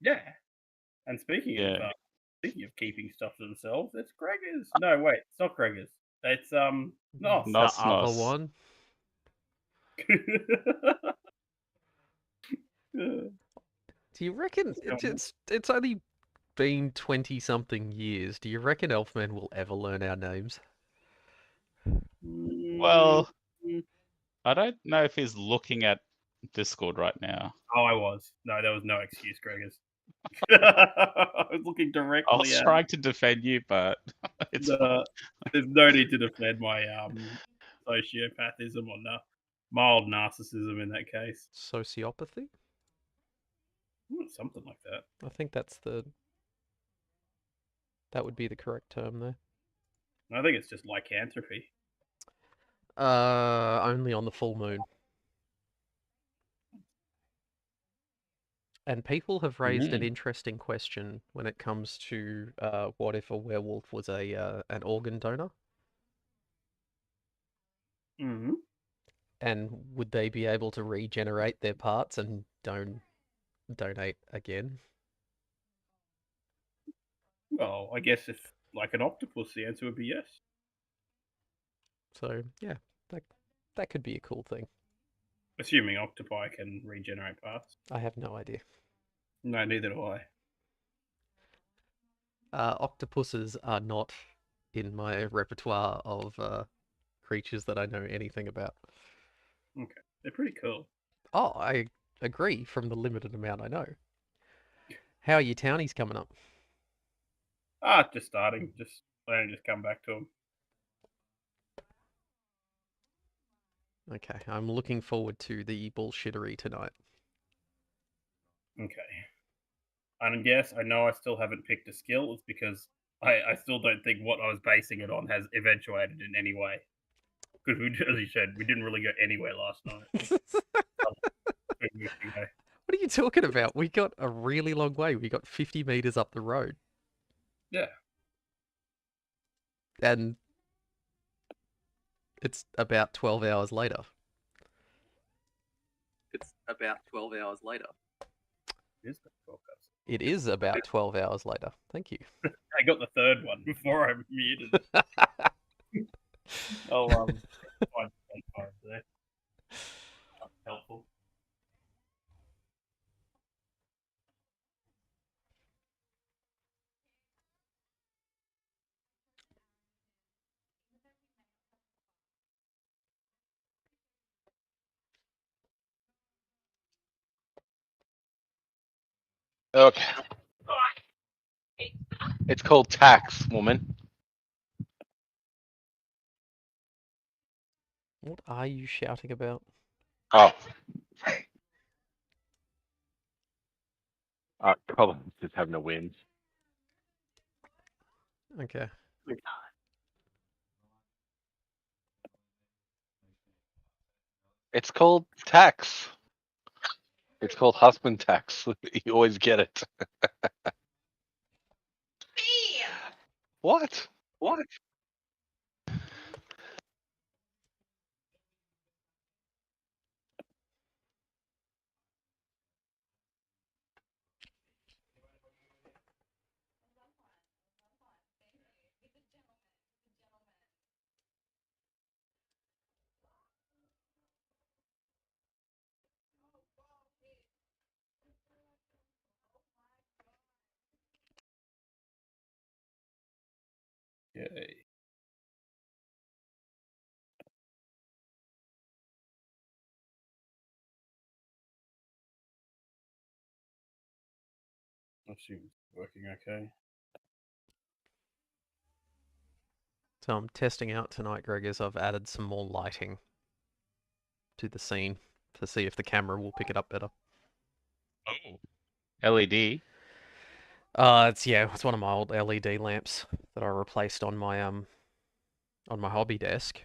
Yeah. And Yeah. speaking of keeping stuff to themselves, it's Gregor's. No, wait, it's not Gregor's. It's Nos. The Nos, other nos. one. Do you reckon it's only been 20 something years? Do you reckon Elfman will ever learn our names? Mm, Well, I don't know if he's looking at Discord right now. oh, I was. No, there was no excuse, Gregor's. I was looking I directly was at trying to defend you, but it's fine. there's no need to defend my sociopathism or mild narcissism in that case. Sociopathy? Something like that. I think that would be the correct term there. I think it's just lycanthropy. Only on the full moon. And people have raised an interesting question when it comes to what if a werewolf was an organ donor, Hmm. and would they be able to regenerate their parts and donate again? Well, I guess if like an octopus, the answer would be yes. So yeah, that that could be a cool thing. Assuming octopi can regenerate parts. I have no idea. No, neither do I. Octopuses are not in my repertoire of creatures that I know anything about. Okay, they're pretty cool. Oh, I agree from the limited amount I know. How are your townies coming up? Just starting. Just I just come back to them. Okay, I'm looking forward to the bullshittery tonight. Okay. And yes, I know I still haven't picked a skill. It's because I still don't think what I was basing it on has eventuated in any way. Because as you said, we didn't really go anywhere last night. What are you talking about? We got a really long way. We got 50 meters up the road. Yeah. And it's about 12 hours later. It's about 12 hours later. It is about 12 hours later. Thank you. I got the third one before I muted. Oh, find there. That's helpful. Okay. It's called tax, woman. What are you shouting about? Oh. Probably just having a win. Okay. It's called tax. It's called husband tax. You always get it. What? What? Okay. I assume it's working okay. So I'm testing out tonight, Greg, as I've added some more lighting to the scene to see if the camera will pick it up better. Oh. LED. It's one of my old LED lamps that I replaced on my hobby desk.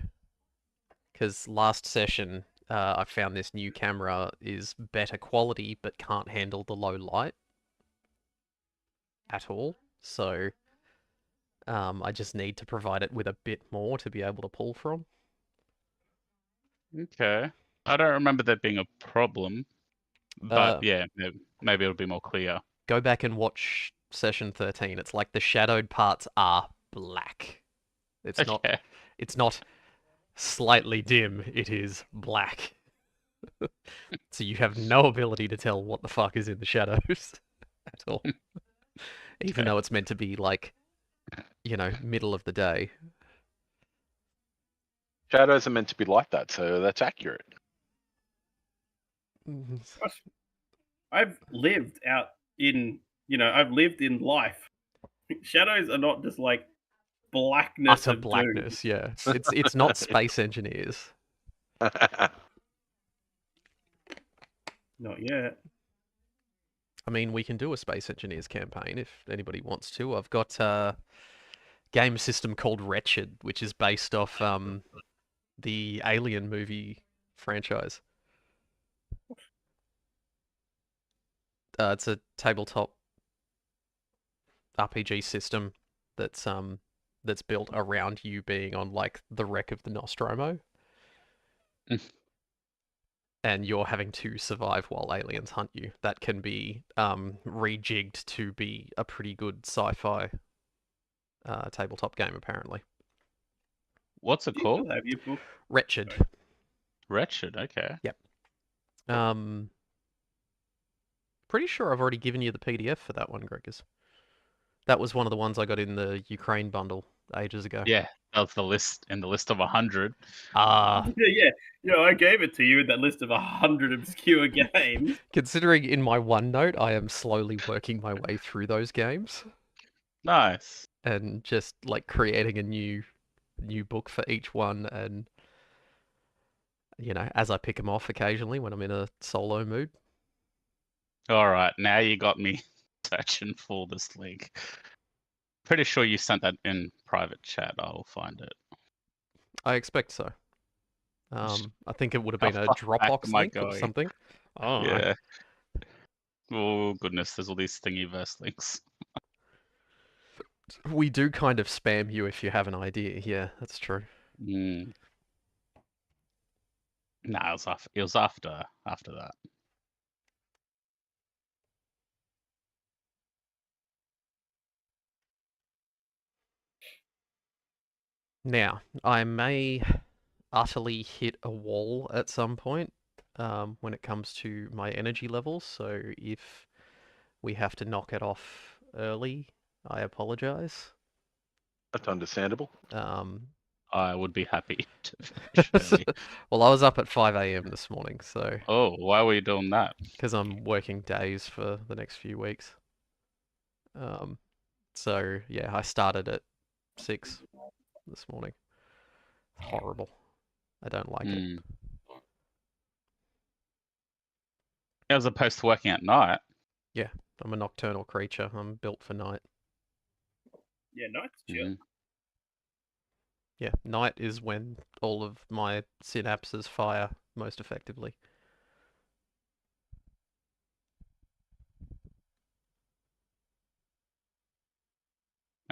Because last session, I found this new camera is better quality but can't handle the low light at all. So I just need to provide it with a bit more to be able to pull from. Okay. I don't remember that being a problem, but yeah, maybe it'll be more clear. go back and watch session 13. It's like the shadowed parts are black. It's Okay. not slightly dim, it is black. So you have no ability to tell what the fuck is in the shadows at all. Even though it's meant to be like, middle of the day. Shadows are meant to be like that, so that's accurate. I've lived out in, I've lived in life. Shadows are not just like blackness Utter of doom. blackness, yeah. It's not space engineers. Not yet. I mean, we can do a space engineers campaign if anybody wants to. I've got a game system called Wretched, which is based off the Alien movie franchise. It's a tabletop RPG system that's built around you being on like the wreck of the Nostromo. And you're having to survive while aliens hunt you. That can be rejigged to be a pretty good sci-fi tabletop game, apparently. What's it Do you still called? have your book? Wretched. Sorry. Wretched. Okay. Pretty sure I've already given you the PDF for that one, Gregors. That was one of the ones I got in the Ukraine bundle ages ago. Yeah, that was the list in the list of 100. Yeah. I gave it to you in that list of 100 obscure games. Considering in my OneNote, I am slowly working my way through those games Nice. and just like creating a new book for each one, and as I pick them off occasionally when I'm in a solo mood. All right, now you got me searching for this link. Pretty sure you sent that in private chat. I'll find it. I expect so. I think it would have been a How far back Dropbox am I link or going? something. Oh, Yeah. Oh goodness, there's all these thingiverse links. we do kind of spam you if you have an idea. Yeah, that's true. Mm. Nah, it was after that. Now, I may utterly hit a wall at some point when it comes to my energy levels. So if we have to knock it off early, I apologize. That's understandable. I would be happy to finish early. Well, I was up at 5 a.m. this morning, so Oh, why were you doing that? because I'm working days for the next few weeks. So yeah, I started at 6 this morning. Horrible. I don't like it. As opposed to working at night. Yeah, I'm a nocturnal creature. I'm built for night. Yeah, night's chill. Yeah, night is when all of my synapses fire most effectively.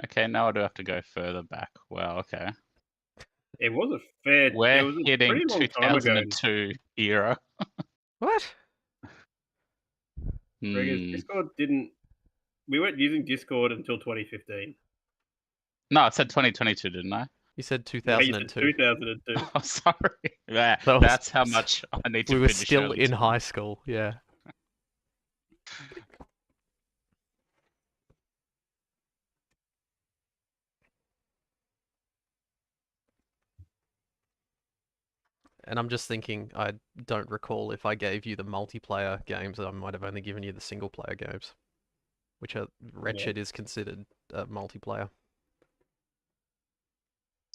Okay, now I do have to go further back. Wow, okay. It was a fair. It We're was a hitting pretty long time ago. 2002 era. What? Gregors, Hmm. Discord didn't. We weren't using Discord until 2015. No, it said 2022, didn't I? You said No, you said 2002. 2002. Oh, sorry. Yeah, That was- that's how much I need to We were finish still early in tonight. high school, yeah. And I'm just thinking, I don't recall if I gave you the multiplayer games, I might have only given you the single player games, which are Wretched is considered multiplayer.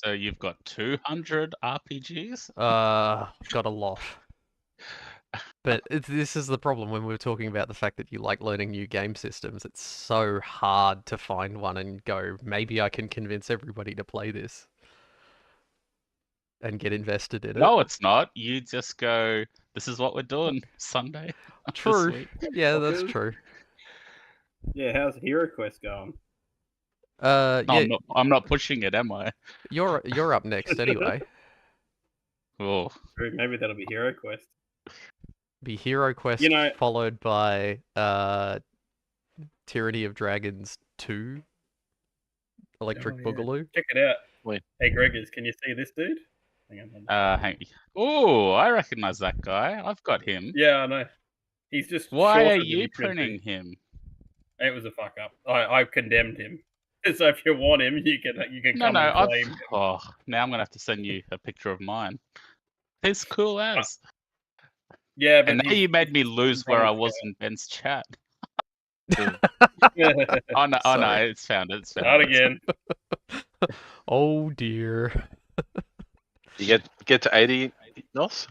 So you've got 200 RPGs? Got a lot. But this is the problem when we were talking about the fact that you like learning new game systems. It's so hard to find one and go, maybe I can convince everybody to play this and get invested in it. No, it's not. You just go, this is what we're doing Sunday. True. This week. Yeah, that's true. Yeah, how's Hero Quest going? No, Yeah, I'm not pushing it, am I? you're up next anyway. Oh, Maybe that'll be Hero Quest. Be Hero Quest You know- followed by Tyranny of Dragons 2 Electric Oh, yeah. Boogaloo. Check it out. Wait. Hey, Gregors, can you see this dude? Hang on. Hang. Oh, I recognize that guy. I've got him. Yeah, I know. He's just Why shorter are than you he should printing be. him? It was a fuck up. I condemned him. So if you want him, you can No, come no. and claim him. Oh, now I'm gonna have to send you a picture of mine. He's cool as. Yeah, but And now you made me he's lose where I wrong was in Ben's chat. scale. Oh no, Sorry. it's found it. It's found Not it. again. Oh dear. You get to 80, Nos?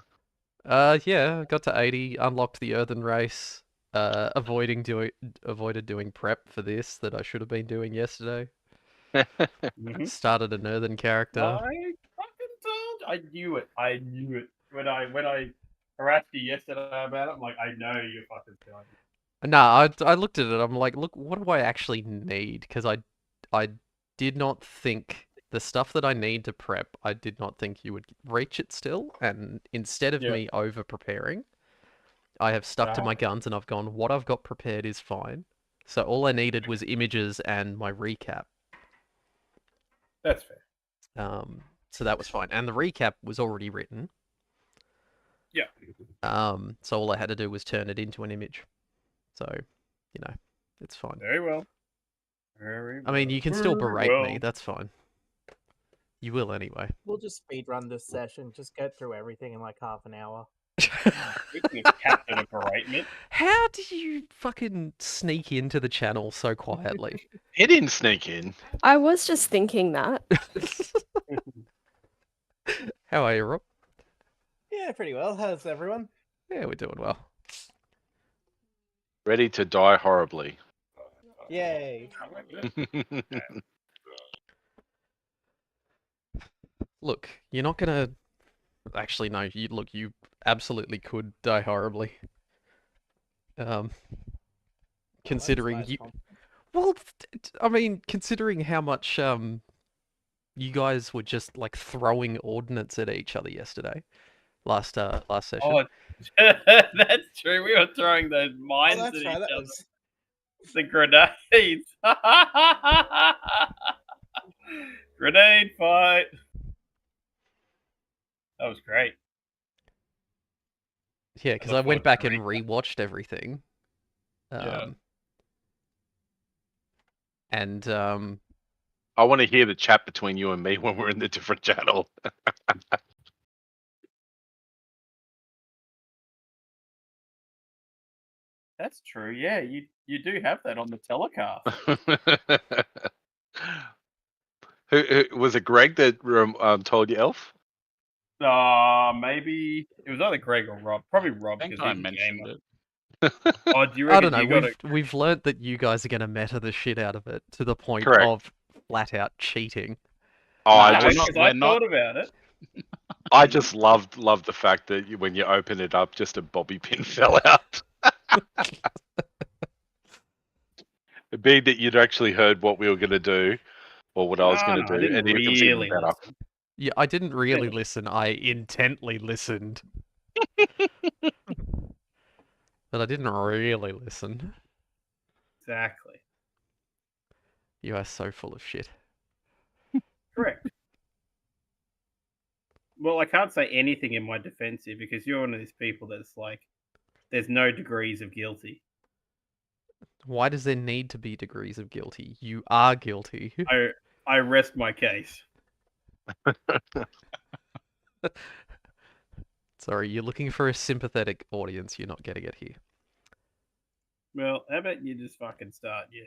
Yeah, got to 80, unlocked the Earthen Race, avoided doing prep for this that I should have been doing yesterday. Mhm. Started an Earthen character. I fucking told. I knew it. I knew it. When I harassed you yesterday about it, I'm like, I know you're fucking telling me. Nah, I looked at it. I'm like, look, what do I actually need? Because I did not think the stuff that I need to prep. I did not think you would reach it still. And instead of Yeah. me over preparing, I have stuck to my Ah. guns and I've gone. What I've got prepared is fine. So all I needed was images and my recap. That's fair. So that was fine, and the recap was already written. Yeah. So all I had to do was turn it into an image. So, you know, it's fine. Very well. Very well. I mean, you can still Very berate me. well. That's fine. You will anyway. We'll just speedrun this session. Just get through everything in like half an hour. Speaking of captain of beratement, How do you fucking sneak into the channel so quietly? He didn't sneak in. I was just thinking that. How are you, Rob? Yeah, pretty well. How's everyone? Yeah, we're doing well. Ready to die horribly. Yay. Look, you're not gonna. Actually, no. You absolutely could die horribly. Considering That's you. nice. Well, I mean, considering how much you guys were just like throwing ordnance at each other yesterday, last session. oh, that's true. We were throwing those Oh, mines that's at right. each That other. was The grenades. Grenade fight. That was great. Yeah, because look I went forward back to and the recap. rewatched everything. Yeah. And I want to hear the chat between you and me when we're in the different channel. That's true. Yeah, you do have that on the telecast. who was it? Greg that told you, Elf? Maybe it was either Greg or Rob. Probably Rob I think because I he's a mentioned gamer. it. Oh, do you I reckon don't know. you got We've learnt that you guys are gonna meta the shit out of it to the point Correct. of flat out cheating. Oh, No, I we're just not- I thought about it. I just loved the fact that when you open it up, just a bobby pin fell out. Being that you'd actually heard what we were going to do, or what I was going to I do, didn't and it was even really better. listen. Yeah, I didn't really listen. I intently listened. But I didn't really listen. Exactly. You are so full of shit. Correct. Well, I can't say anything in my defense here because you're one of these people that's like, there's no degrees of guilty. Why does there need to be degrees of guilty? You are guilty. I rest my case. Sorry, you're looking for a sympathetic audience. You're not getting it here. Well, how about you just fucking start? Yeah.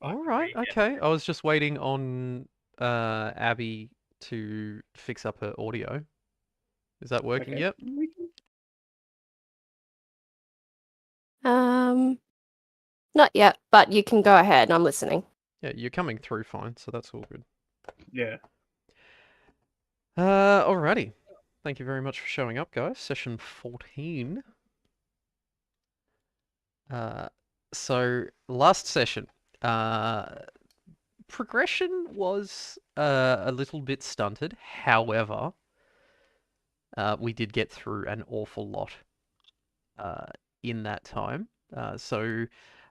All right, okay. I was just waiting on Abby to fix up her audio. Is that working Okay. yet? Not yet, but you can go ahead. I'm listening. Yeah, you're coming through fine, so that's all good. Yeah. Alrighty. Thank you very much for showing up, guys. Session 14. So last session, progression was a little bit stunted. However, we did get through an awful lot in that time. So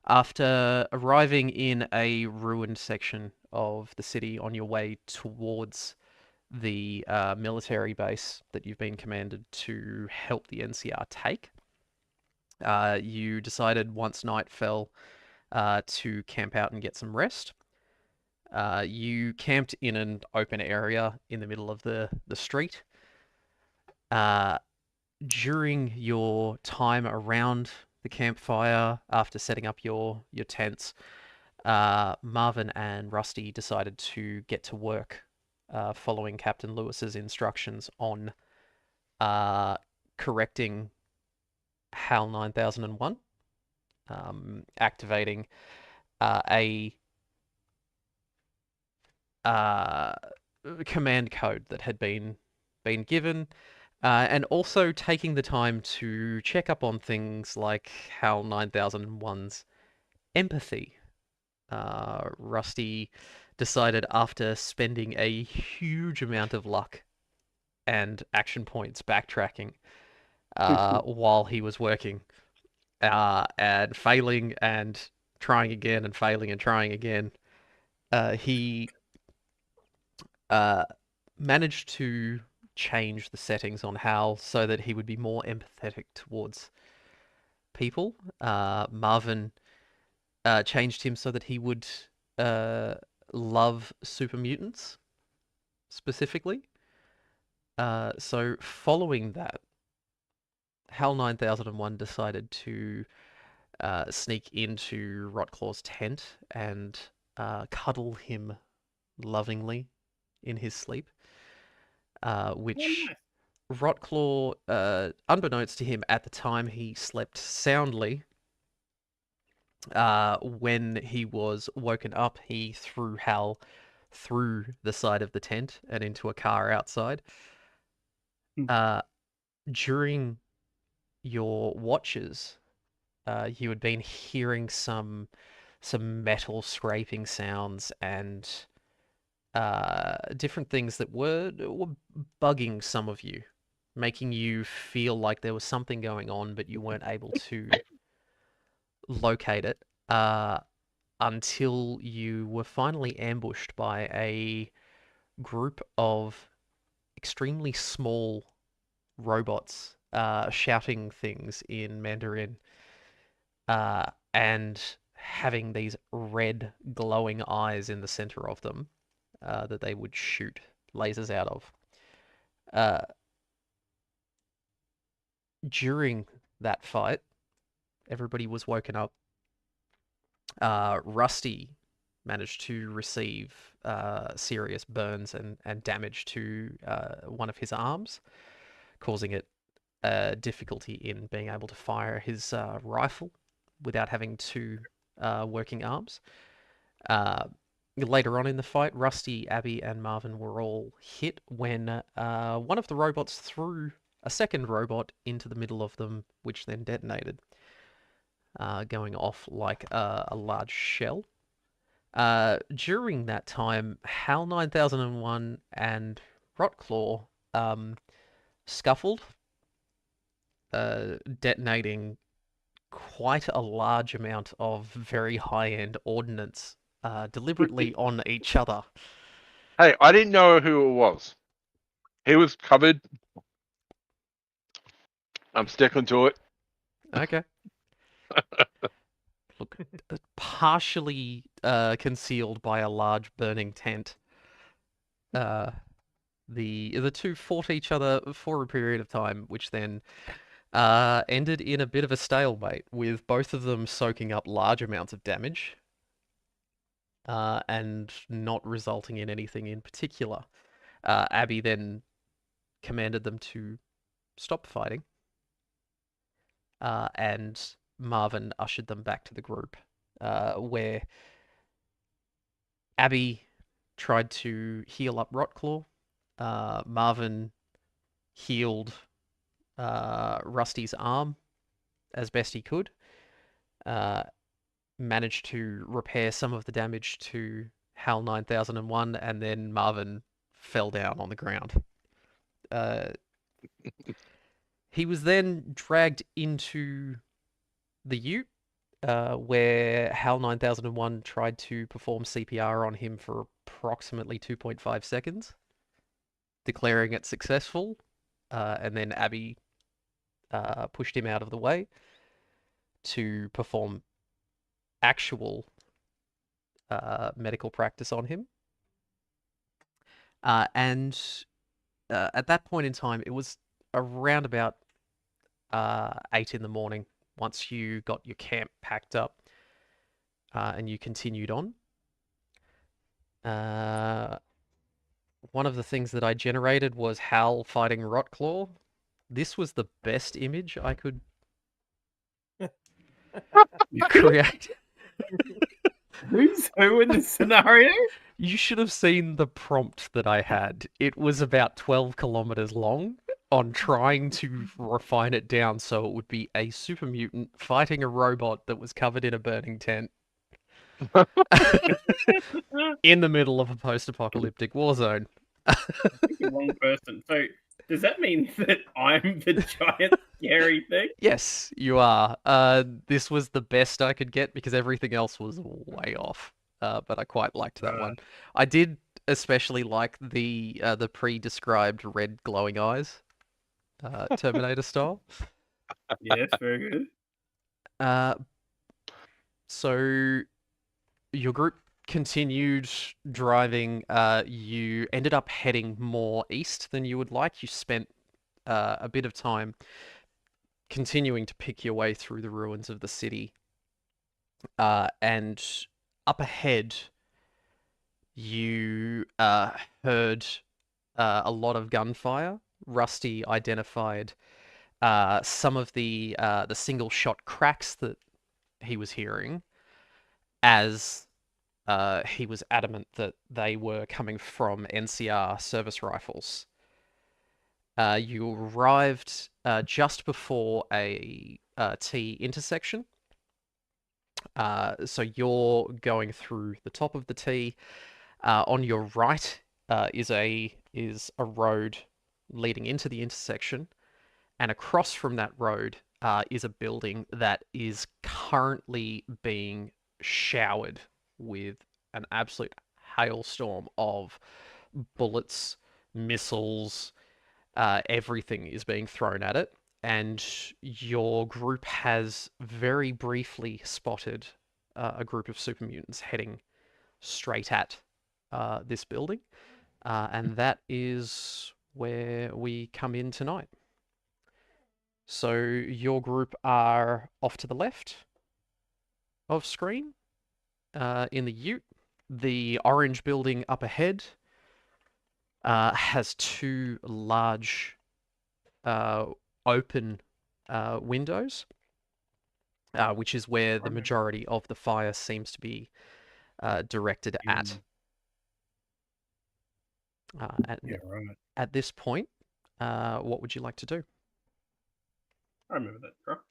After arriving in a ruined section of the city on your way towards the military base that you've been commanded to help the NCR take, you decided once night fell to camp out and get some rest. You camped in an open area in the middle of the street. During your time around the campfire, after setting up your tents, Marvin and Rusty decided to get to work, following Captain Lewis's instructions on correcting HAL 9001, activating a command code that had been given, and also taking the time to check up on things like HAL 9001's empathy. Rusty decided, after spending a huge amount of luck and action points backtracking while he was working, and failing and trying again and failing and trying again, he managed to change the settings on HAL so that he would be more empathetic towards people. Marvin changed him so that he would love super mutants specifically. So following that, HAL 9001 decided to sneak into Rotclaw's tent and cuddle him lovingly in his sleep, which Rotclaw, unbeknownst to him at the time, he slept soundly. When he was woken up, he threw Hal through the side of the tent and into a car outside. During your watches, you had been hearing some metal scraping sounds and different things that were bugging some of you, making you feel like there was something going on, but you weren't able to locate it until you were finally ambushed by a group of extremely small robots shouting things in Mandarin and having these red glowing eyes in the center of them that they would shoot lasers out of. During that fight, everybody was woken up. Rusty managed to receive serious burns and damage to one of his arms, causing it difficulty in being able to fire his rifle without having two working arms. Later on in the fight, Rusty, Abby, and Marvin were all hit when one of the robots threw a second robot into the middle of them, which then detonated, going off like a large shell. During that time, HAL 9001 and Rotclaw scuffled, detonating quite a large amount of very high-end ordnance deliberately on each other. Hey, I didn't know who it was. He was covered. I'm sticking to it. Okay. Look, partially concealed by a large burning tent. The two fought each other for a period of time, which then ended in a bit of a stalemate, with both of them soaking up large amounts of damage and not resulting in anything in particular. Abby then commanded them to stop fighting, and Marvin ushered them back to the group, where Abby tried to heal up Rotclaw. Marvin healed Rusty's arm as best he could. Managed to repair some of the damage to HAL 9001, and then Marvin fell down on the ground. He was then dragged into the ute where HAL 9001 tried to perform CPR on him for approximately 2.5 seconds, declaring it successful, and then Abby pushed him out of the way to perform actual medical practice on him. And at that point in time, it was around about 8 in the morning once you got your camp packed up and you continued on. One of the things that I generated was Hal fighting Rotclaw. This was the best image I could create. Who's who in this scenario? You should have seen the prompt that I had. It was about 12 kilometers long on trying to refine it down so it would be a super mutant fighting a robot that was covered in a burning tent in the middle of a post-apocalyptic war zone. The wrong person. So does that mean that I'm the giant scary thing? Yes, you are. This was the best I could get because everything else was way off. But I quite liked that one. I did especially like the pre-described red glowing eyes, Terminator style. Yes, very good. So your group continued driving. You ended up heading more east than you would like. You spent a bit of time continuing to pick your way through the ruins of the city. And up ahead, you heard a lot of gunfire. Rusty identified some of the single shot cracks that he was hearing as he was adamant that they were coming from NCR service rifles. You arrived just before a T intersection. So you're going through the top of the T. On your right is a road leading into the intersection, and across from that road is a building that is currently being showered with an absolute hailstorm of bullets, missiles, everything is being thrown at it. And your group has very briefly spotted a group of super mutants heading straight at this building. And that is where we come in tonight. So your group are off to the left of screen in the ute. The orange building up ahead has two large open windows, which is where the majority of the fire seems to be directed at. At this point, what would you like to do? I remember that truck.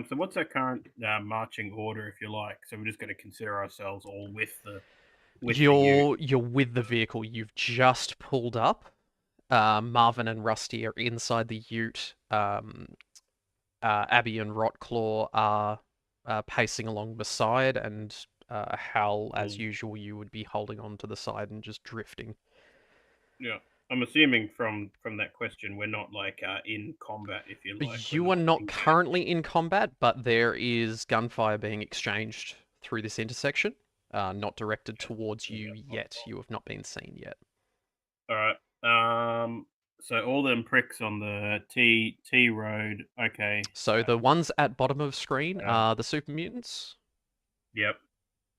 So what's our current marching order, if you like? So we're just going to consider ourselves all with the. You're with the vehicle. You've just pulled up. Marvin and Rusty are inside the ute. Abby and Rotclaw are pacing along beside, and Hal, as usual, you would be holding on to the side and just drifting. Yeah. I'm assuming from that question, we're not like in combat, if you like. You are not currently in combat, but there is gunfire being exchanged through this intersection. Not directed towards you yet. You have not been seen yet. All right. So all them pricks on the T road. Okay. So the ones at bottom of screen are the super mutants. Yep.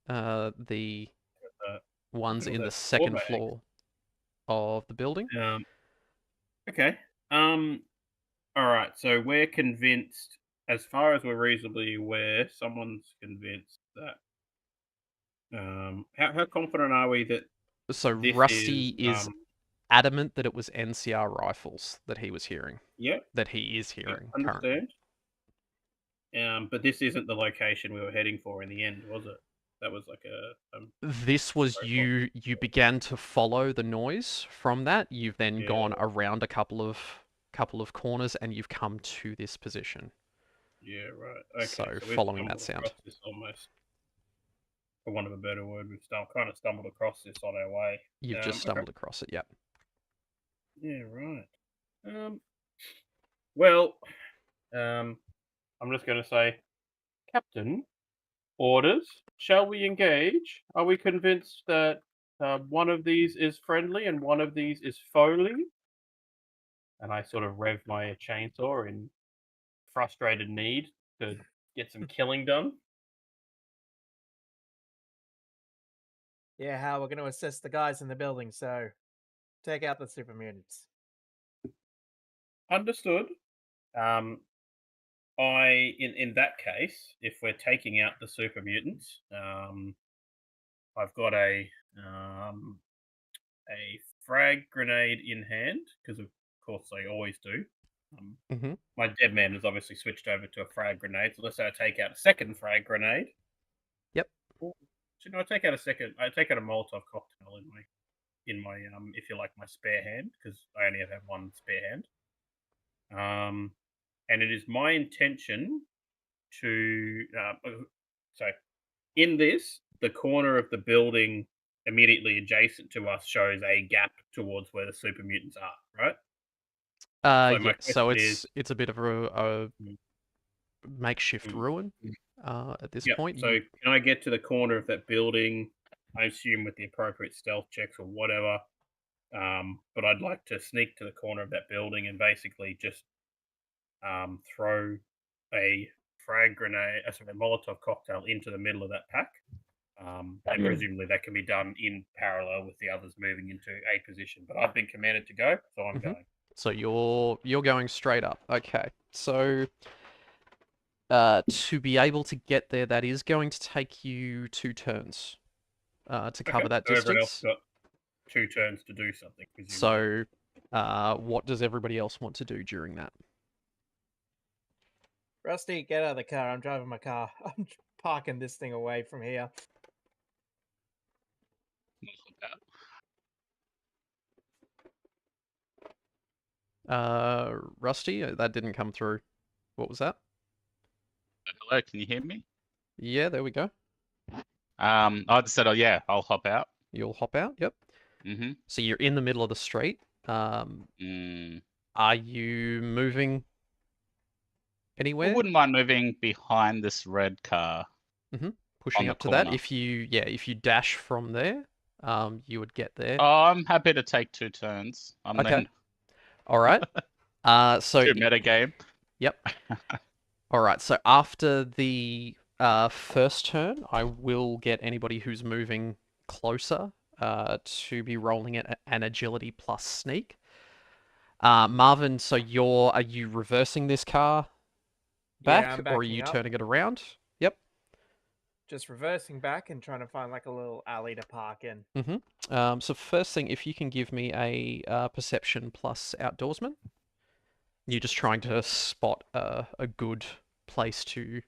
The ones in the second floor of the building. Okay. All right. So we're convinced, as far as we're reasonably aware, someone's convinced that. How confident are we that? So Rusty is adamant that it was NCR rifles that he was hearing. Yeah. That he is hearing. Understand. Currently. But this isn't the location we were heading for in the end, was it? That was like a. This was you. You began to follow the noise from that. You've then gone around a couple of couple of corners, and you've come to this position. Yeah, right. Okay. So we've following that stumbled sound. across this almost, for want of a better word, we've kind of stumbled across this on our way. You've just Okay. stumbled across it, yep. Yeah, right. Well, I'm just going to say, Captain, orders. Shall we engage? Are we convinced that one of these is friendly and one of these is foely? And I sort of rev my chainsaw in frustrated need to get some killing done. Yeah, Hal, we're going to assist the guys in the building, so take out the super mutants. Understood. In that case, if we're taking out the super mutants, I've got a frag grenade in hand because of course I always do. My dead man has obviously switched over to a frag grenade, so let's say I take out a second frag grenade. Yep. Should I take out a second? I take out a Molotov cocktail in my if you like, my spare hand, because I only have one spare hand. And it is my intention to so in this, the corner of the building immediately adjacent to us shows a gap towards where the super mutants are, right? So my Yeah, so question it's a bit of a Mm. makeshift Mm. ruin at this Yep. point. So can I get to the corner of that building? I assume with the appropriate stealth checks or whatever. But I'd like to sneak to the corner of that building and basically just throw a frag grenade, sorry, a Molotov cocktail into the middle of that pack. And presumably that can be done in parallel with the others moving into a position. But I've been commanded to go, so I'm going. So you're going straight up. Okay. So to be able to get there, that is going to take you 2 turns to cover that so everyone else distance. got 2 turns to do something, presumably. So what does everybody else want to do during that? Rusty, get out of the car. I'm driving my car. I'm parking this thing away from here. Rusty, that didn't come through. What was that? Hello, can you hear me? Yeah, there we go. I just said, oh yeah, I'll hop out. You'll hop out. Yep. Mm-hmm. So you're in the middle of the street. Are you moving anywhere? I wouldn't mind moving behind this red car. Pushing the up to that. corner. If you dash from there, you would get there. Oh, I'm happy to take 2 turns. Okay. All right. So Too meta game. Yep. All right. So after the first turn, I will get anybody who's moving closer to be rolling an agility plus sneak. Marvin, so are you reversing this car back, Yeah, I'm or are backing you up. turning it around? Yep. Just reversing back and trying to find like a little alley to park in. So first thing, if you can give me a perception plus outdoorsman. You're just trying to spot a good place to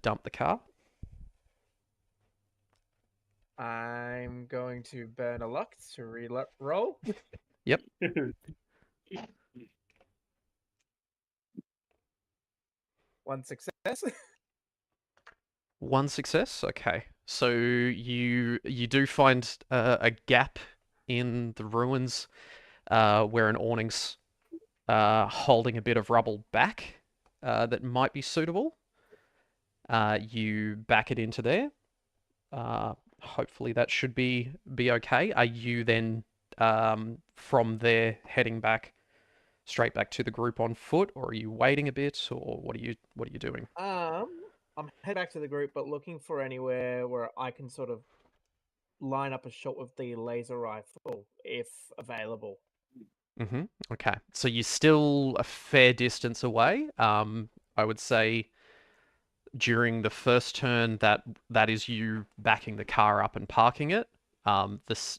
dump the car. I'm going to burn a luck to roll. Yep. One success. One success. Okay. So you do find a gap in the ruins where an awning's holding a bit of rubble back that might be suitable. You back it into there. Hopefully that should be okay. Are you then from there heading back straight back to the group on foot, or are you waiting a bit, or what are you doing? I'm heading back to the group, but looking for anywhere where I can sort of line up a shot with the laser rifle, if available. Okay, so you're still a fair distance away. I would say during the first turn that is you backing the car up and parking it.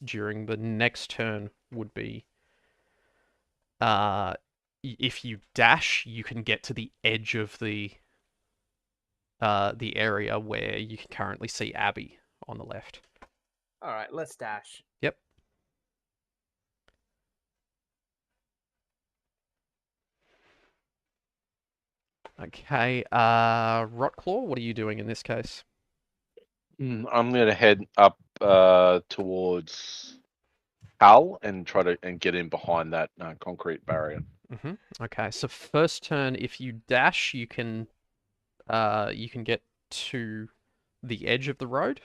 During the next turn would be if you dash, you can get to the edge of the area where you can currently see Abby on the left. All right, let's dash. Yep. Okay. Rotclaw, what are you doing in this case? I'm gonna head up towards Hal and try to get in behind that concrete barrier. Okay, so first turn, if you dash, you can get to the edge of the road.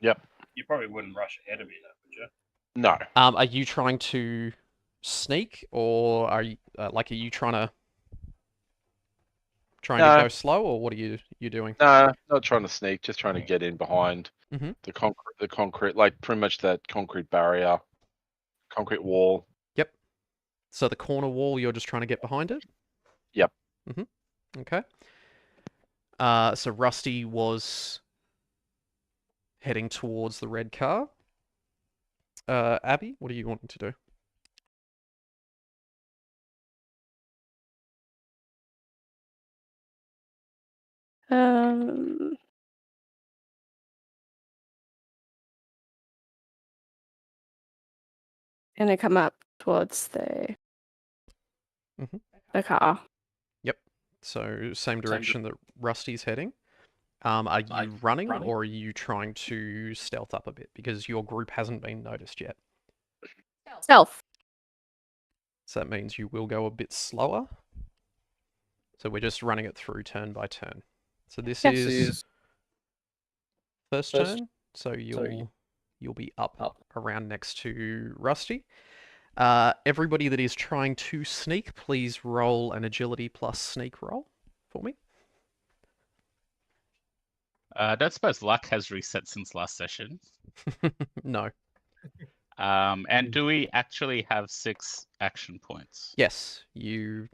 Yep. You probably wouldn't rush ahead of me, though, would you? No. Are you trying to sneak, or are you are you trying to go slow, or what are you doing? No, not trying to sneak, just trying to get in behind Mhm. the concrete, like pretty much that concrete barrier, concrete wall. Yep. So the corner wall, you're just trying to get behind it? Yep. Okay. So Rusty was heading towards the red car. Abby, what are you wanting to do? Um, gonna come up towards the Mhm. the car. Yep. So same direction that Rusty's heading. Are you running, or are you trying to stealth up a bit? Because your group hasn't been noticed yet. Stealth. So that means you will go a bit slower. So we're just running it through turn by turn. So this Yes. is first turn. So you'll be up around next to Rusty. Everybody that is trying to sneak, please roll an agility plus sneak roll for me. I don't suppose luck has reset since last session. No. And do we actually have 6 action points? Yes, you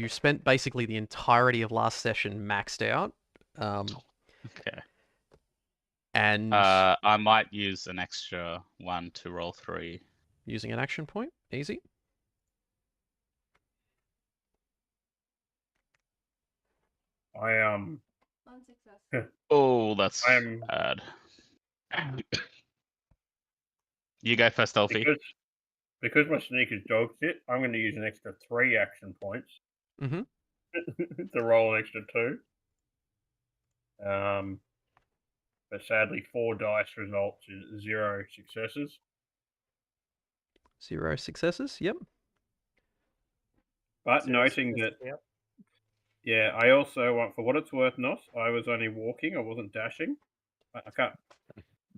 spent basically the entirety of last session maxed out. Okay. And I might use an extra one to roll 3. using an action point, easy. Oh, that's I'm- bad. You go first, Elfie. Because my sneak is dog shit, I'm going to use an extra 3 action points Mhm. to roll an extra 2. But sadly, 4 dice results in 0 successes. 0 successes. Yep. But Zero noting successes, that, yep. yeah, I also want, for what it's worth, Nos, I was only walking. I wasn't dashing. I can't.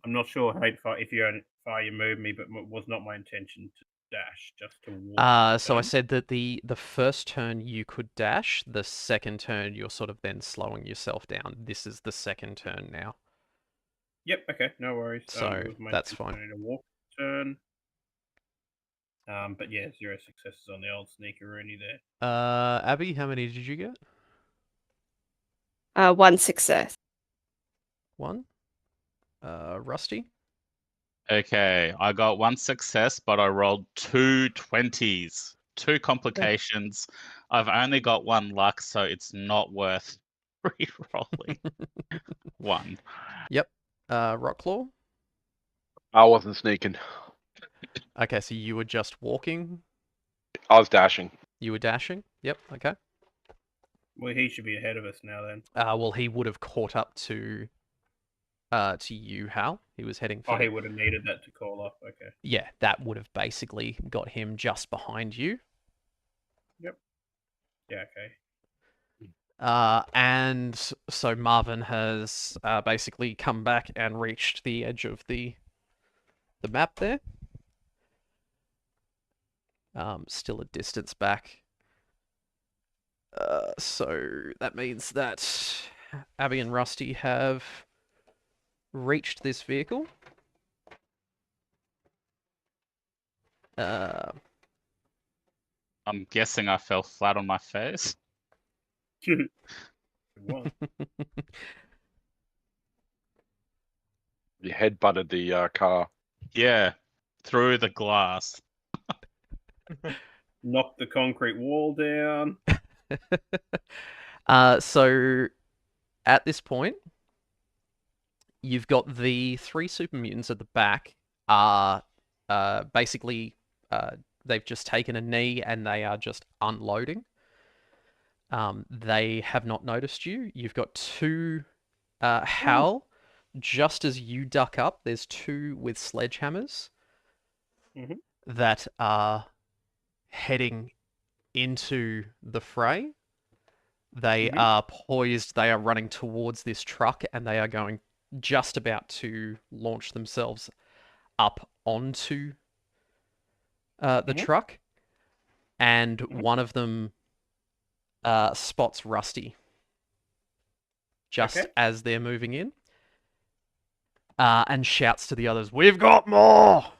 I'm not sure how far you moved me, but it was not my intention to dash, just to walk. So I said that the first turn you could dash, the second turn you're sort of then slowing yourself down. This is the second turn now. Yep. Okay. No worries. So it was my that's intention fine. to walk turn. But yeah, 0 successes on the old sneakeroonie there. Abby, how many did you get? 1 success. 1. Rusty? Okay, I got 1 success, but I rolled 2 20s. 2 complications. I've only got 1 luck, so it's not worth re-rolling 1. Yep. Rotclaw? I wasn't sneaking. Okay, so you were just walking. I was dashing. You were dashing. Yep. Okay. Well, he should be ahead of us now then. Well, he would have caught up to you, Hal. He was heading for. Oh, he would have needed that to call up. Okay. Yeah, that would have basically got him just behind you. Yep. Yeah. Okay. And so Marvin has basically come back and reached the edge of the map there. Still a distance back. So that means that Abby and Rusty have reached this vehicle. I'm guessing I fell flat on my face. Good one. You head butted the car. Yeah, through the glass. Knocked the concrete wall down. So at this point, you've got the 3 super mutants at the back are basically they've just taken a knee and they are just unloading. They have not noticed you. You've got two Hal. Just as you duck up, there's two with sledgehammers Mhm. that are heading into the fray. They Mhm. are poised, they are running towards this truck, and they are going just about to launch themselves up onto the Mhm. truck. And Mhm. one of them spots Rusty just Okay. as they're moving in. And shouts to the others, "We've got more!"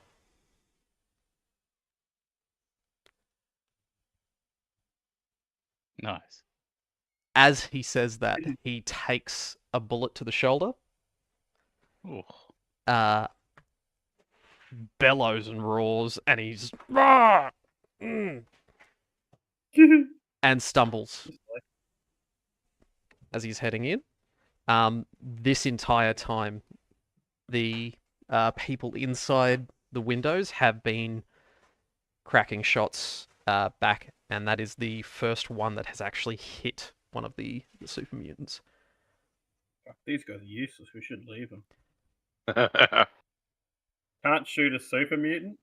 Nice. As he says that, he takes a bullet to the shoulder, Ooh. bellows and roars, and he's "Rah! And stumbles as he's heading in. This entire time, the people inside the windows have been cracking shots back, and that is the first one that has actually hit one of the super mutants. Fuck, these guys are useless. We should leave them. Can't shoot a super mutant.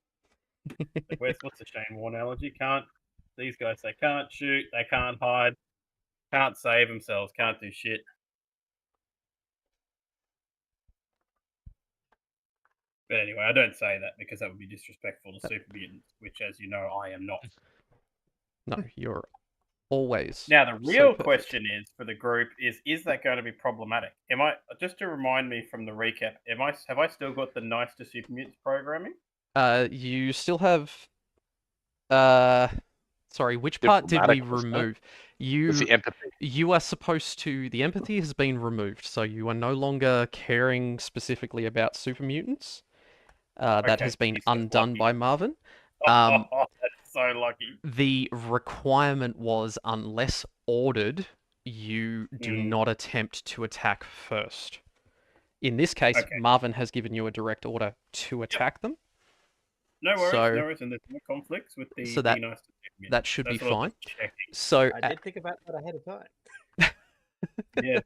Like, what's the Shane Warne analogy? These guys? They can't shoot. They can't hide. Can't save themselves. Can't do shit. But anyway, I don't say that because that would be disrespectful to super mutants, which, as you know, I am not. No, you're always Now, the so real perfect. question is for the group is that going to be problematic? Am I, just to remind me from the recap, have I still got the nice to super mutants programming? You still have sorry, which part did we Diplomatic, wasn't it? remove? It's the empathy. You are supposed to. The empathy has been removed, so you are no longer caring specifically about super mutants. That Okay, has been he's so undone lucky. by Marvin. That's so lucky. The requirement was, unless ordered, you do not attempt to attack first. In this case, Okay. Marvin has given you a direct order to attack them. No worries, So- no worries, and there's no conflicts with the so that- nice to super mutants. That should be That's what I was fine. just checking. So I did think about that ahead of time. Yeah,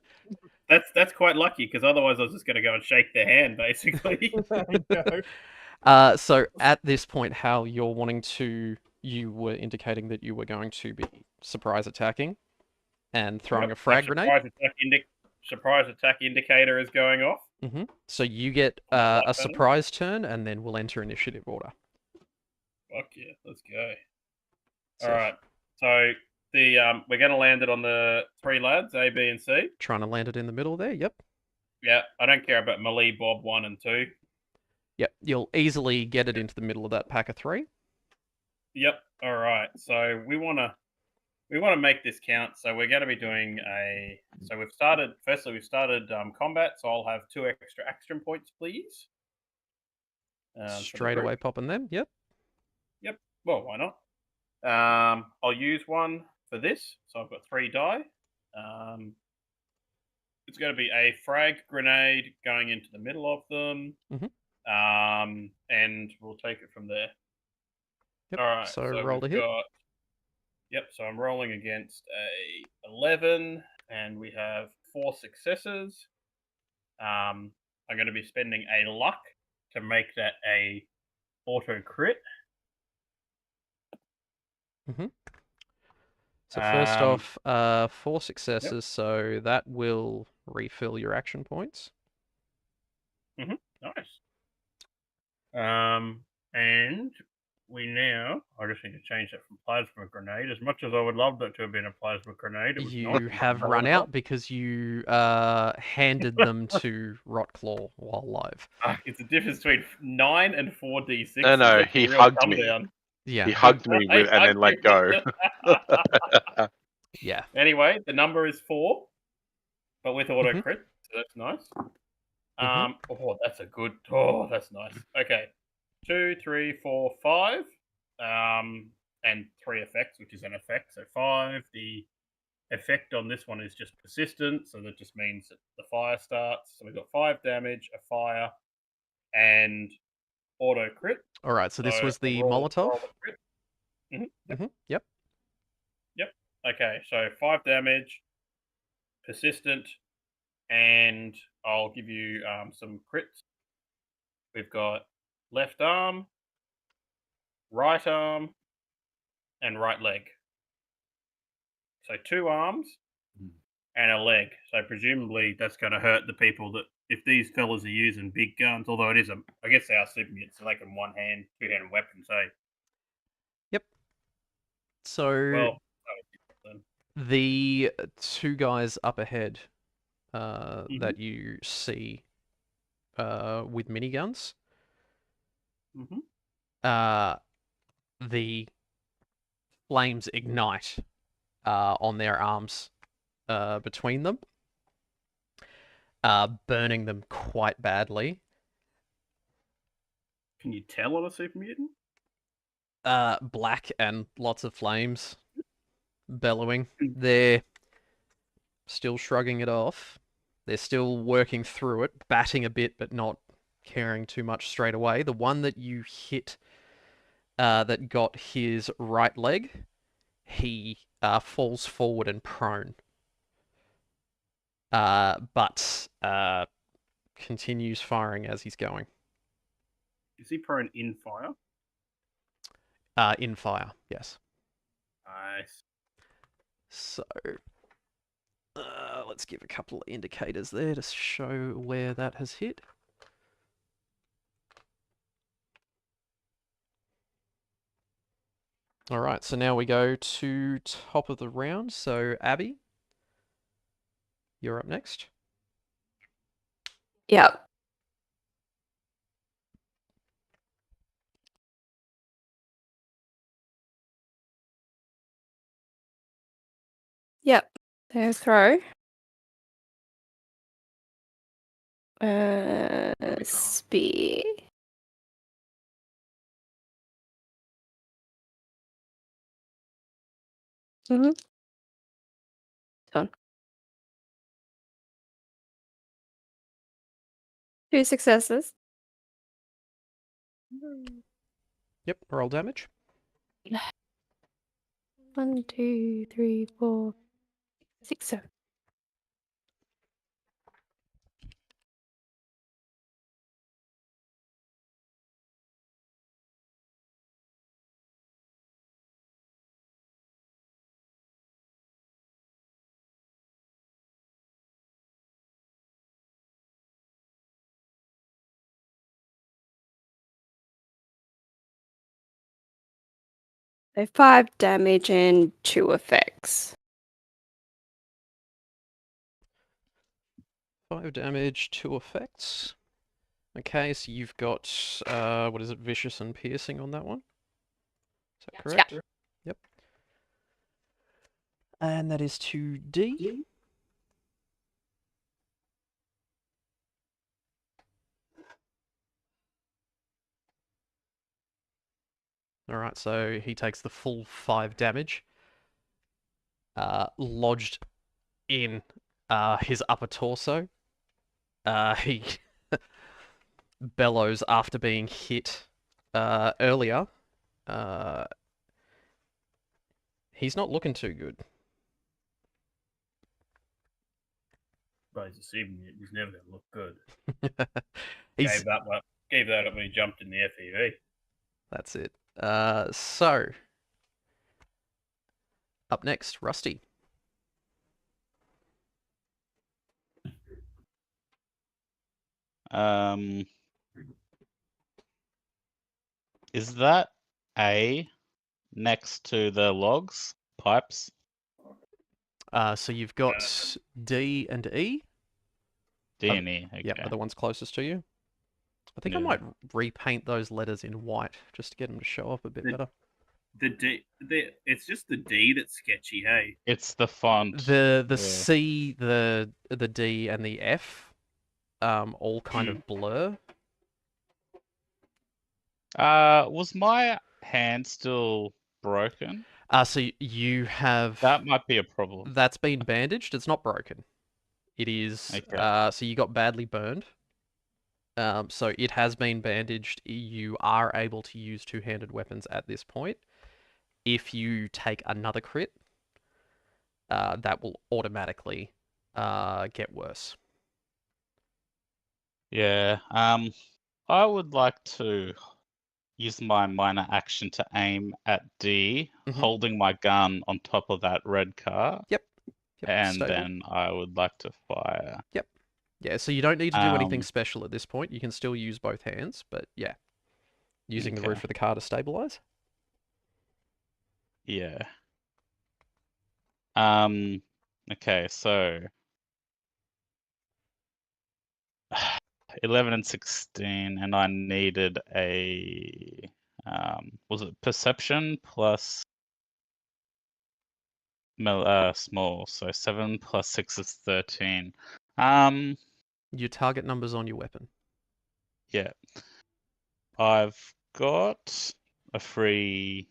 that's quite lucky because otherwise I was just going to go and shake their hand, basically. I know. So at this point, Hal, you were indicating that you were going to be surprise attacking and throwing a frag grenade. Surprise attack indicator is going off. So you get On the a light panel. surprise turn, and then we'll enter initiative order. Fuck yeah, let's go. So All right, so the we're going to land it on the three lads, A, B, and C. trying to land it in the middle there. Yep. Yeah, I don't care about Malee, Bob 1 and 2. Yep. You'll easily get it into the middle of that pack of three. Yep. All right. So we want to make this count. So we're going to be doing a. So we've started combat. So I'll have 2 extra action points, please. For the Straight group. away popping them. Yep. Yep. Well, why not? I'll use one for this. So I've got 3 die. It's going to be a frag grenade going into the middle of them. And we'll take it from there. Yep. All right. So roll to hit. Yep. So I'm rolling against a 11, and we have 4 successes. I'm going to be spending a luck to make that a auto crit. So first off, 4 successes, so that will refill your action points. Nice. And I just need to change that from plasma grenade. As much as I would love that to have been a plasma grenade, it was not. You have run out because you handed them to Rotclaw while live. It's the difference between 9 and 4d6. No, That's he a real hugged come me. down. Yeah. He hugged me and then let go. Yeah. Anyway, the number is 4, but with auto crit, so that's nice. Oh, that's a good. Oh, that's nice. Okay, 2, 3, 4, 5, and 3 effects, which is an effect. So 5. The effect on this one is just persistent, so that just means that the fire starts. So we've got 5 damage, a fire, and auto crit. All right. So this was the roll Molotov. the crit. Yep. Okay, so 5 damage, persistent, and I'll give you some crits. We've got left arm, right arm, and right leg. So 2 arms Mm. and a leg. So presumably that's going to hurt the people that if these fellas are using big guns. Although it is I guess they are super mutants, so they can one-hand, two-handed weapons. So So well, then. the 2 guys up ahead Mhm. that you see with miniguns, Mhm. the flames ignite on their arms between them, burning them quite badly. Can you tell on a super mutant? Black and lots of flames bellowing. Mm. They're still shrugging it off. They're still working through it, batting a bit, but not caring too much straight away. The one that you hit that got his right leg, he falls forward and prone. But continues firing as he's going. Is he prone in fire? In fire, yes. Nice. So let's give a couple of indicators there to show where that has hit. All right, so now we go to top of the round. So Abby, you're up next. Yep. Yep. Their throw. Spear. Mm-hmm. Done. 2 successes. Yep, roll damage. 1, 2, 3, 4, 6, 7. So 5 damage and 2 effects. 5 damage, 2 effects. Okay, so you've got, what is it, vicious and piercing on that one? Is that correct? Yeah. Yep. And that is 2D. Alright, so he takes the full 5 damage. Lodged in his upper torso. He bellows after being hit earlier. He's not looking too good. But he's a super mutant. He's never going to look good. He's Gave that up when he jumped in the FEV. That's it. So up next, Rusty. Is that A next to the logs, pipes? So you've got D and E. D and E. Okay. Yep, are the ones closest to you. I think I Yeah. might repaint those letters in white just to get them to show up a bit better. The D, it's just the D that's sketchy. Hey, It's the font. The Yeah. C, the D, and the F, all kind of blur. Was my hand still broken? So you have That might be a problem. that's been bandaged. It's not broken. It is. Okay. So you got badly burned. So it has been bandaged. You are able to use two-handed weapons at this point. If you take another crit, that will automatically get worse. Yeah. I would like to use my minor action to aim at D, Mhm. holding my gun on top of that red car. Yep, And stable. then I would like to fire. Yeah, so you don't need to do anything Um, special at this point. You can still use both hands, but yeah, using the Okay. roof of the car to stabilize. Yeah. Okay, so 11 and 16, and I needed a was it perception plus small, so 7 plus 6 is 13. Your target number's on your weapon. Yeah. I've got a free.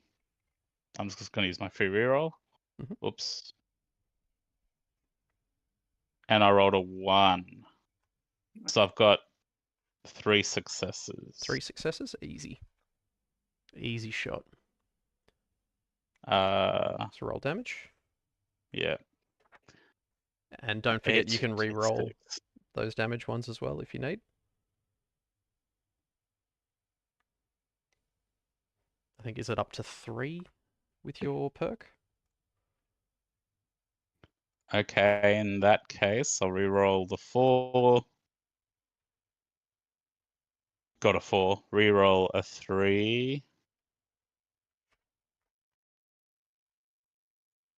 I'm just gonna use my free reroll. Mhm. Oops. And I rolled a 1. So I've got 3 successes. 3 successes, easy. Easy shot. So roll damage. Yeah. And don't forget you 8 can re-roll d6. those damage ones as well if you need. I think, is it up to 3 with your perk? Okay, in that case, I'll re-roll the 4. Got a 4. Re-roll a 3.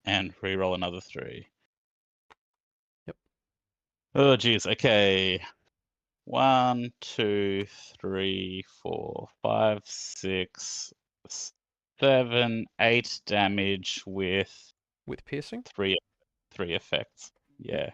And re-roll another 3. Yep. Oh, geez. Okay. 1, 2, 3, 4, 5, 6, 7, 8 damage with With piercing? 3 effects. Yeah.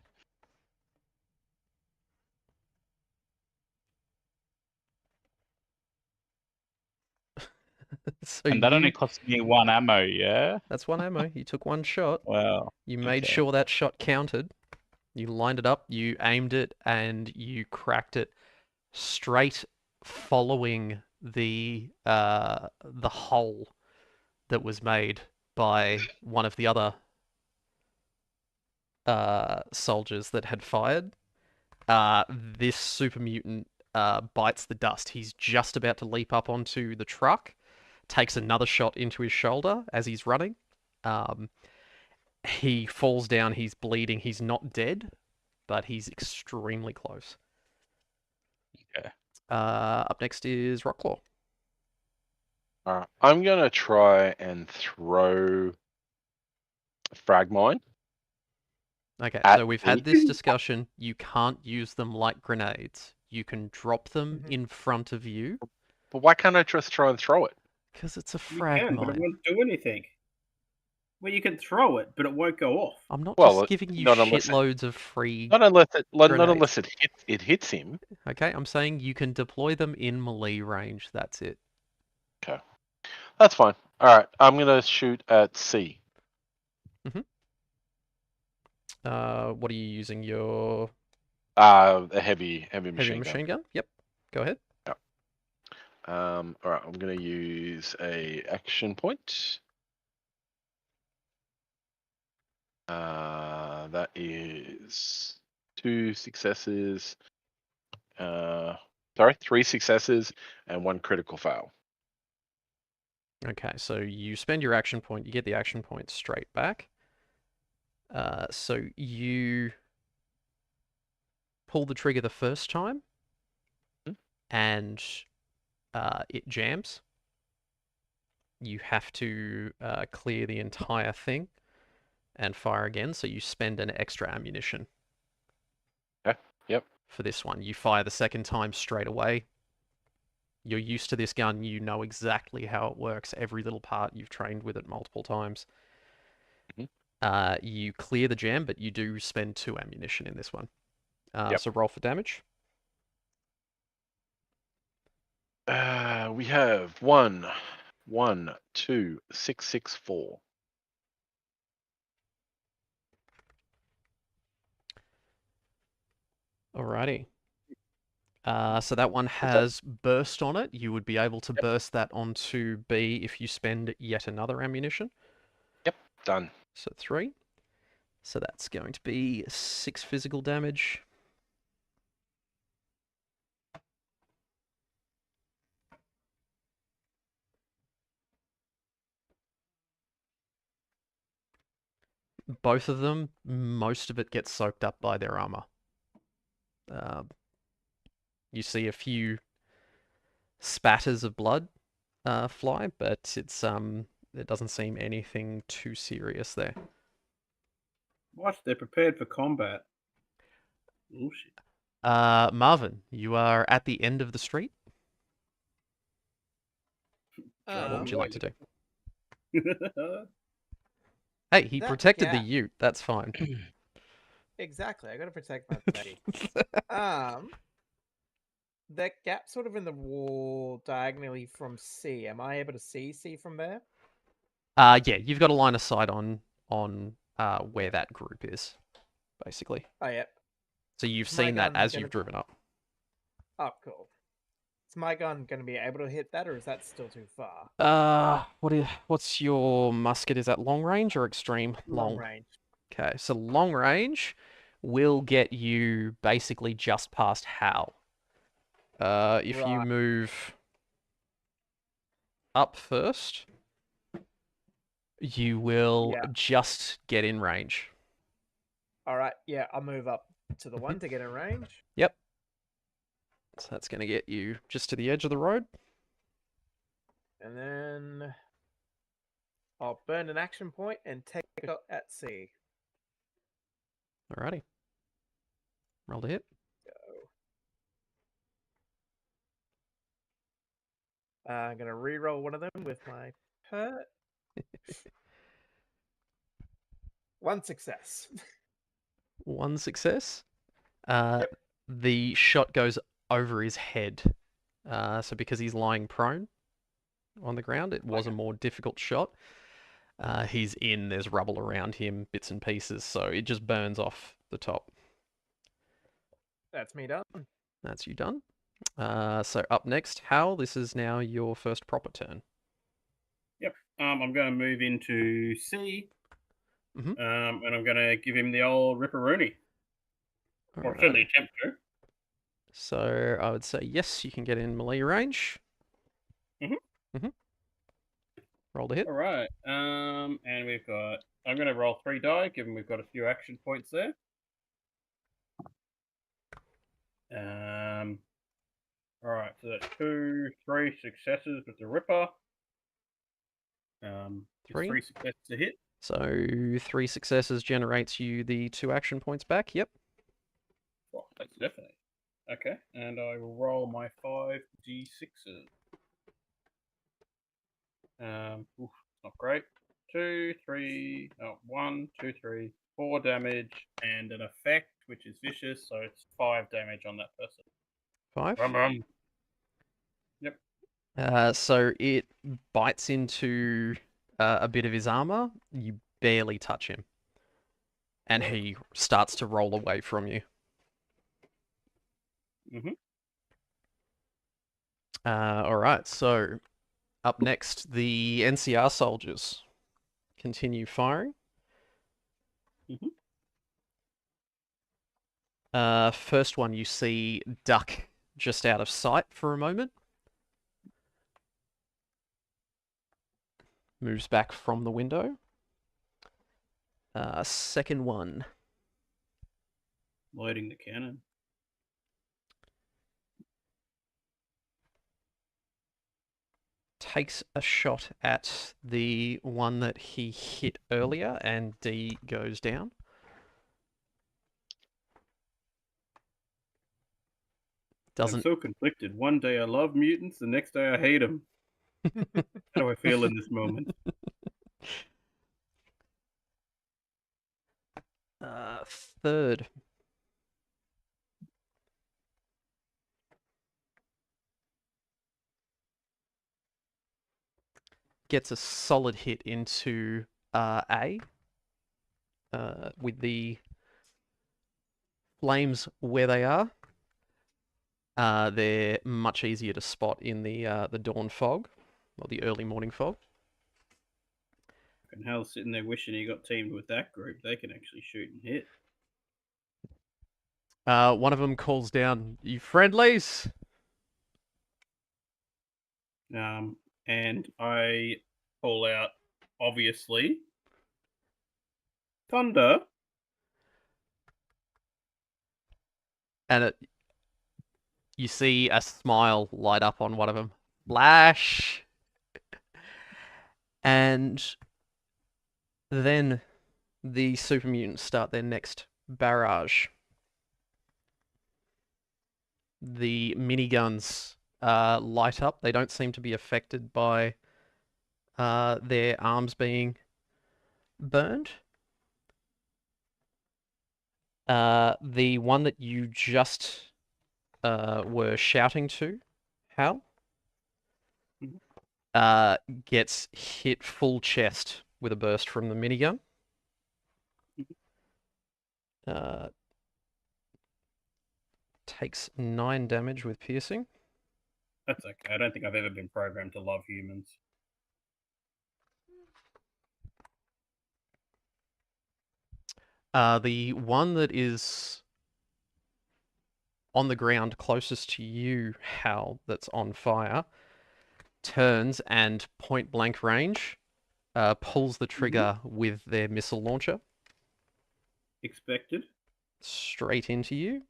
So And that only cost me 1 ammo, yeah? That's 1 ammo. You took 1 shot. Wow. You made Okay. sure that shot counted. You lined it up, you aimed it, and you cracked it straight following the hole that was made by one of the other soldiers that had fired. This super mutant bites the dust. He's just about to leap up onto the truck, takes another shot into his shoulder as he's running. He falls down, he's bleeding, he's not dead, but he's extremely close. Okay. Up next is Rocklaw. Alright, I'm gonna try and throw a frag mine. Okay, At so we've me. had this discussion. You can't use them like grenades. You can drop them Mhm. in front of you But why can't I just try and throw it? because it's a You frag can, but it mine. won't do anything. Well, you can throw it, but it won't go off. I'm not Well, just giving you not unless shitloads of free. Not unless Grenades. it hits him. Okay, I'm saying you can deploy them in melee range. That's it. Okay, that's fine. All right, I'm gonna shoot at C. What are you using? Your A heavy heavy machine machine gun? Yep. Go ahead. gun. All right, I'm gonna use a action point. That is 2 successes. Sorry, 3 successes and 1 critical fail. Okay, so you spend your action point. You get the action point straight back. So you pull the trigger the first time, and it jams. You have to clear the entire thing and fire again, so you spend an extra ammunition. Okay, yep. For this one, you fire the second time straight away. You're used to this gun, you know exactly how it works, every little part, you've trained with it multiple times. You clear the jam, but you do spend 2 ammunition in this one. Yep. So roll for damage. We have 1, 2, 6, 6, 4. Alrighty. So that one has burst on it. You would be able to burst that onto B if you spend yet another ammunition. Yep, done. So 3. So that's going to be 6 physical damage. Both of them, most of it gets soaked up by their armor. You see a few spatters of blood fly, but it doesn't seem anything too serious there. What? They're prepared for combat. Oh shit. Marvin, you are at the end of the street. What would you like to do? Hey, he That protected the gap. ute. That's fine. Exactly. I gotta protect my baby. That gap sort of in the wall diagonally from C. Am I able to see C from there? Yeah, you've got a line of sight on where that group is, basically. Oh, yep. So you've Is my seen that gun as gonna- you've driven up. Oh, cool. Is my gun going to be able to hit that, or is that still too far? What's your musket? Is that long range or extreme Long range. Okay, so long range will get you basically just past Hal. If you Right. move up first, you will Yeah. just get in range. All right. Yeah, I'll move up to the one to get in range. Yep. So that's going to get you just to the edge of the road. And then I'll burn an action point and take a shot at C. Alrighty. Roll to hit. I'm going to re-roll one of them with my hurt. One success. One success. Yep. The shot goes over his head. So because he's lying prone on the ground, it was a more difficult shot. He's in, there's rubble around him, bits and pieces, so it just burns off the top. That's me done. That's you done. So up next, Hal, this is now your first proper turn. Yep. I'm going to move into C. Mhm. And I'm going to give him the old ripperoonie. Or certainly Alrighty. attempt to. So I would say yes, you can get in melee range. Roll to hit. All right. And we've got. I'm going to roll 3 die, given we've got a few action points there. All right. So that's 2, 3 successes with the ripper. Three. 3 successes to hit. So 3 successes generates you the 2 action points back. Yep. Oh, that's definitely. Okay, and I will roll my 5d6s. Not great. 2, 3, 1, 2, 3, 4 damage, and an effect, which is vicious, so it's 5 damage on that person. 5. Yep. So it bites into a bit of his armor. You barely touch him. And he starts to roll away from you. Alright, so up next, the NCR soldiers continue firing. First one you see duck just out of sight for a moment. Moves back from the window. Second one. Loading the cannon. Takes a shot at the one that he hit earlier, and D goes down. I'm so conflicted. One day I love mutants, the next day I hate them. How do I feel in this moment? Third. Gets a solid hit into A. With the flames where they are. They're much easier to spot in the dawn fog, or the early morning fog. Fucking hell, sitting there wishing he got teamed with that group. They can actually shoot and hit. One of them calls down, "You friendlies?" And I call out, obviously, Thunder. And you see a smile light up on one of them. Flash! And then the super mutants start their next barrage. The miniguns light up. They don't seem to be affected by their arms being burned. The one that you just were shouting to, Hal, gets hit full chest with a burst from the minigun. Takes 9 damage with piercing. That's okay. I don't think I've ever been programmed to love humans. The one that is on the ground closest to you, Hal, that's on fire, turns and point blank range pulls the trigger with their missile launcher. Expected. Straight into you,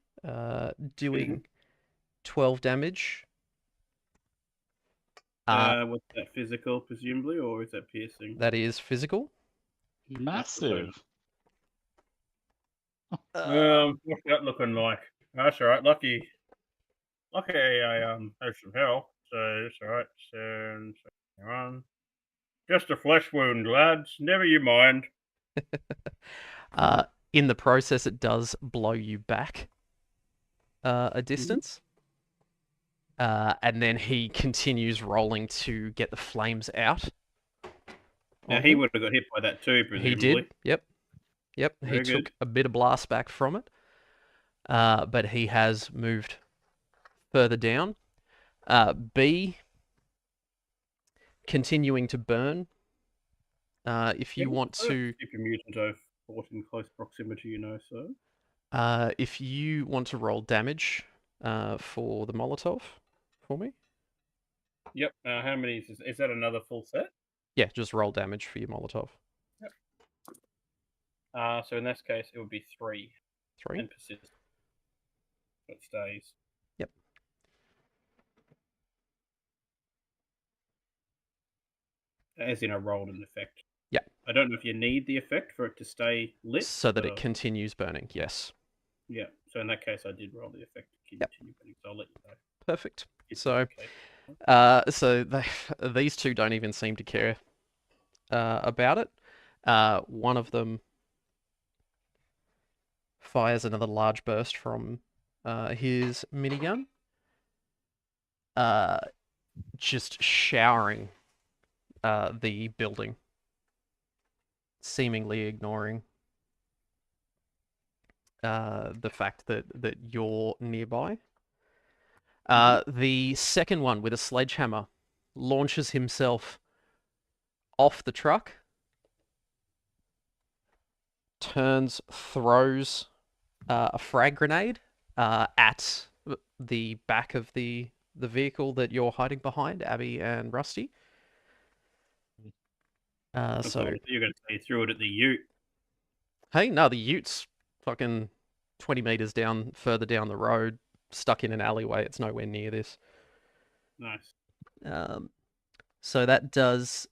doing 12 damage. What's that, physical, presumably, or is that piercing? That is physical. Massive. What's that looking like? That's all right. Lucky I have some health, so it's all right. So, just a flesh wound, lads. Never you mind. In the process, it does blow you back a distance. And then he continues rolling to get the flames out. Now, he would have got hit by that too, presumably. He did, yep. Very he took good. a bit of blast back from it. But he has moved further down. B, continuing to burn. If you want to... Super mutant I've fought in close proximity, you know, so... if you want to roll damage for the Molotov for me. Yep. How many is that? Another full set? Yeah, just roll damage for your Molotov. Yep. So in this case, it would be 3. 3. And persist. It stays. Yep. As in, I rolled an effect. Yeah. I don't know if you need the effect for it to stay lit. So that it continues burning, yes. Yeah. So in that case, I did roll the effect to continue burning. So I'll let you know. Perfect. It's So, okay. so these two don't even seem to care about it. One of them fires another large burst from his minigun, just showering the building, seemingly ignoring the fact that you're nearby. The second one, with a sledgehammer, launches himself off the truck, turns, throws a frag grenade at the back of the vehicle that you're hiding behind, Abby and Rusty. So you're going to say threw it at the Ute. Hey, no, the Ute's fucking 20 meters further down the road, stuck in an alleyway. It's nowhere near this. Nice. So that does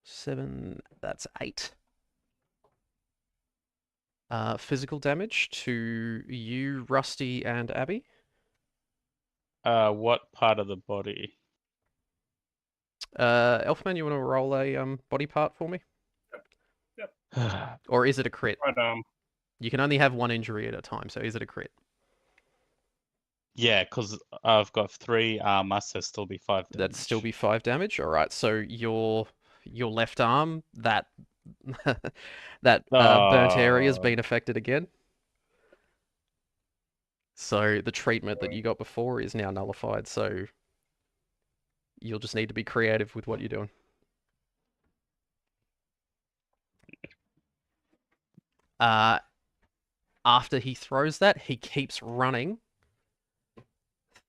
7. That's 8. Physical damage to you, Rusty, and Abby. What part of the body? Elfman, you want to roll a body part for me? Yep. Or is it a crit? Right arm. You can only have 1 injury at a time, so is it a crit? Yeah, because I've got 3 armor, so still be 5 damage. That'd still be 5 damage. All right, so your left arm, that burnt area has been affected again. So the treatment that you got before is now nullified. So You'll just need to be creative with what you're doing. After he throws that, he keeps running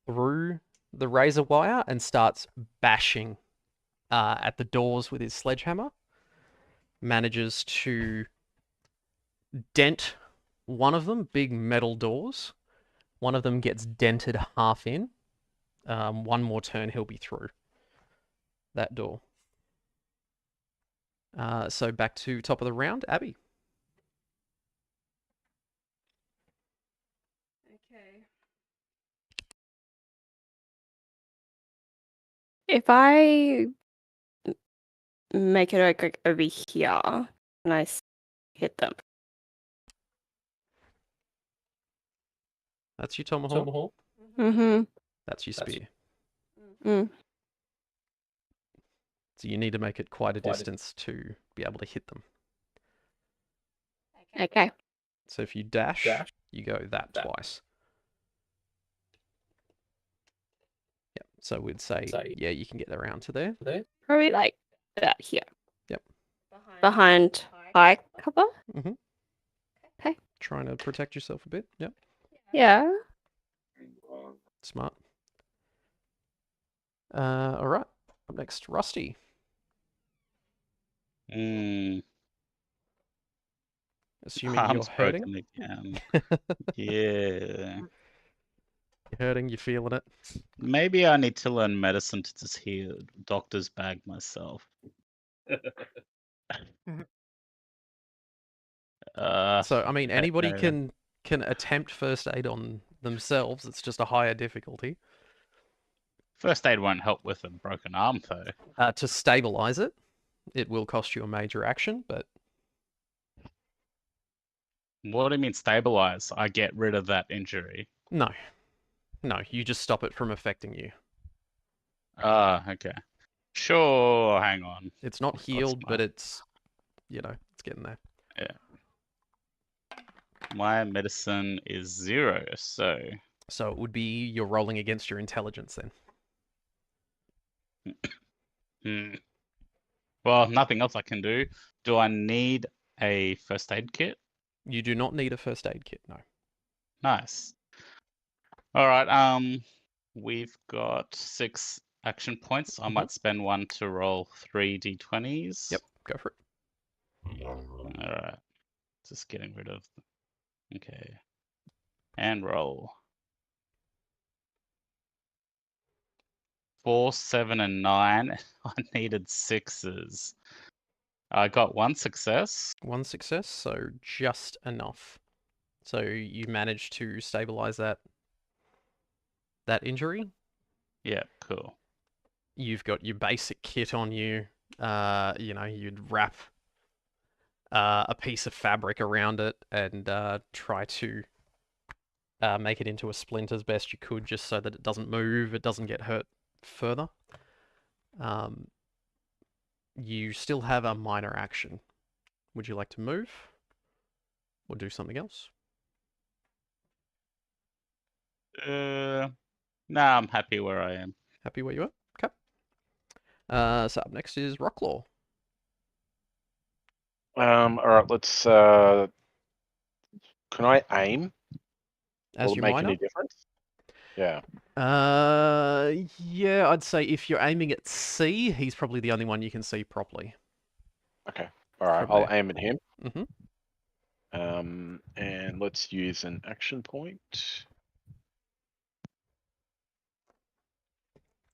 through the razor wire and starts bashing at the doors with his sledgehammer. Manages to dent one of them, big metal doors. One of them gets dented half in. One more turn, he'll be through that door. So back to top of the round, Abby. Okay. If I make it like over here and I hit them. That's your tomahawk. Mm-hmm. That's your spear. Mm. So you need to make it quite a distance to be able to hit them. Okay. So if you dash, you go that twice. Yep. So we'd say, yeah, you can get around to there. Probably like that here. Yep. Behind high cover. Mm-hmm. Okay. Trying to protect yourself a bit. Yep. Yeah. Smart. All right. Up next, Rusty. Mm, Assuming you're arm's hurting. broken again. Yeah. You're hurting, you're feeling it. Maybe I need to learn medicine to just heal doctor's bag myself. So, I mean, anybody no. can attempt first aid on themselves. It's just a higher difficulty. First aid won't help with a broken arm, though. To stabilize it, it will cost you a major action, but What do you mean stabilize? I get rid of that injury. no. No, you just stop it from affecting you. Ah, okay. Sure, hang on. It's not That's healed, but fine. it's, it's getting there. Yeah. My medicine is 0, so... So it would be you're rolling against your intelligence then. Well, nothing else I can do. Do I need a first aid kit? You do not need a first aid kit, no. Nice. All right, we've got 6 action points. I might spend 1 to roll 3 d20s. Yep, go for it. All right. Just getting rid of... Okay. And roll. 4, 7, and 9. I needed 6s. I got 1 success. 1 success, so just enough. So you managed to stabilize that injury. Yeah, cool. You've got your basic kit on you. You'd wrap a piece of fabric around it and try to make it into a splint as best you could, just so that it doesn't move, it doesn't get hurt further. You still have a minor action. Would you like to move or do something else? Nah, I'm happy where I am. Happy where you are? Okay. So up next is Rocklaw. All right, let's. Can I aim? As Will it your make minor? any difference? Yeah. Yeah, I'd say if you're aiming at C, he's probably the only one you can see properly. Okay. All right, From I'll there. aim at him. Mm-hmm. And let's use an action point.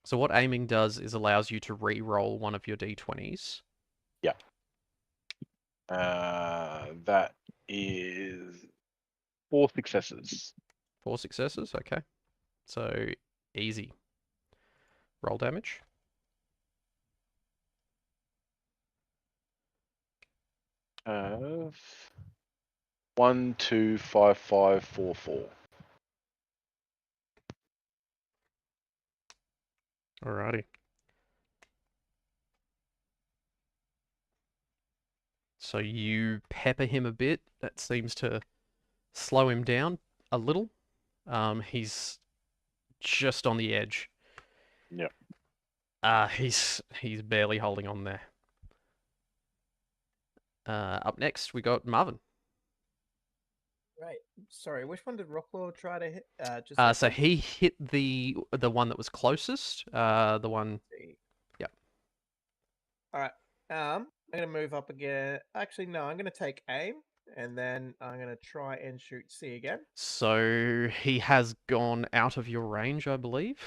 So what aiming does is allows you to re-roll one of your d20s. Yeah. That is 4 successes. 4 successes, okay. So easy. Roll damage. Uh, 1, 2, 5, 5, 4, 4. Alrighty. So you pepper him a bit. That seems to slow him down a little. He's just on the edge. Yep. He's barely holding on there. Up next, we got Marvin. Right. Sorry, which one did Rocklaw try to hit? Just So second? he hit the one that was closest. The one. See. Yep. All right. I'm gonna move up again. Actually, no. I'm gonna take aim, and then I'm gonna try and shoot C again. So he has gone out of your range, I believe.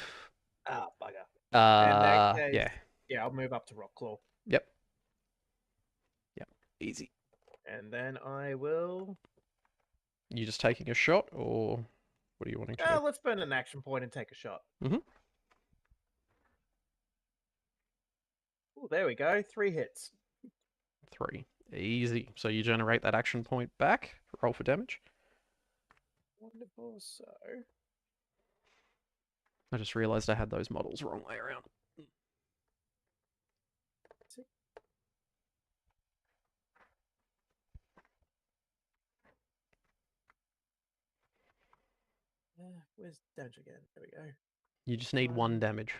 Ah, bugger. In that case, Yeah. yeah, I'll move up to Rocklaw, Yep. Yep. Easy. and then I will. You just taking a shot, or what are you wanting to do? Let's burn an action point and take a shot. Mhm. Oh, there we go. 3 hits. 3. Easy. So you generate that action point back. Roll for damage. Wonderful. So. I just realized I had those models wrong way around. Where's damage again? There we go. You just need 1 damage.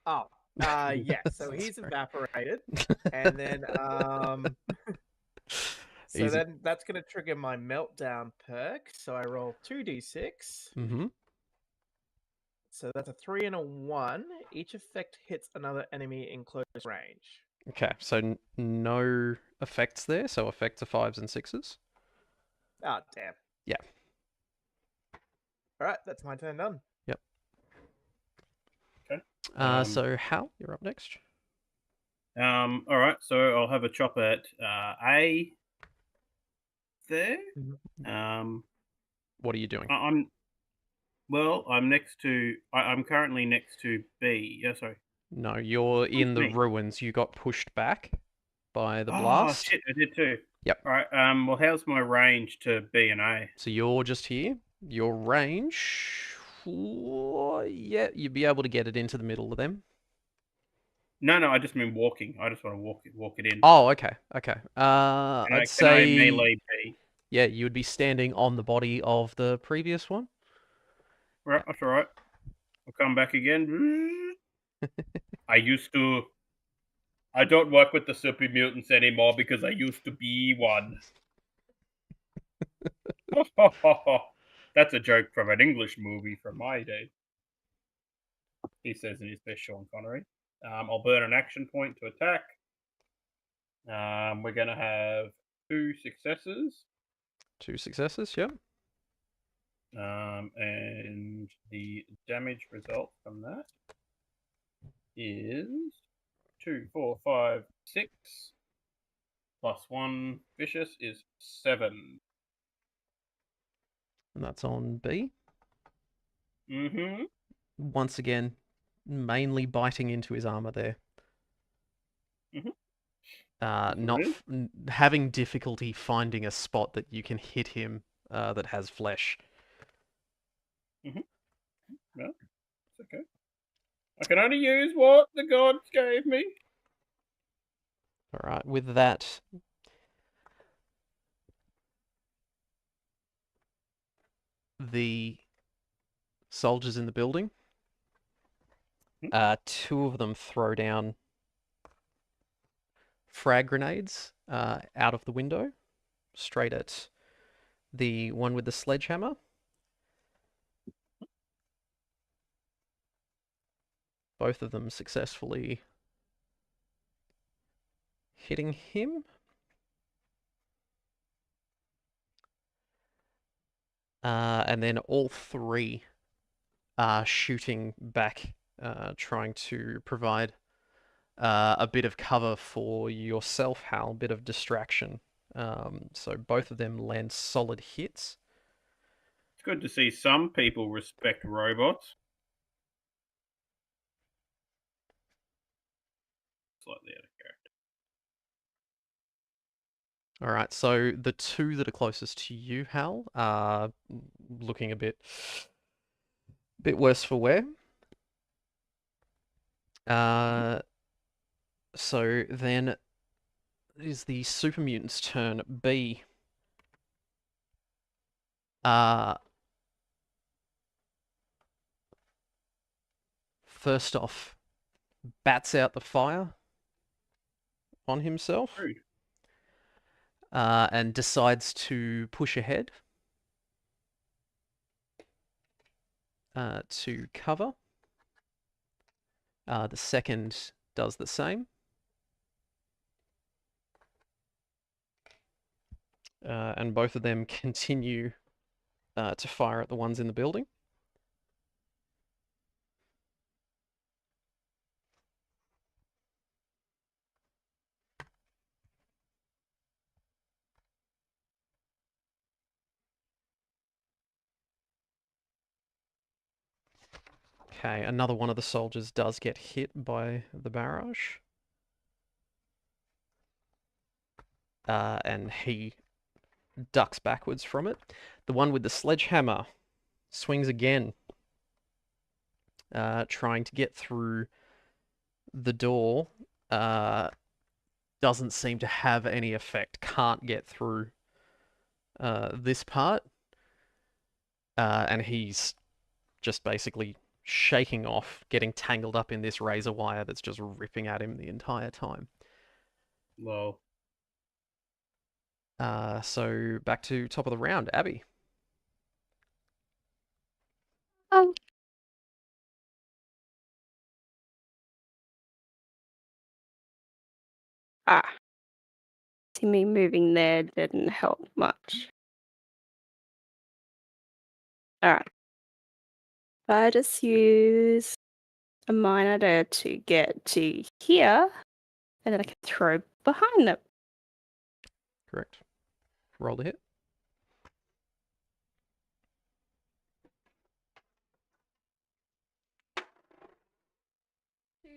Oh, yeah. So he's Sorry. evaporated, and then so Easy. then that's gonna trigger my meltdown perk. So I roll 2d6. Mm-hmm. So that's a 3 and a 1. Each effect hits another enemy in close range. Okay, so no effects there. So effects are 5s and 6s. Oh, damn. Yeah. All right, that's my turn done. Yep. Okay. So Hal, you're up next. All right, so I'll have a chop at A there. What are you doing? I'm next to. I'm currently next to B. Yeah, sorry. No, you're in the me? ruins. You got pushed back by the Oh blast. shit! I did too. Yep. All right. Well, how's my range to B and A? So you're just here. Your range, yeah, you'd be able to get it into the middle of them. No, I just mean walking. I just want to walk it in. Oh, okay. Can I'd I say melee B? yeah, you would be standing on the body of the previous one. Right, that's all right. I'll come back again. I don't work with the super mutants anymore because I used to be one. That's a joke from an English movie from my day. He says in his best Sean Connery. I'll burn an action point to attack. We're going to have 2 successes. 2 successes, yep. And the damage result from that is 2, 4, 5, 6 plus 1 vicious is 7. And that's on B. Mm-hmm. Once again, mainly biting into his armor there. Not having difficulty finding a spot that you can hit him that has flesh. Well, it's okay. I can only use what the gods gave me. All right, with that, the soldiers in the building, 2 of them throw down frag grenades out of the window, straight at the one with the sledgehammer. Both of them successfully hitting him. And then all 3 are shooting back, trying to provide a bit of cover for yourself, Hal, a bit of distraction. So both of them land solid hits. It's good to see some people respect robots. Slightly out of character. All right, so the 2 that are closest to you, Hal, are looking a bit worse for wear. So then it is the super mutant's turn. B. First off, bats out the fire on himself Rude. and decides to push ahead to cover. The second does the same. And both of them continue to fire at the ones in the building. Okay, another one of the soldiers does get hit by the barrage. And he ducks backwards from it. The one with the sledgehammer swings again, trying to get through the door. Doesn't seem to have any effect. Can't get through this part. And he's just basically shaking off, getting tangled up in this razor wire that's just ripping at him the entire time. Lol. So back to top of the round, Abby. Um, see me moving there didn't help much. Alright. I just use a miner to get to here, and then I can throw behind them. Correct. Roll the hit.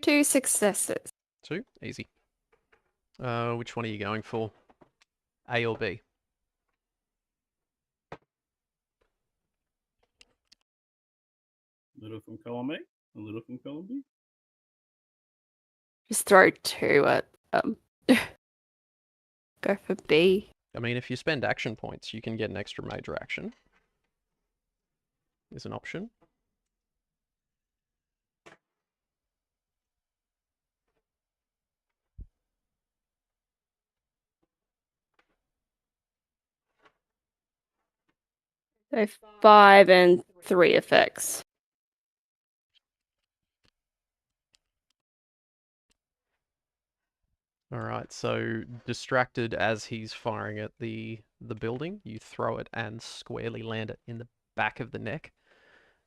2 successes. 2, easy. Which one are you going for? A or B? A little from column A, a little from column B. Just throw 2 at go for B. I mean, if you spend action points, you can get an extra major action. Is an option. So 5 and 3 effects. Alright, so distracted as he's firing at the building, you throw it and squarely land it in the back of the neck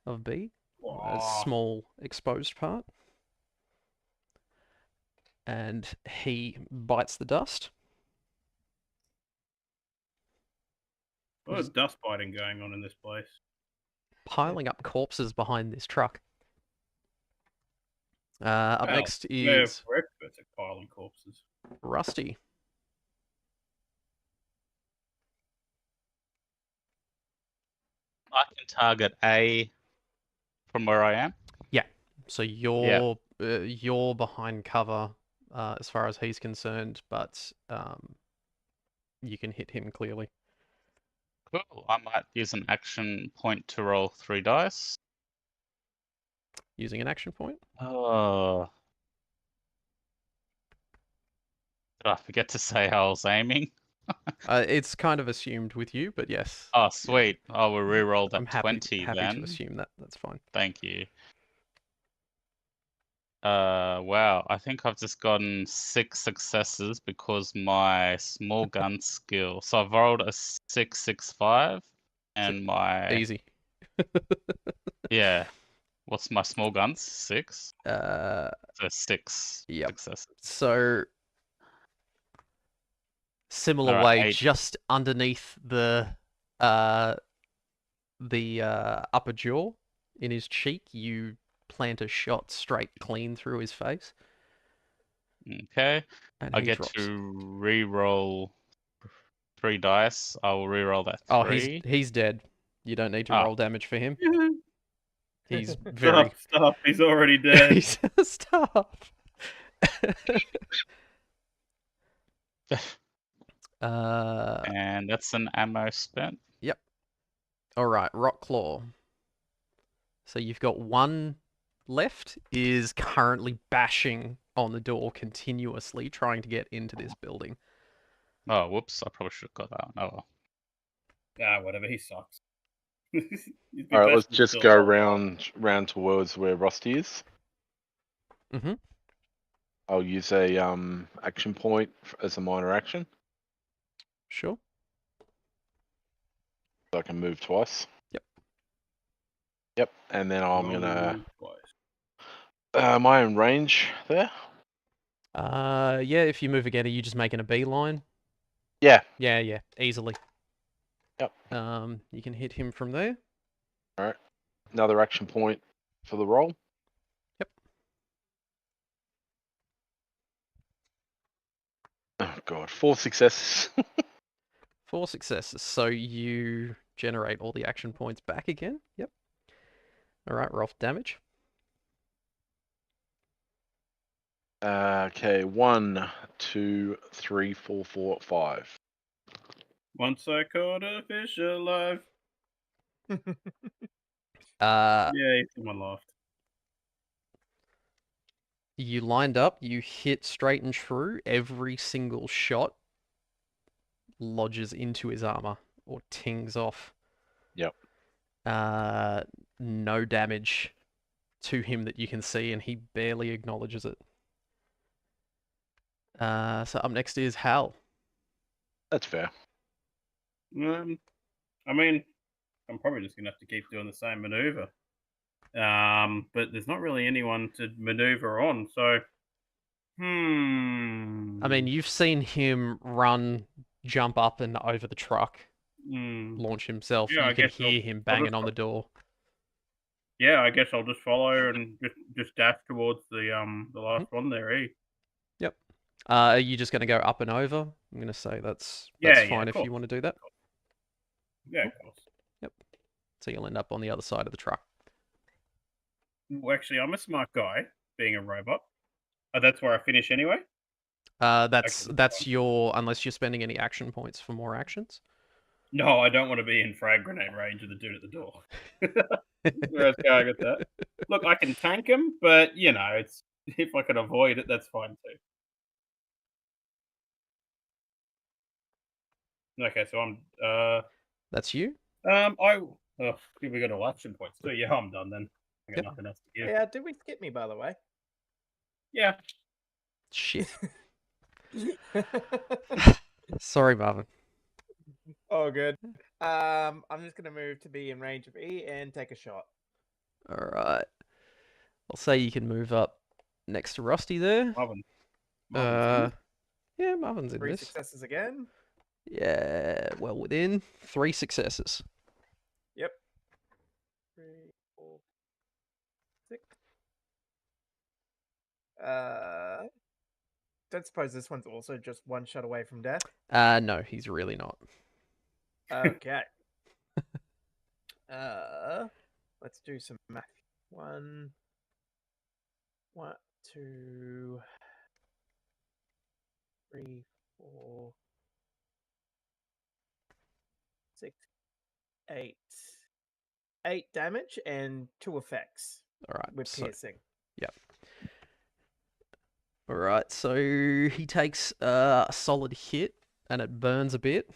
of B. A Aw. small exposed part. And he bites the dust. What is dust biting going on in this place? Piling up corpses behind this truck. Up Wow, next we're is experts at piling corpses. Rusty. I can target A from where I am. So you're behind cover as far as he's concerned, but you can hit him clearly. Cool. I might use an action point to roll 3 dice. Using an action point. Oh. Did I forget to say I was aiming? It's kind of assumed with you, but yes. Oh, sweet. I will reroll that I'm happy 20 to then. assume that. That's fine. Thank you. Wow. I think I've just gotten 6 successes because my small gun skill. So I've rolled a 6, 6, 5, and my Easy. yeah. What's my small guns? 6. So 6 yep. successes. So similar Alright, way, 8. just underneath the upper jaw in his cheek, you plant a shot straight clean through his face. Okay. And I he get drops. to re-roll 3 dice. I will re-roll that 3. Oh, he's dead. You don't need to roll damage for him. He's very Stop, he's already dead. He's stop. And that's an ammo spent. Yep. All right, Rock Claw. So you've got one left is currently bashing on the door continuously, trying to get into this building. Oh, whoops! I probably should have got that one. Oh well. Ah, whatever. He sucks. He's been All right, let's bashing just still go the whole time. round towards where Rusty is. Mm-hmm. I'll use a action point as a minor action, Sure. so I can move twice. Yep. Yep, and then I'm Only gonna. moved twice. Am I in range there? Yeah, if you move again, are you just making a beeline? Yeah. Yeah, easily. Yep. You can hit him from there. All right. Another action point for the roll. Yep. Oh god, 4 successes. 4 successes. So you generate all the action points back again. Yep. All right, roll for damage. Okay, 1, 2, 3, 4, 4, 5. Once I caught a fish alive. Yay, someone laughed. You lined up, you hit straight and true. Every single shot lodges into his armor or tings off. Yep. No damage to him that you can see, and he barely acknowledges it. So up next is Hal. That's fair. I mean, I'm probably just gonna have to keep doing the same maneuver. But there's not really anyone to maneuver on, so I mean, you've seen him run, jump up and over the truck, launch himself. Yeah, You I can guess hear him banging just on the door. Yeah, I guess I'll just follow and just dash towards the last one there, eh? Yep. Are you just going to go up and over? I'm going to say that's Yeah, fine of if you want to do that. Yeah, of course. Yep. So you'll end up on the other side of the truck. Well, actually, I'm a smart guy, being a robot. That's where I finish anyway. That's your, unless you're spending any action points for more actions. No, I don't want to be in frag grenade range of the dude at the door. Where I was going with that. Look, I can tank him, but you know, it's if I can avoid it, that's fine too. Okay, so I'm That's you. We got all action points too. Yeah, I'm done then. I got Yep. nothing else to give. Yeah, did we skip me, by the way? Yeah. Shit. Sorry, Marvin. Oh, good. I'm just gonna move to be in range of E and take a shot. All right. I'll say you can move up next to Rusty there. Marvin's Yeah, Marvin's in 3 this. successes again. Yeah, well within 3 successes. Yep. 3, 4, 6. Don't suppose this one's also just 1 shot away from death. No, he's really not. Okay. Let's do some math. 1, 2, 3, 4, 6, 8. 8 damage and 2 effects All right. with So, piercing. yep. All right. So he takes a solid hit, and it burns a bit.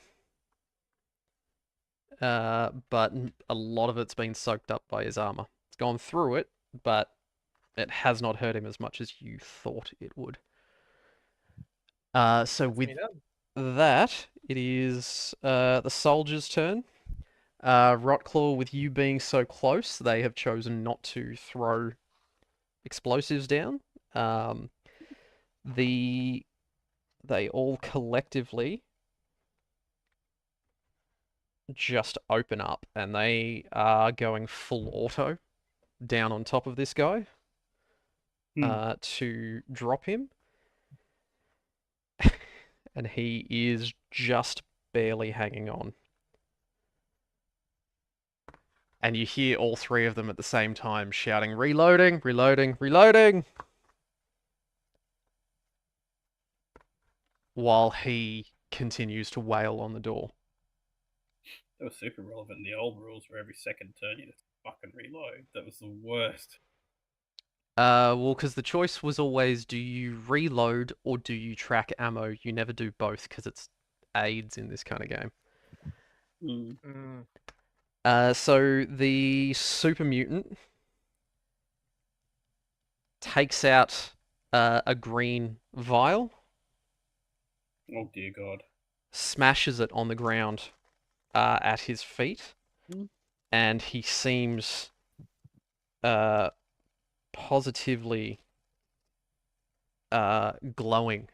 But a lot of it's been soaked up by his armor. It's gone through it, but it has not hurt him as much as you thought it would. So with that, it is the soldier's turn. Rotclaw, with you being so close, they have chosen not to throw explosives down. They all collectively just open up, and they are going full auto down on top of this guy to drop him. And he is just barely hanging on. And you hear all 3 of them at the same time shouting, "Reloading, reloading, reloading!" while he continues to wail on the door. That was super relevant in the old rules where every second turn you just fucking reload. That was the worst. Well, because the choice was always, do you reload or do you track ammo? You never do both because it's AIDS in this kind of game. So the super mutant takes out a green vial, Oh dear God. smashes it on the ground at his feet, and he seems positively glowing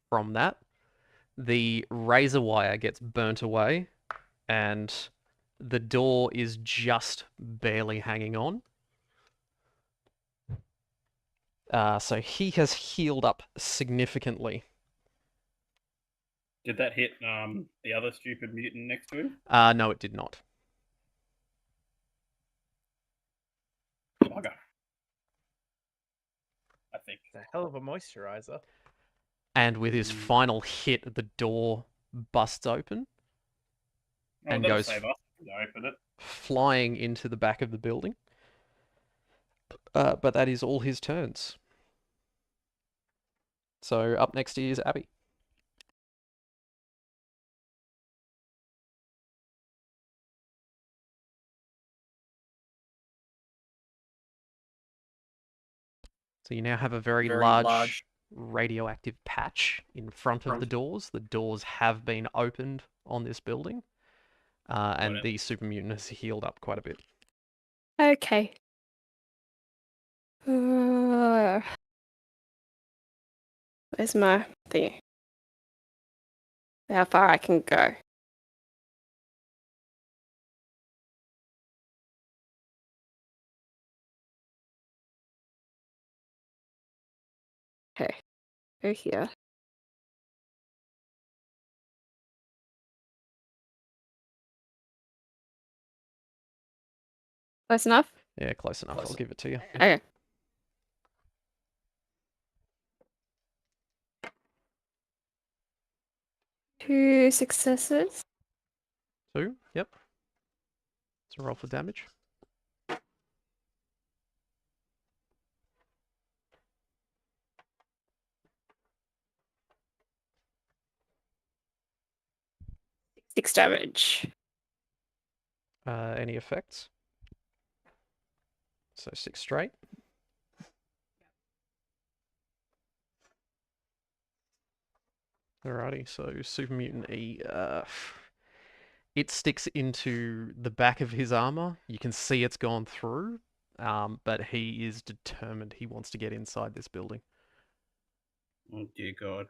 from that. The razor wire gets burnt away, and the door is just barely hanging on. So he has healed up significantly. Did that hit the other stupid mutant next to him? No, it did not. Bugger. I think. It's a hell of a moisturizer. And with his final hit, the door busts open Oh, and that'll goes save us if we open it. flying into the back of the building. But that is all his turns. So up next is Abby. So you now have a very large radioactive patch in front of the doors. The doors have been opened on this building. And the super mutant has healed up quite a bit. Okay. Where's my thing? How far I can go? Okay. Go here. Close enough? Yeah, close enough. I'll give it to you. Okay. Two successes. 2, yep. So roll for damage. Six damage. Any effects? So 6 straight. Alrighty, so Super Mutant E, it sticks into the back of his armor. You can see it's gone through, but he is determined. He wants to get inside this building. Oh dear God.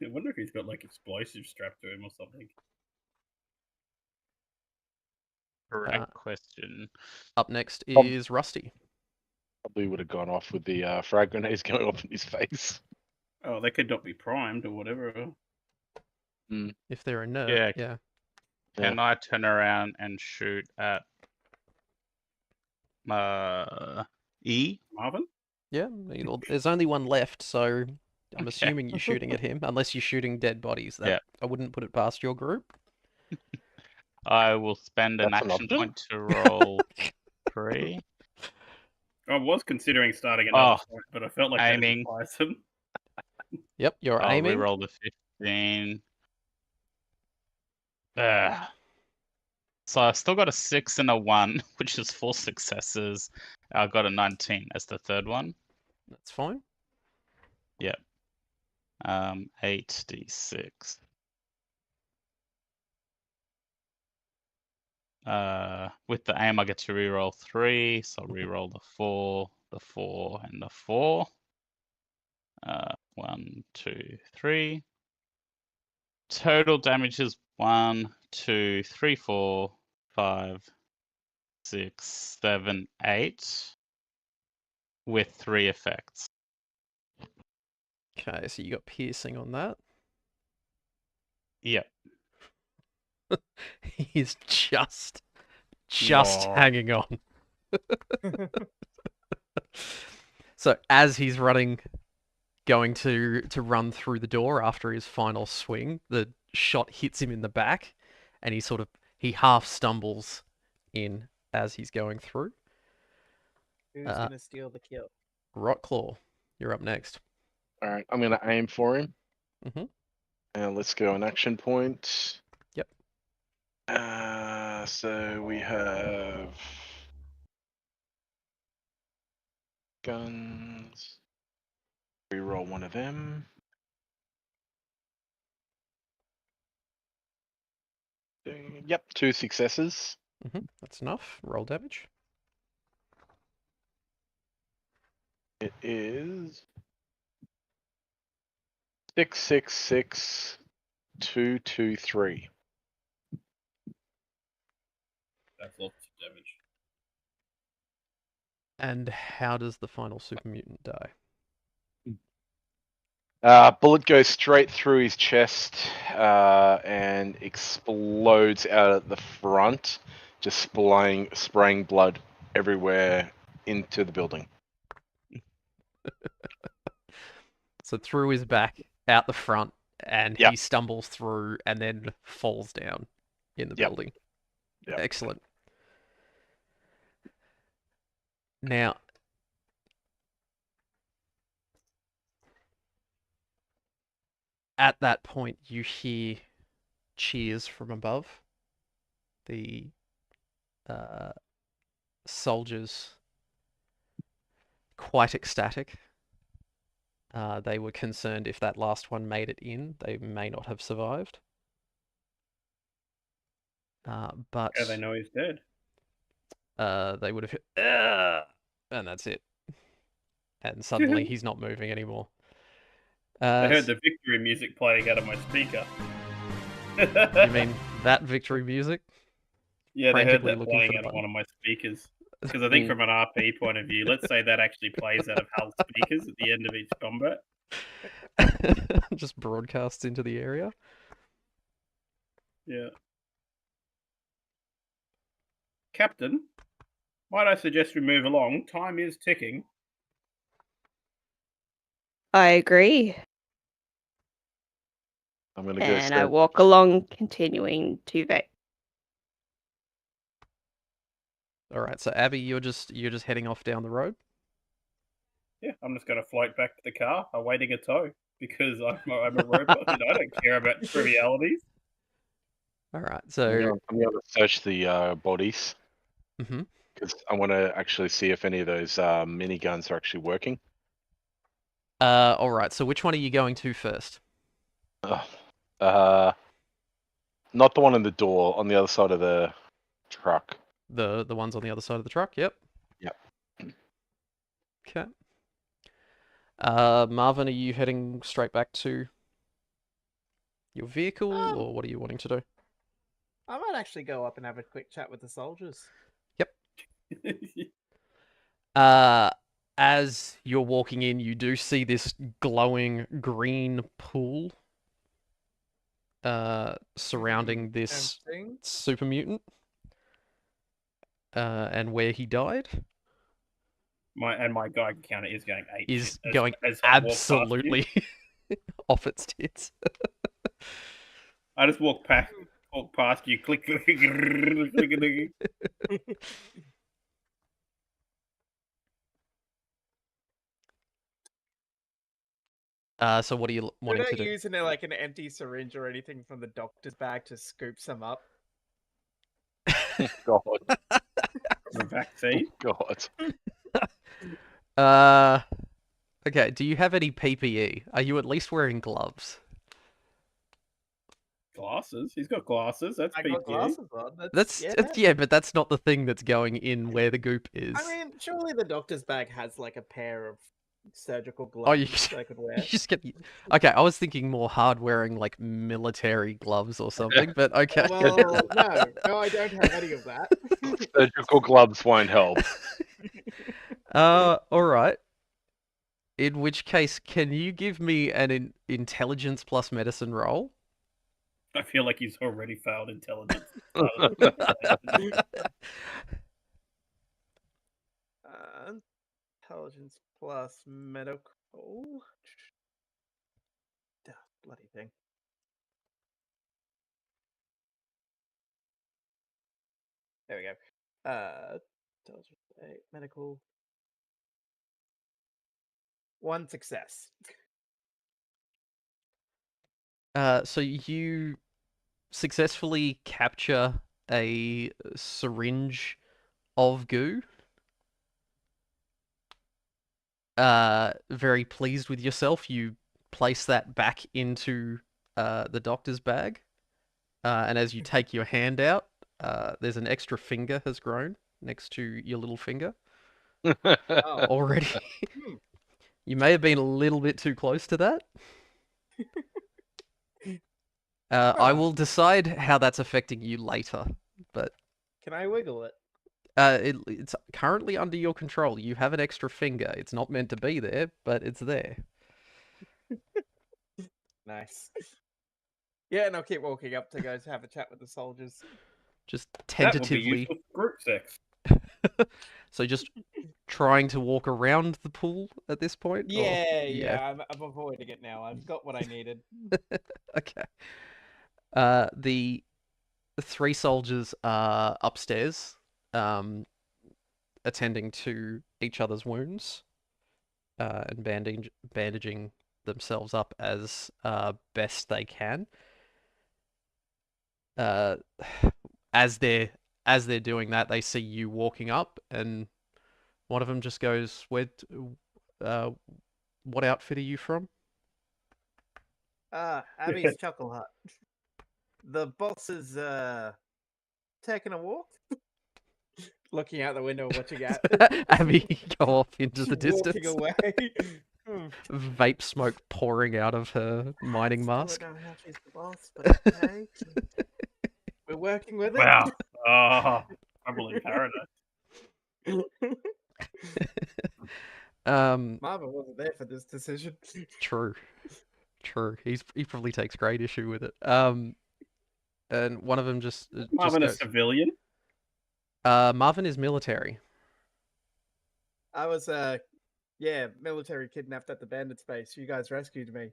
I wonder if he's got like explosives strapped to him or something. Correct question. Up next is Rusty. Probably would have gone off with the frag grenades going off in his face. Oh, they could not be primed or whatever. If they're inert, yeah. Can I turn around and shoot at E? Marvin? Yeah, there's only one left, so I'm assuming you're shooting at him, unless you're shooting dead bodies. That I wouldn't put it past your group. I will spend an action point to roll 3. I was considering starting another fight, but I felt like aiming. that'd be tiresome. Yep, you're aiming. I'll reroll the 15. So I've still got a 6 and a 1, which is 4 successes. I've got a 19 as the third one. That's fine. Yep. 8d6. With the aim, I get to reroll 3, so I'll reroll the 4, and the 4. 1, 2, 3. Total damage is 1, 2, 3, 4, 5, 6, 7, 8, with 3 effects. Okay, so you got piercing on that. Yep. He's just hanging on. So as he's going to run through the door after his final swing, the shot hits him in the back, and he half stumbles in as he's going through. Who's Uh, gonna steal the kill? Rotclaw, you're up next. All right, I'm gonna aim for him. Mm-hmm. And let's go an action point. Yep. So we have guns. Reroll one of them. Yep, 2 successes. Mm-hmm. That's enough. Roll damage. It is 666,223. That's lots of damage. And how does the final super mutant die? Bullet goes straight through his chest and explodes out at the front, just spraying blood everywhere into the building. So through his back, out the front, and Yep. he stumbles through and then falls down in the Yep. building. Yep. Excellent. Now, at that point, you hear cheers from above. The soldiers quite ecstatic. They were concerned if that last one made it in, they may not have survived. But Yeah, they know he's dead. they would have hit, and that's it. And suddenly he's not moving anymore. I heard the victory music playing out of my speaker. You mean that victory music? Yeah, they heard frantically that looking for playing the out of button. one of my speakers. Because I think from an RP point of view, let's say that actually plays out of Hal's speakers at the end of each combat. Just broadcasts into the area. Yeah. Captain, might I suggest we move along? Time is ticking. I agree. I'm gonna go And I step. walk along, continuing to vape. All right, so Abby, you're just heading off down the road. Yeah, I'm just going to float back to the car, awaiting a tow. Because I'm a robot and I don't care about trivialities. All right, I'm so gonna search the bodies mhm. because I want to actually see if any of those miniguns are actually working. All right, so which one are you going to first? Not the one in the door, on the other side of the truck. The ones on the other side of the truck. Yep. Yep. Okay. Marvin, are you heading straight back to your vehicle, or what are you wanting to do? I might actually go up and have a quick chat with the soldiers. As you're walking in, you do see this glowing green pool surrounding this Tempting. super mutant, and where he died My Geiger counter is going 8 is shit going as I walk past you. absolutely off its tits. I just walk past you, click, click, click, click, click. So what are you We're wanting not to do? using like an empty syringe or anything from the doctor's bag to scoop some up. God, The vaccine. God. Okay, do you have any PPE? Are you at least wearing gloves? Glasses. He's got glasses. That's I PPE. got glasses on. That's yeah, but that's not the thing that's going in where the goop is. I mean, surely the doctor's bag has like a pair of surgical Oh, you gloves that I could you wear. just get. Okay, I was thinking more hard wearing like military gloves or something, but okay. Well, no, I don't have any of that. Surgical gloves won't help. All right. In which case, can you give me an intelligence plus medicine roll? I feel like he's already failed intelligence. Intelligence plus medical. Bloody thing. There we go. Intelligence 8, medical 1 success. So you successfully capture a syringe of goo. Very pleased with yourself, you place that back into the doctor's bag. And as you take your hand out, there's an extra finger has grown next to your little finger Oh, already. Hmm. You may have been a little bit too close to that. I will decide how that's affecting you later, but can I wiggle it? it's currently under your control. You have an extra finger. It's not meant to be there, but it's there. Nice. Yeah, and I'll keep walking up to go to have a chat with the soldiers. Just That would be tentatively. useful for group sex. So just trying to walk around the pool at this point? Or- Yeah, I'm avoiding it now. I've got what I needed. Okay. The 3 soldiers are upstairs, attending to each other's wounds, and bandaging themselves up as best they can. As they're doing that, they see you walking up, and one of them just goes, what outfit are you from?" Abby's Chuckle Hut. The boss is taking a walk. Looking out the window, watching out. Abby go off into the Walking distance. away. Vape smoke pouring out of her mining Still mask. don't know how she's the boss, but okay. We're working with it. Wow. Oh, trouble in paradise. Marvin wasn't there for this decision. True. He probably takes great issue with it. And one of them just Marvin a goes, civilian? Marvin is military. I was military kidnapped at the bandit space. You guys rescued me.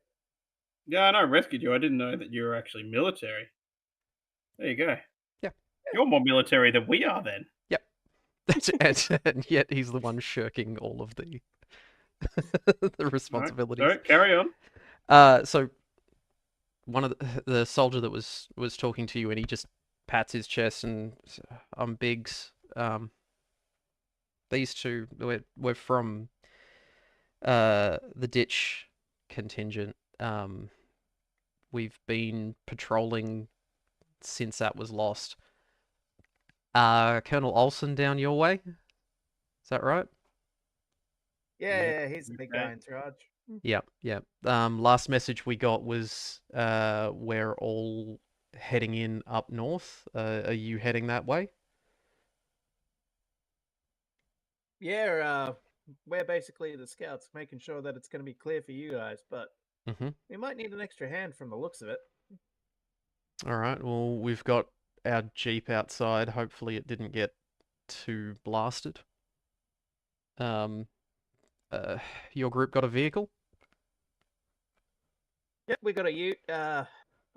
Yeah, I know, I rescued you. I didn't know that you were actually military. There you go. Yeah. You're more military than we are then. and yet he's the one shirking all of the the responsibilities. Alright, carry on. So one of the soldier that was talking to you, and he just pats his chest and I'm Biggs. These two, we're from the ditch contingent. We've been patrolling since that was lost. Colonel Olson down your way? Is that right? Yeah, he's the big guy in charge. Yep. Last message we got was we're all heading in up north. Are you heading that way? Yeah, we're basically the scouts, making sure that it's going to be clear for you guys, but we might need an extra hand from the looks of it. All right. Well, we've got our Jeep outside. Hopefully it didn't get too blasted. Your group got a vehicle? Yep, we got a ute. I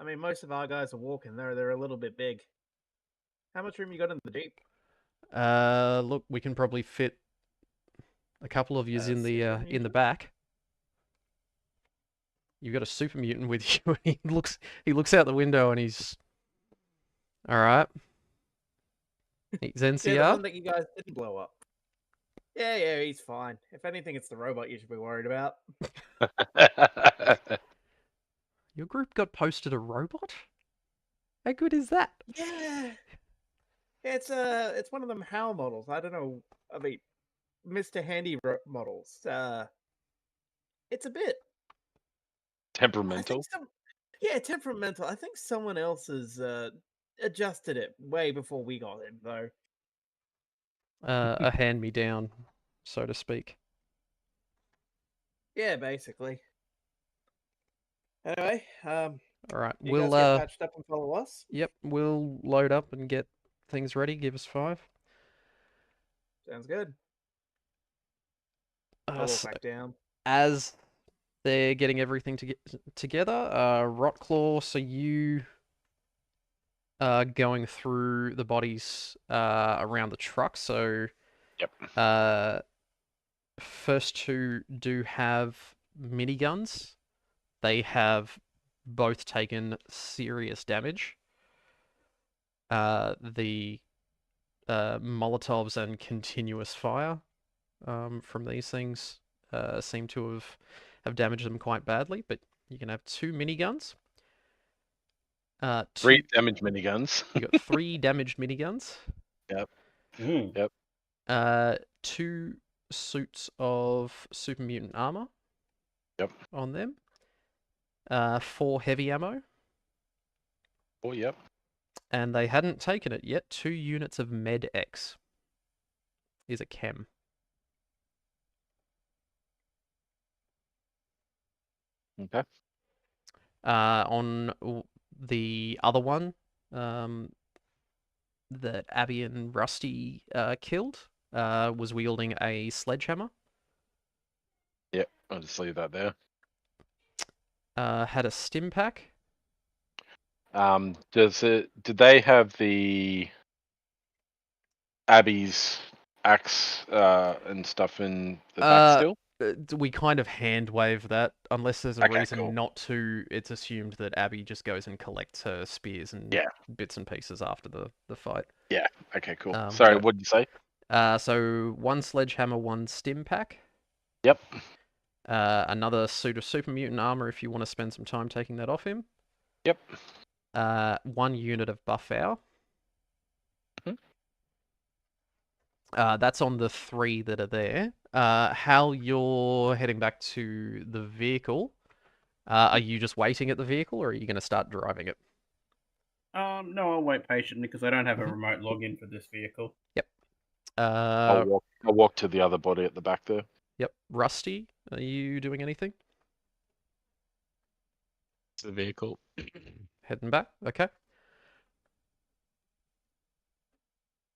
mean, most of our guys are walking. They're a little bit big. How much room you got in the Jeep? Look, we can probably fit a couple of yous in the super in the mutant? back. You've got a super mutant with you. He looks out the window and he's all right. He's NCR. Yeah, the one that you guys didn't blow up. Yeah, he's fine. If anything, it's the robot you should be worried about. Your group got posted a robot? How good is that? Yeah, it's one of them HAL models. I don't know. I mean, Mr. Handy models. It's a bit Temperamental. temperamental. I think someone else has adjusted it way before we got in, though. A hand-me-down, so to speak. Yeah, basically. Anyway, All right, you we'll guys get patched up and follow us. Yep, we'll load up and get things ready. Give us 5. Sounds good. I'll walk So back down. as they're getting everything together, Rotclaw, so you are going through the bodies around the truck. So Yep. first two do have miniguns. They have both taken serious damage. The Molotovs and continuous fire from these things seem to have damaged them quite badly, but you can have two miniguns. 3 damage miniguns. You got 3 damaged miniguns. Yep. Mm. Yep. 2 suits of super mutant armor. Yep. On them. 4 heavy ammo. Oh, yep. And they hadn't taken it yet. 2 units of Med X. Is a chem. Okay. On the other one, that Abby and Rusty killed, was wielding a sledgehammer. Yep. I'll just leave that there. Had a stim pack. Did they have the Abby's axe and stuff in the back still? We kind of hand wave that. Unless there's a Okay, reason cool. not to, it's assumed that Abby just goes and collects her spears and Yeah. bits and pieces after the fight. Yeah. Okay, cool. Um, Sorry, but- what did you say? So 1 sledgehammer, 1 stim pack. Yep. Another suit of super mutant armor if you want to spend some time taking that off him. Yep. 1 unit of buff hour. Mhm. That's on the 3 that are there. How you're heading back to the vehicle? Are you just waiting at the vehicle, or are you going to start driving it? No, I'll wait patiently because I don't have a Mhm. remote login for this vehicle. I'll walk to the other body at the back there. Yep. Rusty, are you doing anything? It's the vehicle. Heading back? Okay.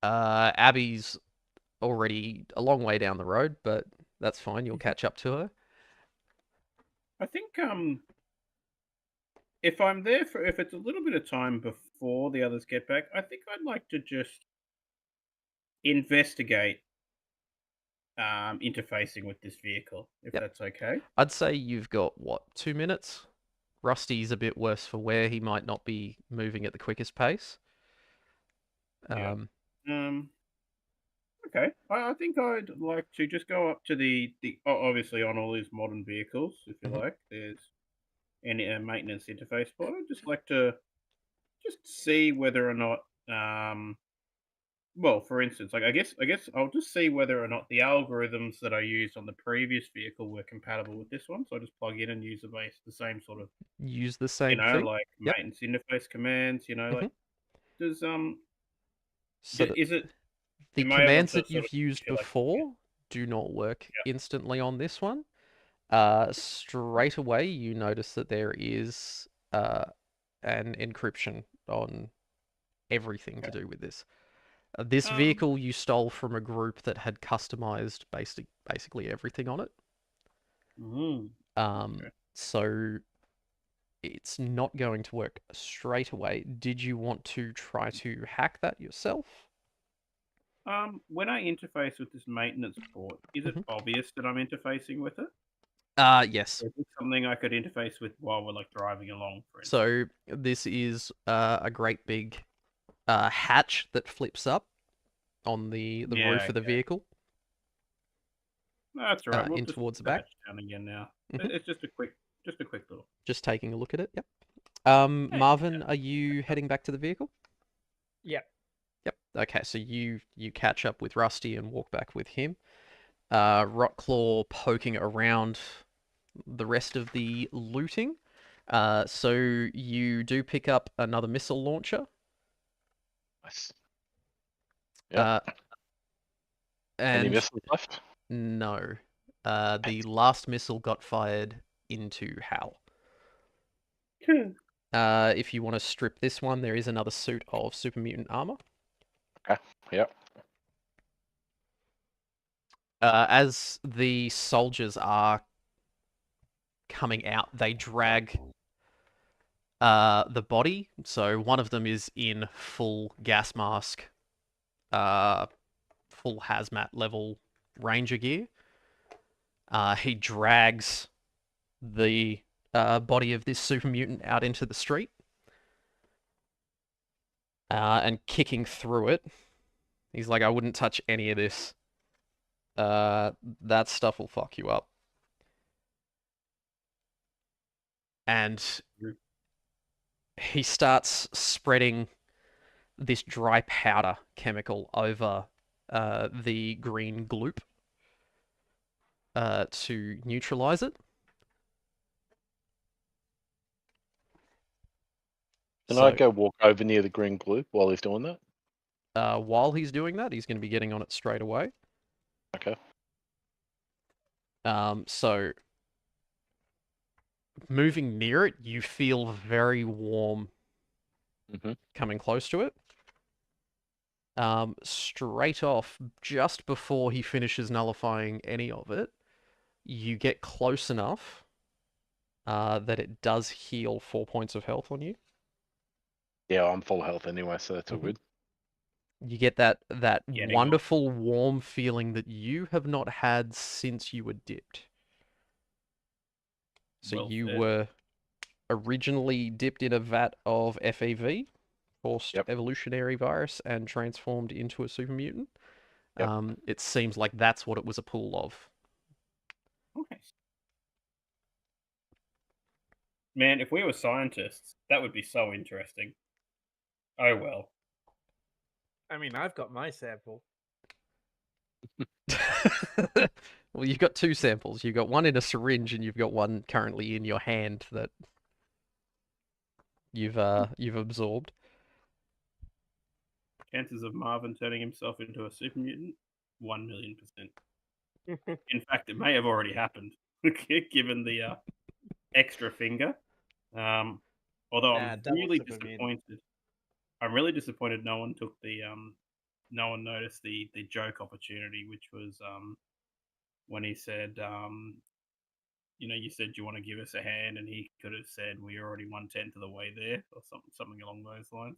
Abby's already a long way down the road, but that's fine. You'll catch up to her. I think if I'm there for if it's a little bit of time before the others get back, I think I'd like to just investigate interfacing with this vehicle, if Yep. that's okay. I'd say you've got, what, 2 minutes? Rusty's a bit worse for wear. He might not be moving at the quickest pace. Yeah. Okay. I think I'd like to just go up to obviously on all these modern vehicles, if you Mhm. like, there's any maintenance interface pod. I'd just like to just see whether or not well, for instance, like I guess I'll just see whether or not the algorithms that I used on the previous vehicle were compatible with this one. So I just plug in and use the same sort of, Use the same thing. like Yep. maintenance interface commands. Like does So that is it? the am I able commands to that sort you've of, used if you like, before do not work Yeah. instantly on this one. Straight away, you notice that there is an encryption on everything to do with this. This vehicle you stole from a group that had customized basically everything on it. Okay. So it's not going to work straight away. Did you want to try to hack that yourself? When I interface with this maintenance port, is it Mhm. obvious that I'm interfacing with it? Yes. Or is it something I could interface with while we're like driving along, for instance? So this is a great big hatch that flips up on the Yeah, roof of the okay. vehicle. No, that's all right. We'll In just towards the put back. that down again now. Mhm. It's just a quick little. Just taking a look at it. Yep. Hey, Marvin, are you heading back to the vehicle? Yep. Yep. Okay, so you catch up with Rusty and walk back with him. Rotclaw poking around the rest of the looting. So you do pick up another missile launcher. Nice. Yep. Any And missiles left? no, the last missile got fired into Hal. If you want to strip this one, there is another suit of super mutant armor. Okay. Yep. As the soldiers are coming out, they drag the body. So one of them is in full gas mask, full hazmat level ranger gear. He drags the body of this super mutant out into the street. And kicking through it, he's like, I wouldn't touch any of this. That stuff will fuck you up. And he starts spreading this dry powder chemical over the green gloop to neutralize it. Can I go walk over near the green gloop while he's doing that? While he's doing that, he's going to be getting on it straight away. Okay. So moving near it, you feel very warm coming close to it. Straight off, just before he finishes nullifying any of it, you get close enough that it does heal 4 points of health on you. Yeah, I'm full health anyway, so that's all good. You get that Getting wonderful warm feeling that you have not had since you were dipped. So Well you said. were originally dipped in a vat of FEV, forced evolutionary virus, and transformed into a super mutant. It seems like that's what it was a pool of. Okay. Man, if we were scientists, that would be so interesting. Oh well. I mean, I've got my sample. Well, you've got two samples. You've got one in a syringe, and you've got one currently in your hand that you've absorbed. Chances of Marvin turning himself into a super mutant? 1,000,000%. In fact, it may have already happened, given the extra finger. Although I'm double really super mutant. disappointed. I'm really disappointed no one took the no one noticed the joke opportunity, which was when he said, you know, you said you want to give us a hand, and he could have said we're already 1/10 of the way there, or something along those lines.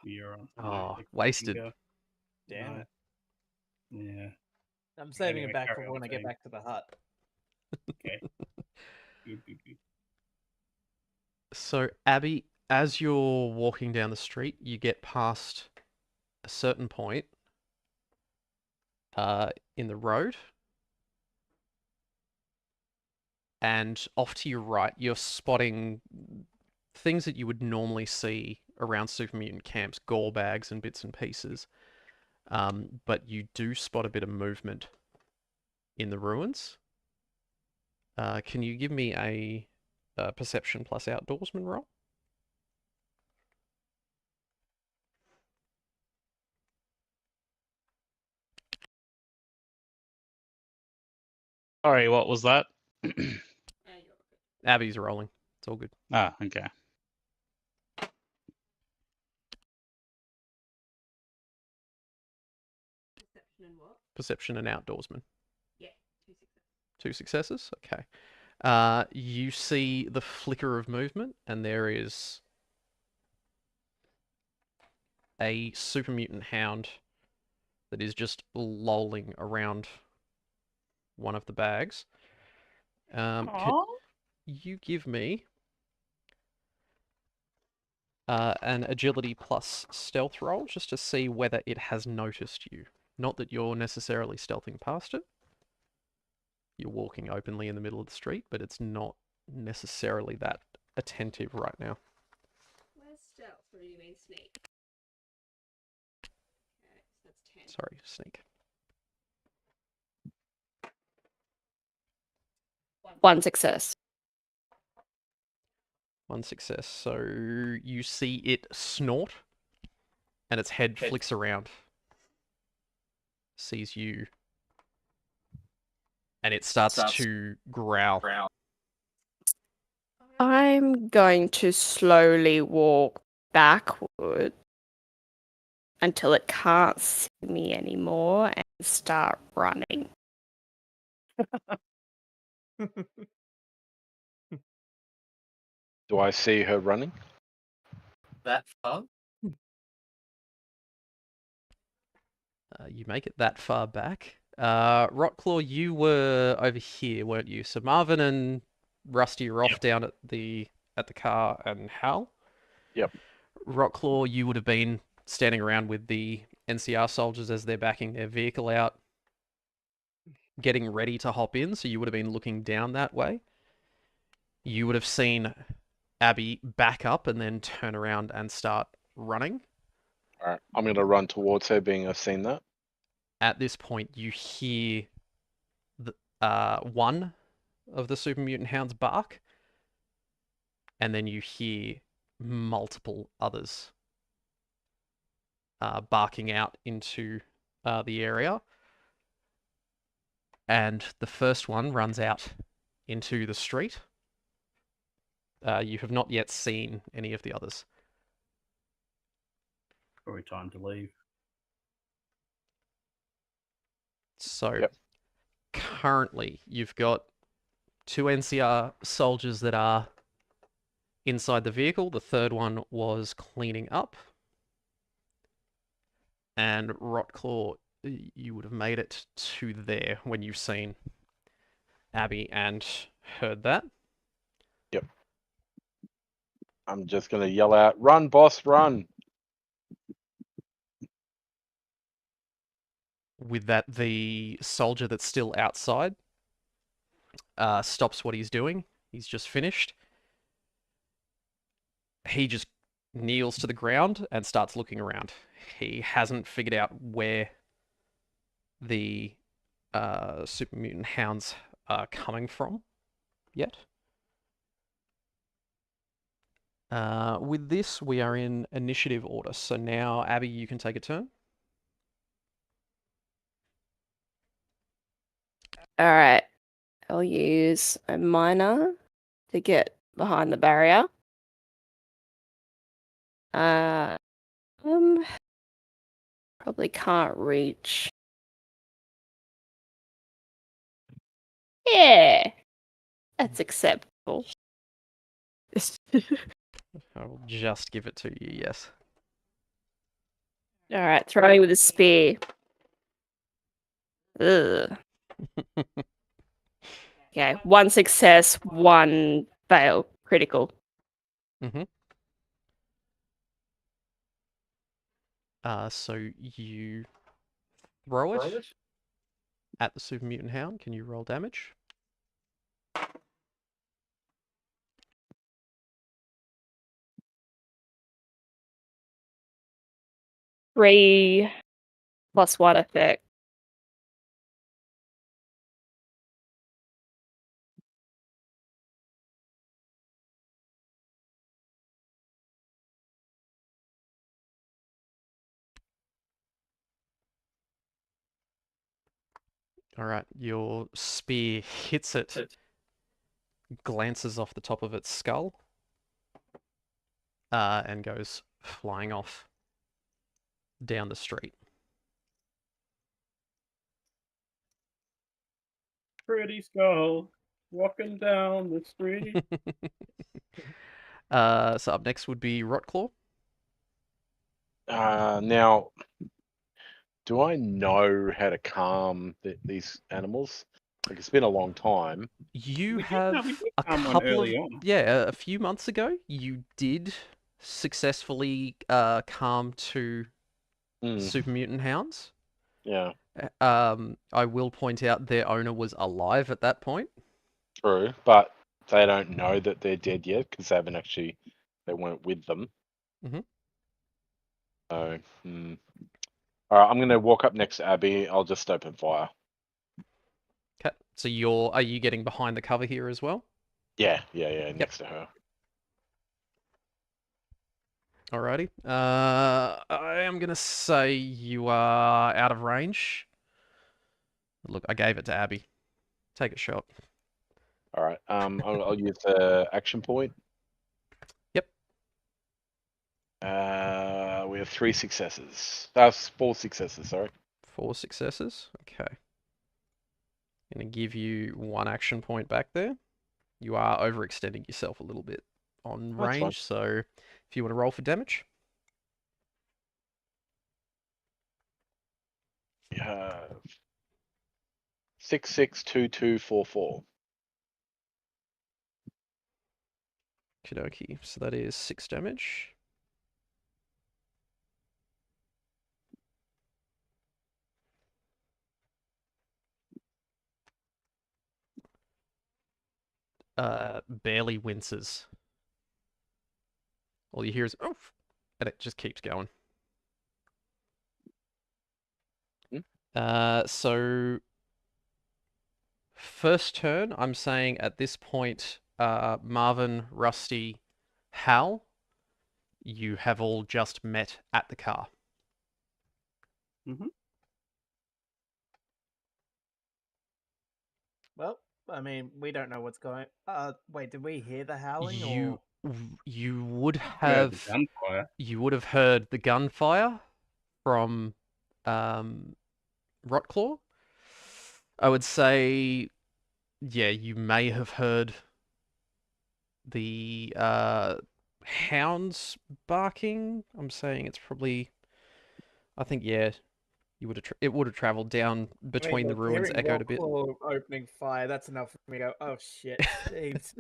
You're wasted. finger. Damn it. Yeah. I'm saving Anyway, it back for carry on, when I get team. back to the hut. Okay. Good. So, Abby, as you're walking down the street, you get past a certain point in the road, and off to your right, you're spotting things that you would normally see around super mutant camps, gore bags and bits and pieces. But you do spot a bit of movement in the ruins. Can you give me a perception plus outdoorsman roll? Sorry, what was that? Abby's rolling. It's all good. Ah, okay. Perception and outdoorsman. Yeah, 2 successes. Okay. You see the flicker of movement, and there is a super mutant hound that is just lolling around one of the bags. Could you give me an agility plus stealth roll just to see whether it has noticed you? Not that you're necessarily stealthing past it. You're walking openly in the middle of the street, but it's not necessarily that attentive right now. Where's stealth? What do you mean sneak? Okay, so that's 10. Sorry, sneak. 1 success. 1 success. So you see it snort, and its head flicks around, sees you, and it starts to growl. I'm going to slowly walk backward until it can't see me anymore and start running. Do I see her running? That far? You make it that far back, Rotclaw, you were over here, weren't you? So Marvin and Rusty are off Yep. down at the car, and Hal. Yep. Rotclaw, you would have been standing around with the NCR soldiers as they're backing their vehicle out, getting ready to hop in. So you would have been looking down that way. You would have seen Abby back up and then turn around and start running. All right. I'm going to run towards her, being I've seen that. At this point, you hear the, one of the super mutant hounds bark, and then you hear multiple others barking out into the area. And the first one runs out into the street. You have not yet seen any of the others. Probably time to leave. So Yep. currently, you've got 2 NCR soldiers that are inside the vehicle. The third one was cleaning up. And Rotclaw, you would have made it to there when you've seen Abby and heard that. Yep. I'm just going to yell out, "Run, boss, run!" With that, the soldier that's still outside stops what he's doing. He's just finished. He just kneels to the ground and starts looking around. He hasn't figured out where the super mutant hounds are coming from yet. With this, we are in initiative order. So now, Abby, you can take a turn. All right. I'll use a miner to get behind the barrier. Probably can't reach. Yeah, that's acceptable. I will just give it to you, yes. All right, throwing with a spear. Ugh. Okay, 1 success, 1 fail, critical. So you throw it at the super mutant hound. Can you roll damage? Three plus 1 effect. All right, your spear hits it, glances off the top of its skull, and goes flying off down the street. Pretty skull walking down the street. So up next would be Rotclaw. Now, do I know how to calm these animals? Like, it's been a long time. You We have did a calm one couple of early on. a few months ago. You did successfully calm 2 super mutant hounds. Yeah, I will point out their owner was alive at that point. true. But they don't know that they're dead yet because they weren't with them. Mhm. So, all right, I'm going to walk up next to Abby. I'll just open fire. Okay. So are you getting behind the cover here as well? Yeah, next to her. Alrighty. I am gonna say you are out of range. Look, I gave it to Abby. Take a shot. All right. I'll use the action point. Yep. We have 3 successes. 4 successes. Sorry. 4 successes. Okay. Gonna give you 1 action point back there. You are overextending yourself a little bit on That's fine. range, so if you want to roll for damage. We have 662244. Okie, so that is 6 damage. Barely winces. All you hear is oof, and it just keeps going. So first turn, I'm saying at this point, Marvin, Rusty, Hal, you have all just met at the car. Mm-hmm. Well, I mean, we don't know what's going. Wait, did we hear the howling? You Or you would Heard the have gunfire. you would have heard the gunfire from Rotclaw. I would say, yeah, you may have heard the hounds barking. I'm saying it's probably. I think yeah, you would have. It would have travelled down between the look, ruins, hearing echoed a bit. Rockclaw opening fire, that's enough for me to go, oh shit, Jeeves.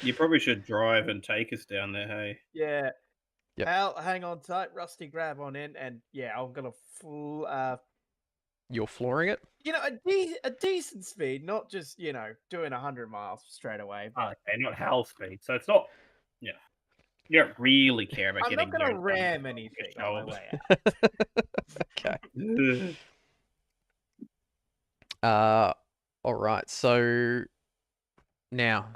You probably should drive and take us down there. Hey. Yeah. Yep. Hal, hang on tight. Rusty, grab on in, and yeah, I'm gonna full. You're flooring it. A decent speed, not just doing 100 miles straight away. But Okay, not hell speed. So it's not. Yeah. You don't really care about I'm getting not gonna there. ram anything on my way Okay. out. All right. So now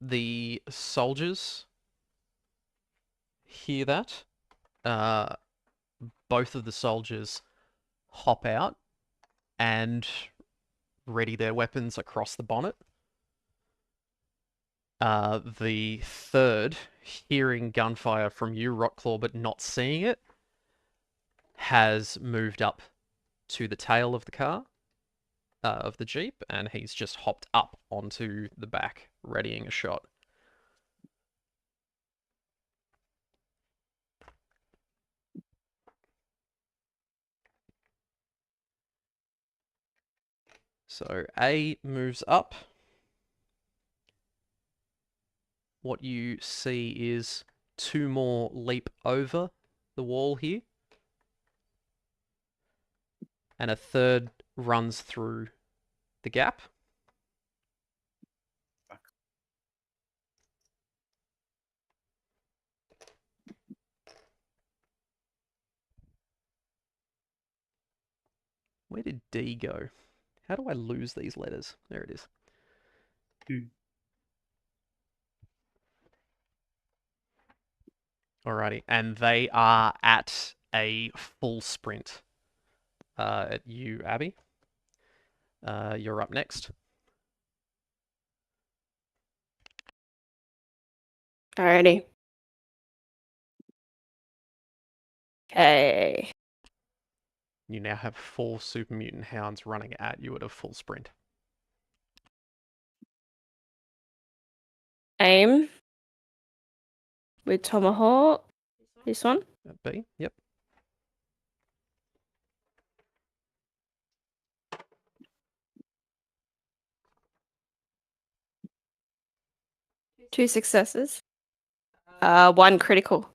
the soldiers hear that. Both of the soldiers hop out and ready their weapons across the bonnet. The third, hearing gunfire from you, Rotclaw, but not seeing it, has moved up to the tail of the car, of the Jeep, and he's just hopped up onto the back, readying a shot. So A moves up. What you see is 2 more leap over the wall here. And a third runs through the gap. Where did D go? How do I lose these letters? There it is. Alrighty, and they are at a full sprint. At you, Abby. You're up next. Alrighty. Okay. You now have 4 super mutant hounds running at you at a full sprint. Aim. With Tomahawk. This one. At B, yep. Two successes. 1 critical.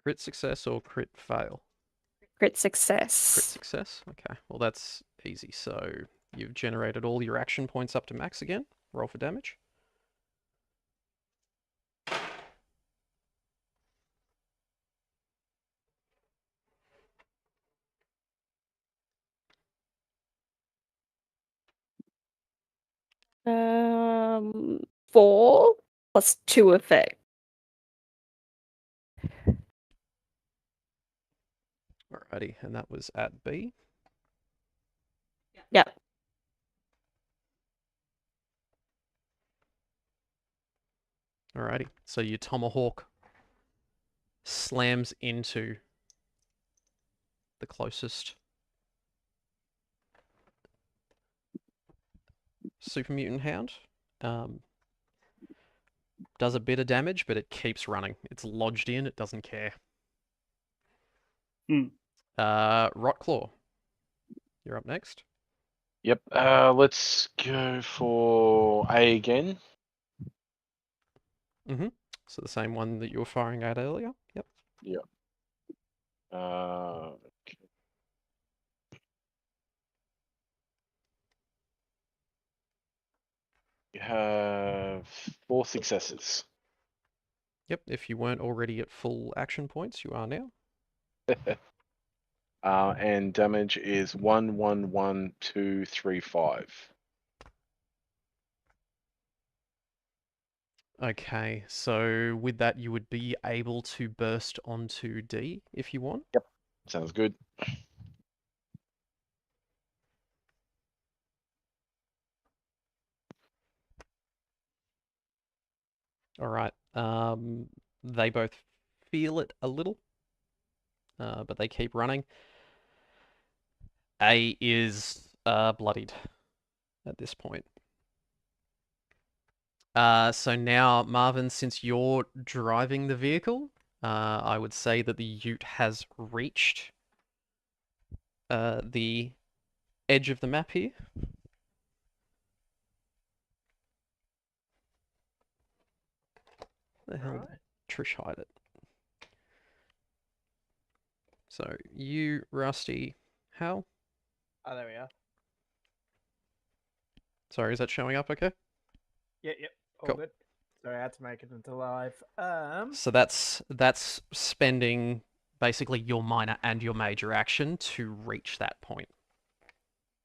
Crit success or crit fail? Crit Crit success. success? Okay, well that's easy. So you've generated all your action points up to max again. Roll for damage. Um, 4 plus 2 effect. Alrighty, and that was at B. Yep. Alrighty, so your tomahawk slams into the closest super mutant hound. Does a bit of damage, but it keeps running. It's lodged in, it doesn't care. Rotclaw, you're up next. Yep. Let's go for A again. So the same one that you were firing at earlier. Yep. Yep. Okay. You have 4 successes. Yep. If you weren't already at full action points, you are now. And damage is 1, 1, 1, 2, 3, 5. Okay, so with that, you would be able to burst onto D if you want. Yep. Sounds good. All right. They both feel it a little, but they keep running. A is bloodied at this point. So now, Marvin, since you're driving the vehicle, I would say that the Ute has reached the edge of the map here. Where the hell did Trish hide it? So you, Rusty, Hal. Oh, there we are. Sorry, is that showing up okay? Yep. All Cool. good. Sorry, I had to make it into live. So that's spending basically your minor and your major action to reach that point.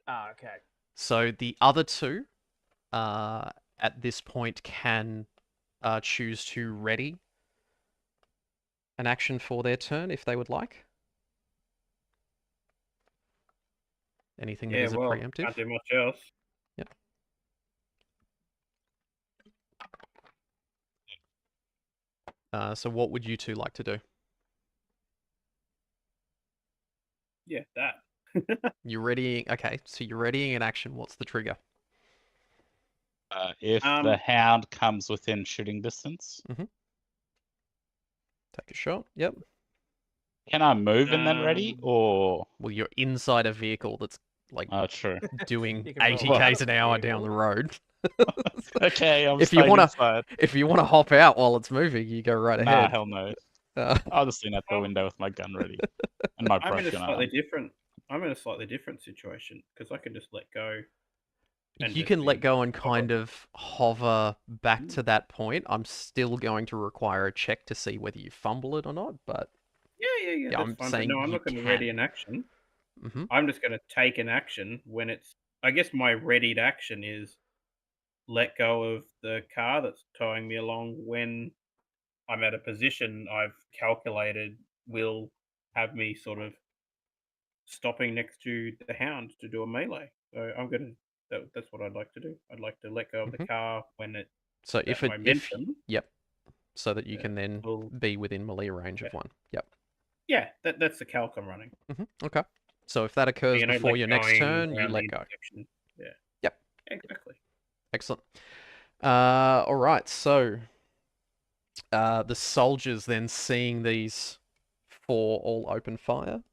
Ah, okay. So the other two, at this point, can choose to ready an action for their turn if they would like. Anything that Yeah, isn't well, preemptive. can't do much else. Yep. So what would you two like to do? Yeah, that. You're readying. Okay, so you're readying an action. What's the trigger? If Um, the hound comes within shooting distance, Take a shot. Yep. can I move and then ready, or? Well, you're inside a vehicle that's like Oh, true. doing You can roll 80 out k's of an the hour down the vehicle. road. Okay, I'm If you staying wanna, inside. if you wanna hop out while it's moving, you go right Nah, ahead. hell no. Uh, I'll just lean out the Um, window with my gun ready and my I'm in a broken slightly arm. different. I'm in a slightly different situation because I can just let go. And you just can let be go and hover. kind of hover back to that point. I'm still going to require a check to see whether you fumble it or not, but Yeah, yeah, that's I'm fine. But saying no, I'm you not going to can. ready an action. I'm just going to take an action when it's. I guess my readied action is let go of the car that's towing me along when I'm at a position I've calculated will have me sort of stopping next to the hound to do a melee. So I'm gonna. That's what I'd like to do. I'd like to let go of the car when it So that if momentum. yep, so that you Yeah, can then will be within melee range of one. Yep. yeah, that's the calc I'm running. Okay. So if that occurs You know, before like your next going turn, you around the let go. intersection. Yeah. Yep. Exactly. Excellent. All right. So the soldiers then seeing these four all open fire.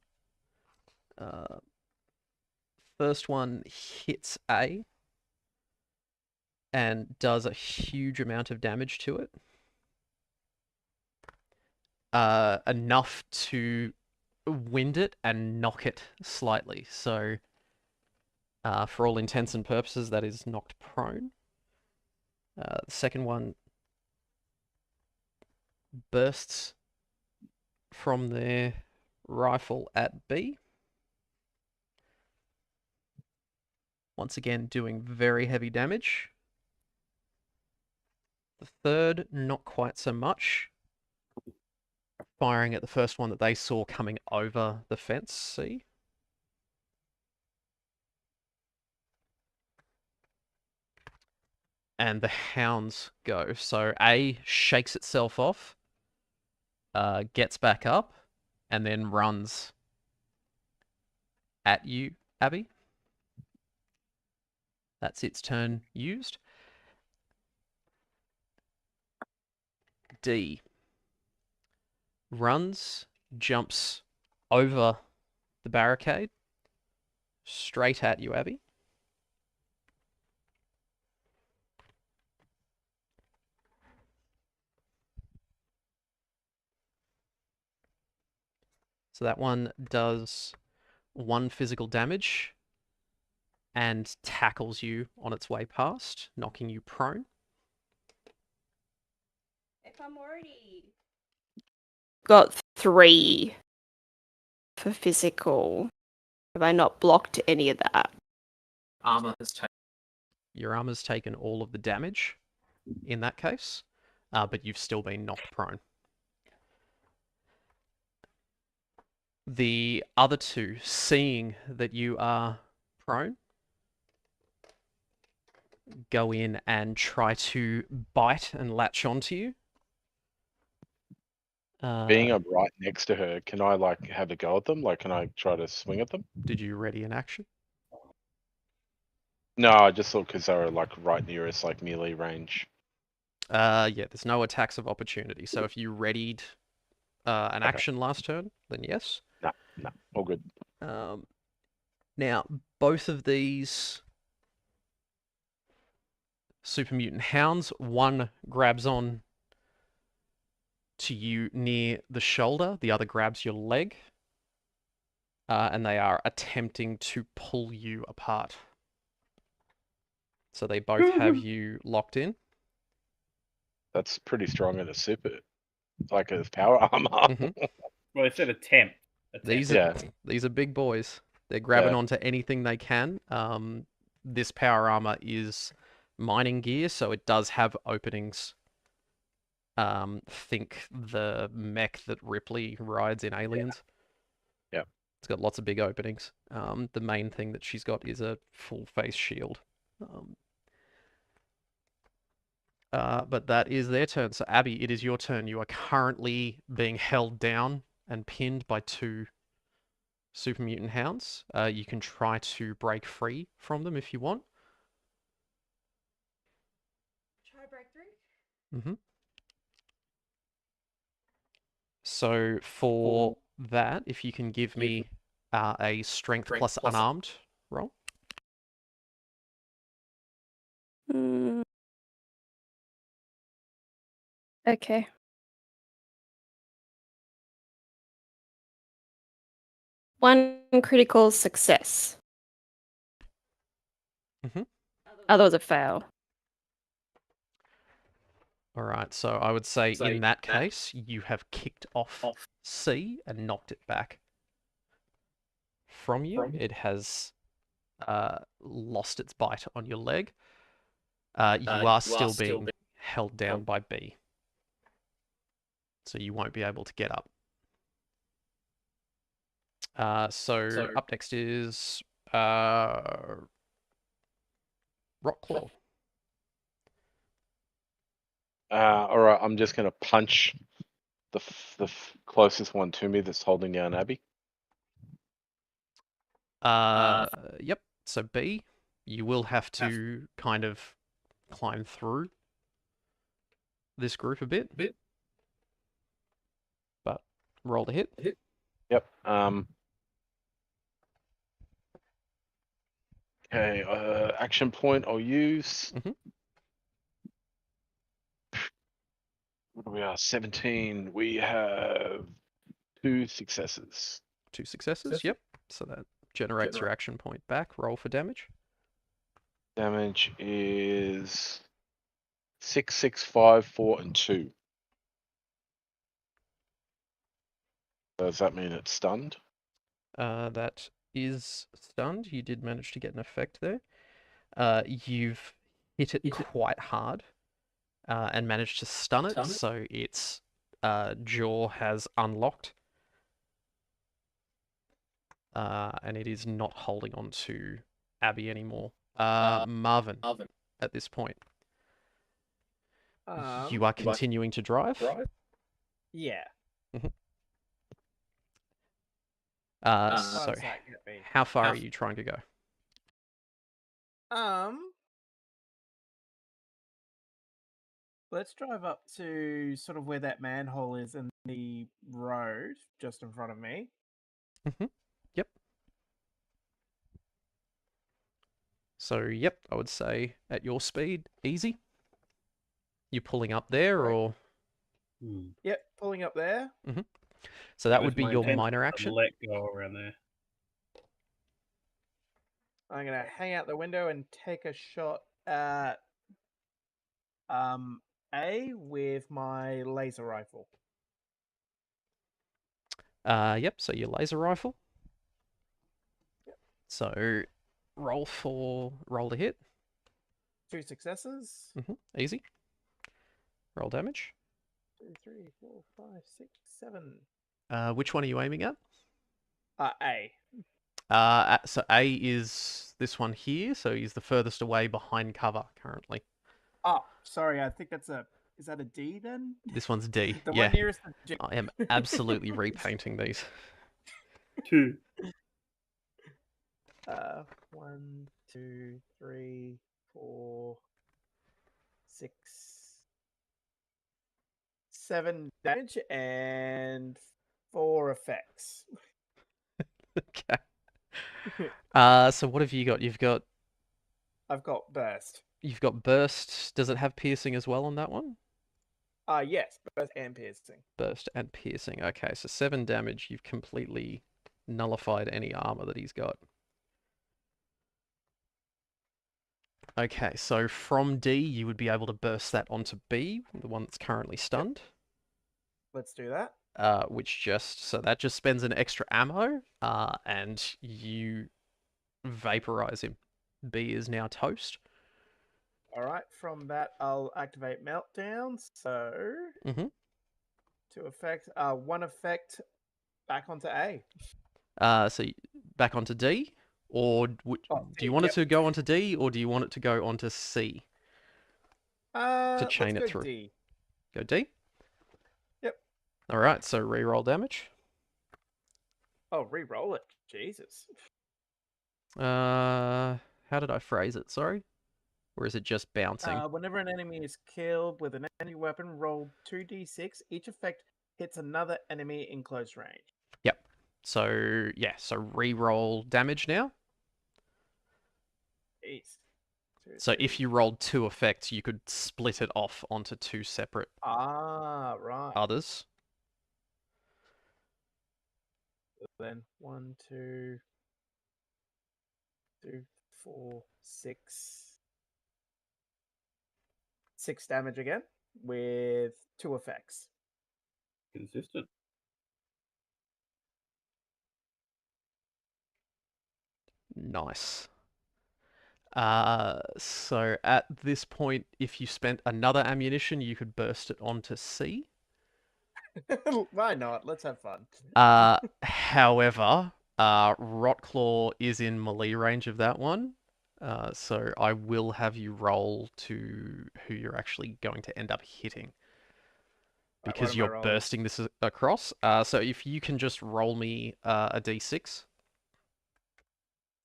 First one hits A and does a huge amount of damage to it. Enough to wind it and knock it slightly. So, for all intents and purposes, that is knocked prone. The second one bursts from their rifle at B. Once again, doing very heavy damage. The third, not quite so much. Firing at the first one that they saw coming over the fence, see? And the hounds go. So A shakes itself off, gets back up, and then runs at you, Abby. That's its turn used. D runs, jumps over the barricade, straight at you, Abby. So that one does 1 physical damage and tackles you on its way past, knocking you prone. If I'm already got 3 for physical, have I not blocked any of that? Armor has taken. Your armor's taken all of the damage in that case, but you've still been knocked prone. The other 2, seeing that you are prone, go in and try to bite and latch onto you. Being I'm right next to her, can I like have a go at them? Like, can I try to swing at them? Did you ready an action? No, I just thought because they were like right near us, like melee range. Yeah, there's no attacks of opportunity. So if you readied an Okay. action last turn, then yes. No, all good. Now, both of these super mutant hounds, one grabs on to you near the shoulder, the other grabs your leg, and they are attempting to pull you apart. So they both have you locked in. That's pretty strong in a super, like a power armor. Mhm. Well, it said attempt. These are big boys. They're grabbing Yeah. onto anything they can. This power armor is mining gear, so it does have openings. Think the mech that Ripley rides in Aliens. Yeah. It's got lots of big openings. The main thing that she's got is a full face shield. But that is their turn. So Abby, it is your turn. You are currently being held down and pinned by 2 super mutant hounds. You can try to break free from them if you want. Try break through? Mm-hmm. So for that, if you can give me a strength plus unarmed roll. Okay. One critical success. Mhm. Otherwise a fail. All right, so I would say in that case, you have kicked off C and knocked it back from you. It has lost its bite on your leg. You are still being held down by B. So you won't be able to get up. So up next is Rockclaw. All right, I'm just gonna punch the closest one to me that's holding down Abby. Yep. So B, you will have to kind of climb through this group a bit. But roll to hit. Yep. Okay. Action point I'll use. Mhm. What do we are? 17. We have 2 successes. 2 successes. Yep. So that generates your action point back. Roll for damage. Damage is 6, 6, 5, 4, and 2. Does that mean it's stunned? That is stunned. You did manage to get an effect there. You've hit it quite hard and managed to stun it, so its jaw has unlocked. And it is not holding on to Abby anymore. Marvin, at this point, you are continuing to drive. Yeah. So how far are you trying to go? Let's drive up to sort of where that manhole is in the road just in front of me. Yep. So, yep, I would say at your speed, easy. You pulling up there, Right. or Yep, pulling up there. so that would be your minor action. Let go around there. I'm gonna hang out the window and take a shot at A with my laser rifle. Yep. So your laser rifle. So roll to hit. 2 successes. Easy. Roll damage. 2, 3, 4, 5, 6, 7. Which one are you aiming at? A. So A is this one here. So he's the furthest away behind cover currently. Oh, sorry. I think that's a. Is that a D then? This one's D. The Yeah. one nearest the G. I am absolutely repainting these. 2. 1, 2, 3, 4, 6, 7 damage and 4 effects. Okay. So what have you got? I've got burst. You've got burst. Does it have piercing as well on that one? Yes, burst and piercing. Burst and piercing. Okay, so 7 damage. You've completely nullified any armor that he's got. Okay, so from D, you would be able to burst that onto B, the one that's currently stunned. Let's do that. So that just spends an extra ammo, and you vaporize him. B is now toast. All right, from that, I'll activate Meltdown. So, 2 effects. 1 effect back onto A. So back onto D, or do you want it to go onto D, or do you want it to go onto C? To chain it through. D. Go D? Yep. All right, so reroll damage. Oh, re-roll it. Jesus. How did I phrase it? Sorry? Or is it just bouncing? Whenever an enemy is killed with an enemy weapon, roll 2d6. Each effect hits another enemy in close range. Yep. So, yeah, so re-roll damage now. Jeez. 2, So 3. if you rolled 2 effects, you could split it off onto 2 separate right. others. Then 1, 2, 3, 4, 6. 6 damage again with 2 effects. Consistent. Nice. So at this point, if you spent another ammunition, you could burst it onto C. Why not? Let's have fun. However, Rotclaw is in melee range of that one. So I will have you roll to who you're actually going to end up hitting. Because you're bursting this across. So if you can just roll me a d6.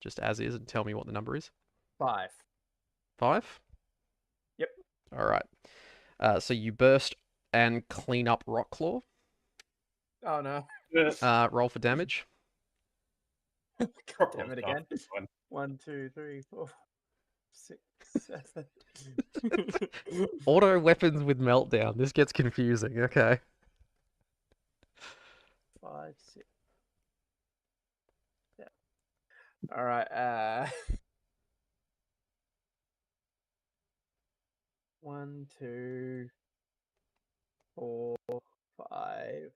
Just as is, and tell me what the number is. 5. 5? Yep. All right. So you burst and clean up Rotclaw. Oh no. Roll for damage. God damn it again. 1, 2, 3, 4, 6, 7. Auto weapons with meltdown. This gets confusing. Okay. 5, 6. Yeah. All right. 1, 2, 4, 5.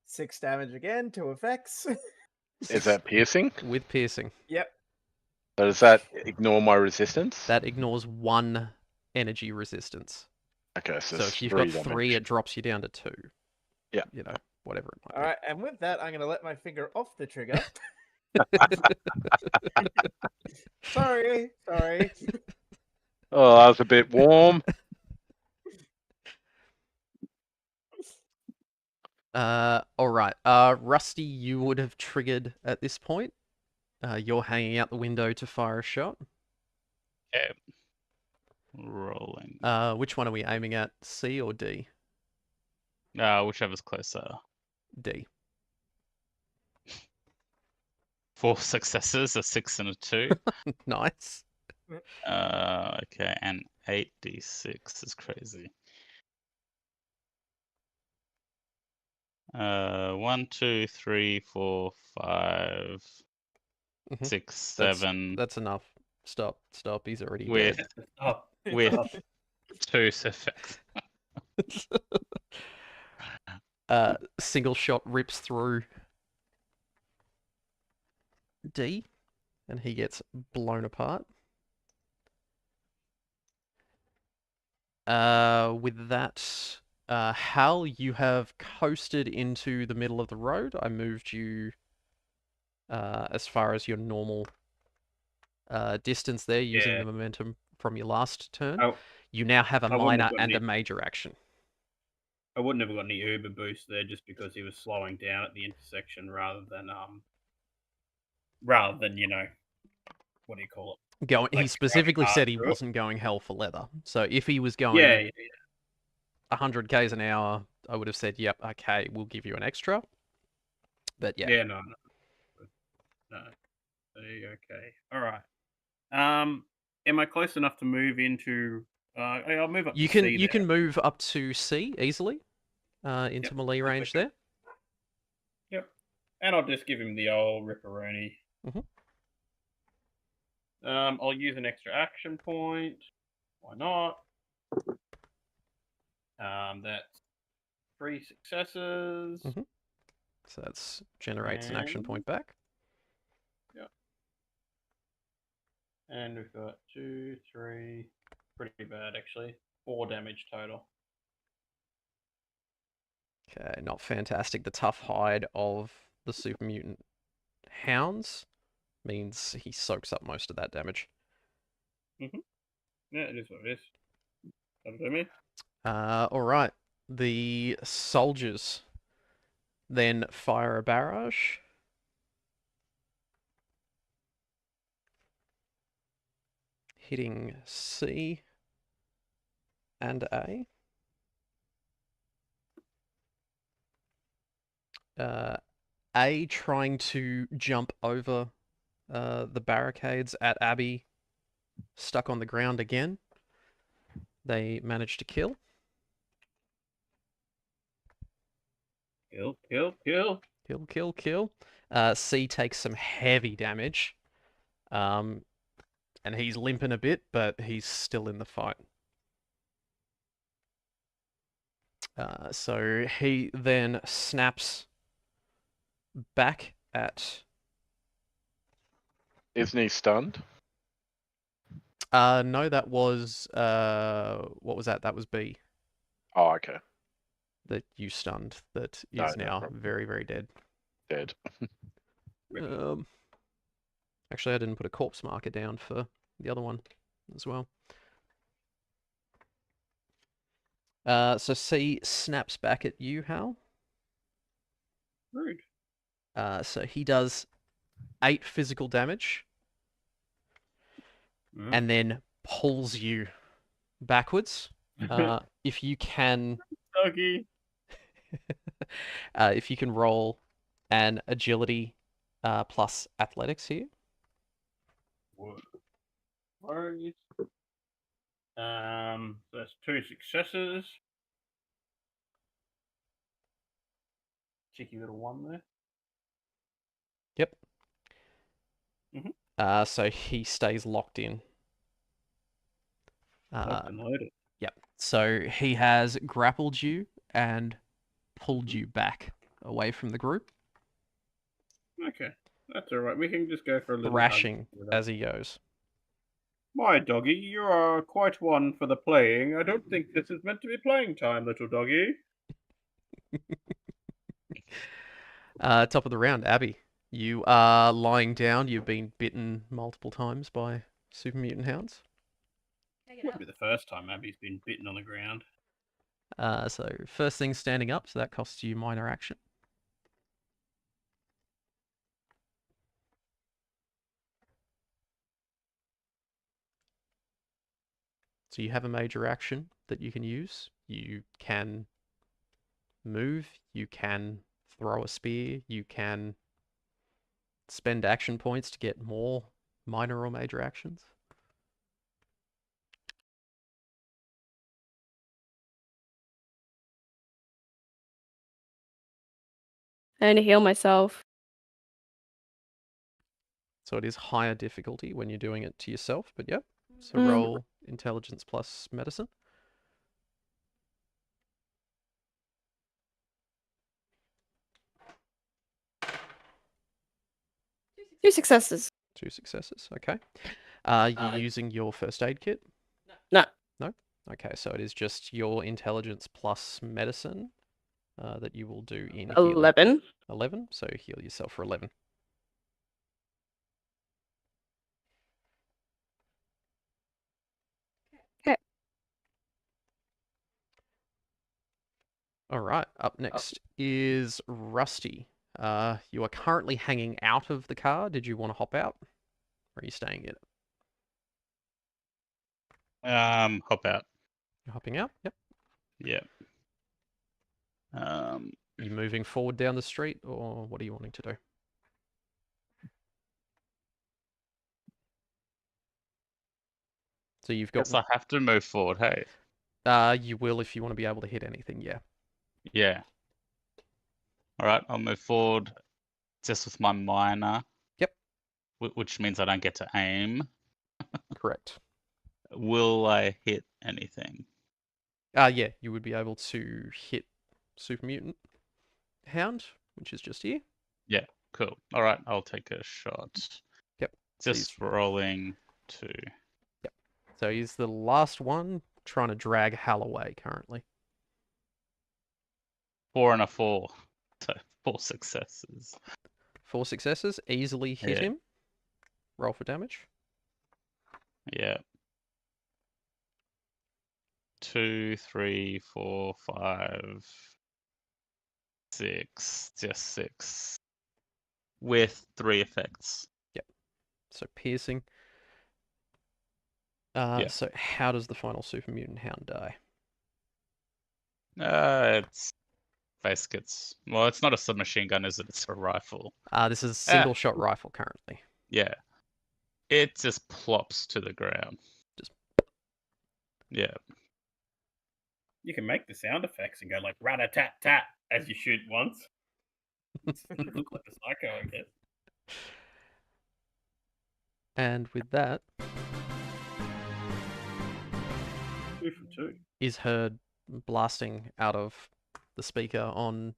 6 damage again. 2 effects. Is that piercing? With piercing. Yep. So does that ignore my resistance? That ignores 1 energy resistance. Okay, so if you've 3 got damage. 3, it drops you down to 2. Yeah. You know, whatever it might All right, and with that, I'm going to let my finger off the trigger. Sorry. Oh, that was a bit warm. All right. Rusty, you would have triggered at this point. You're hanging out the window to fire a shot. Okay. Rolling. Which one are we aiming at? C or D? Whichever's closer. D. 4 successes, a 6 and a 2. Nice. Okay, and 8d6 is crazy. 1, 2, 3, 4, 5, Mhm. 6, That's 7 that's enough. Stop. He's already with dead. Oh, with oh, 2 effects. Single shot rips through D, and he gets blown apart. With that, Hal, you have coasted into the middle of the road. I moved you as far as your normal distance there, using yeah. the momentum from your last turn. I, You now have a I wouldn't minor have got and any, a major action. I wouldn't have got any Uber boost there just because he was slowing down at the intersection rather than you know, what do you call it? He Like specifically driving said he hard through it. wasn't going hell for leather. So if he was Yeah, going yeah, 100 k's an hour, I would have said, "Yep, okay, we'll give you an extra." But yeah, yeah. No. Okay. All right. Am I close enough to move into? I'll move up you to can C there. move up to C easily into Yep, melee that's range okay. there. Yep. And I'll just give him the old ripperoni. Mhm. I'll use an extra action point. Why not? That's 3 successes. Mhm. So that generates an action point back. Yep. And we've got 2, 3. Pretty bad actually. 4 damage total. Okay, not fantastic. The tough hide of the super mutant hounds means he soaks up most of that damage. Yeah, it is what it is. That'll do me. All right. The soldiers then fire a barrage. Hitting C and A. A trying to jump over the barricades at Abby, stuck on the ground again. They managed to kill. Kill, kill, kill. Kill, kill, kill. C takes some heavy damage. And he's limping a bit, but he's still in the fight. So he then snaps back at... Isn't he stunned? No, that was... what was that? That was B. Oh, okay. That you stunned. That No, is no now problem. very, very dead. Dead. Actually, I didn't put a corpse marker down for the other one as well. So C snaps back at you, Hal. Rude. So he does 8 physical damage and then pulls you backwards. If you can... Doggy. if you can roll an agility plus athletics here. Worries. That's 2 successes. Cheeky little 1 there. Yep. Mhm. So he stays locked in. Locked and loaded. Yep. So he has grappled you and pulled you back away from the group, Okay, that's all right. We can just go for a little thrashing hug. as he goes. My doggy, you are quite one for the playing. I don't think this is meant to be playing time, little doggy. Top of the round, Abby. You are lying down. You've been bitten multiple times by super mutant hounds. Wouldn't be the first time Abby's been bitten on the ground. So first thing standing up, so that costs you minor action. So you have a major action that you can use. You can move, you can throw a spear, you can spend action points to get more minor or major actions. And to heal myself. So it is higher difficulty when you're doing it to yourself, but yep. So Mm. roll intelligence plus medicine. Two successes. 2 successes, okay. Are you using your first aid kit? No. No? Okay, so it is just your intelligence plus medicine that you will do in healing. 11. 11, so heal yourself for 11. Okay. All right, up next is Rusty. You are currently hanging out of the car. Did you want to hop out? Or are you staying in it? Hop out. You're hopping out? Yep. Yeah. Are you moving forward down the street, or what are you wanting to do? So you've got... Guess I have to move forward, hey? You will if you want to be able to hit anything, yeah. Yeah. All right, I'll move forward just with my minor. Yep. Which means I don't get to aim. Correct. Will I hit anything? Yeah, you would be able to hit Super Mutant Hound, which is just here. Yeah, cool. All right, I'll take a shot. Yep. So Just rolling 2. Yep. So he's the last one trying to drag Hal away currently. 4 and a 4. So 4 successes. 4 successes, easily hit Yeah. him. Roll for damage. Yeah. 2, 3, 4, 5, 6. Just 6. With 3 effects. Yep. So piercing. Yeah. So how does the final Super Mutant Hound die? It's gets... Well, it's not a submachine gun, is it? It's a rifle. This is a single shot rifle currently. Yeah. It just plops to the ground. Just... Yeah. You can make the sound effects and go like rat-a-tat-tat as you shoot once. Look like a psycho, I guess. And with that... 2 from 2. Is heard blasting out of the speaker on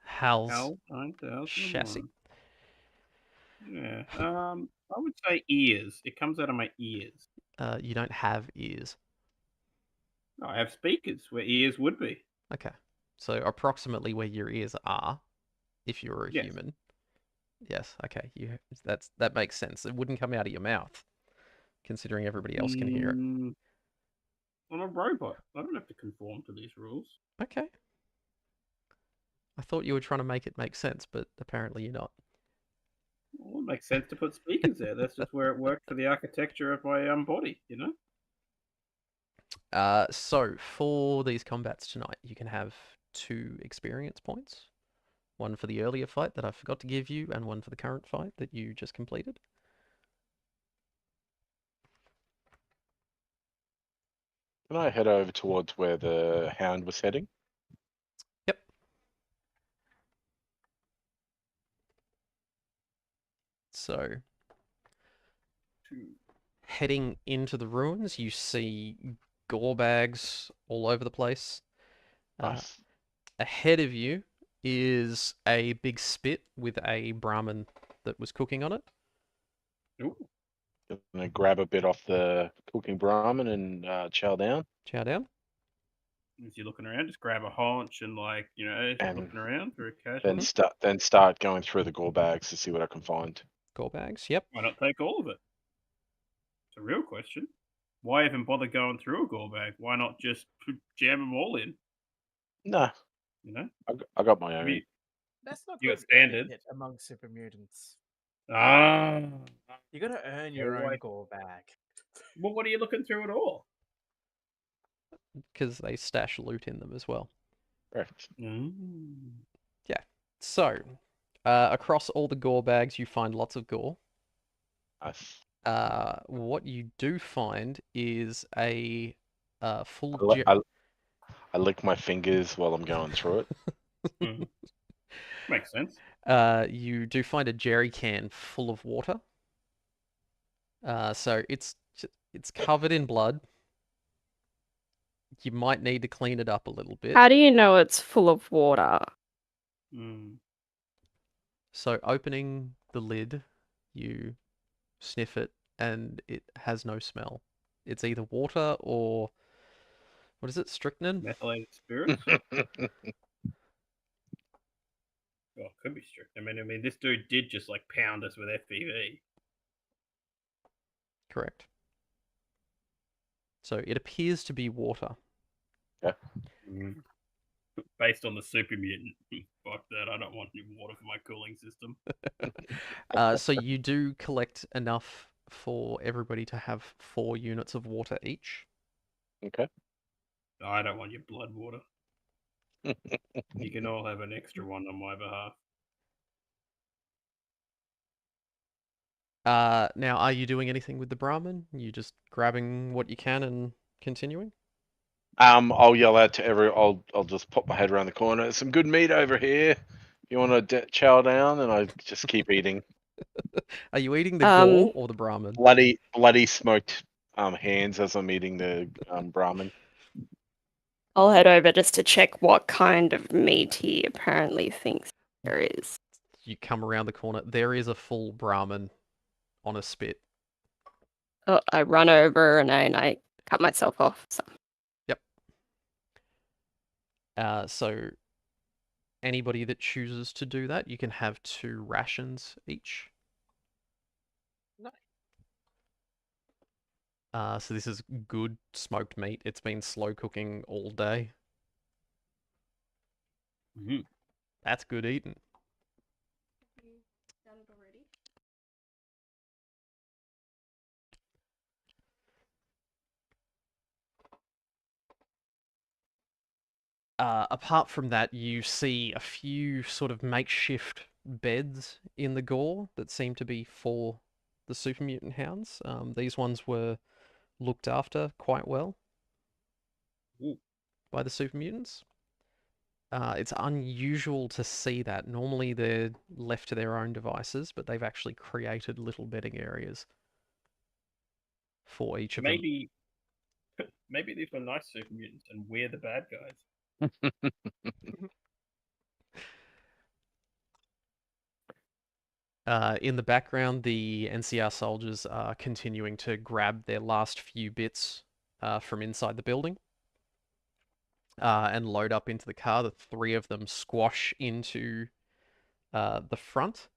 Hal's Hal 9001. chassis. Yeah. I would say ears. It comes out of my ears. You don't have ears. No, I have speakers where ears would be. Okay. So approximately where your ears are, if you're a Yes. human. Yes, okay. That makes sense. It wouldn't come out of your mouth, considering everybody else can hear it. I'm a robot. I don't have to conform to these rules. Okay. I thought you were trying to make it make sense, but apparently you're not. Well, it makes sense to put speakers there. That's just where it worked for the architecture of my body, you know? So for these combats tonight, you can have 2 experience points. One for the earlier fight that I forgot to give you, and one for the current fight that you just completed. Can I head over towards where the hound was heading? Yep. So, heading into the ruins, you see gore bags all over the place. Nice. Ahead of you is a big spit with a Brahmin that was cooking on it. Ooh. Gonna grab a bit off the cooking Brahmin and chow down. Chow down. As you're looking around, just grab a haunch and, like, you know, And looking around very casually. Then start going through the gore bags to see what I can find. Gore bags, yep. Why not take all of it? It's a real question. Why even bother going through a gore bag? Why not just jam them all in? Nah, You know? I got my I own. mean, That's not You got good standard. etiquette among super mutants. ah. You gotta earn your Always. own gore bag. Well, what are you looking through at all? Because they stash loot in them as well. Correct. So, Across all the gore bags, you find lots of gore. Nice. What you do find is a full I lick my fingers while I'm going through it. Mhm. Makes sense. You do find a jerry can full of water. So it's covered in blood. You might need to clean it up a little bit. How do you know it's full of water? Mm. So opening the lid, you sniff it, and it has no smell. It's either water or what is it? Strychnine? Methylated spirits. Oh, could be strict. I mean, this dude did just like pound us with FPV. Correct. So it appears to be water. Mm. Based on the super mutant. Fuck that! I don't want any water for my cooling system. So you do collect enough for everybody to have 4 units of water each. Okay. I don't want your blood water. You can all have an extra one on my behalf. Now, are you doing anything with the Brahmin? You just grabbing what you can and continuing? I'll yell out to I'll just pop my head around the corner. Some good meat over here. You want to chow down? And I just keep eating. Are you eating the gore or the Brahmin? Bloody smoked hands as I'm eating the Brahmin. I'll head over just to check what kind of meat he apparently thinks there is. You come around the corner. There is a full Brahmin on a spit. Oh, I run over and I cut myself off. So. Yep. So anybody that chooses to do that, you can have 2 rations each. So this is good smoked meat. It's been slow cooking all day. Mm-hmm. That's good eating. Done it already? Apart from that, you see a few sort of makeshift beds in the gore that seem to be for the super mutant hounds. These ones were looked after quite well by the super mutants. It's unusual to see that. Normally they're left to their own devices, but they've actually created little bedding areas for each of them. Maybe these were nice super mutants and we're the bad guys. In the background, the NCR soldiers are continuing to grab their last few bits from inside the building and load up into the car. The 3 of them squash into the front.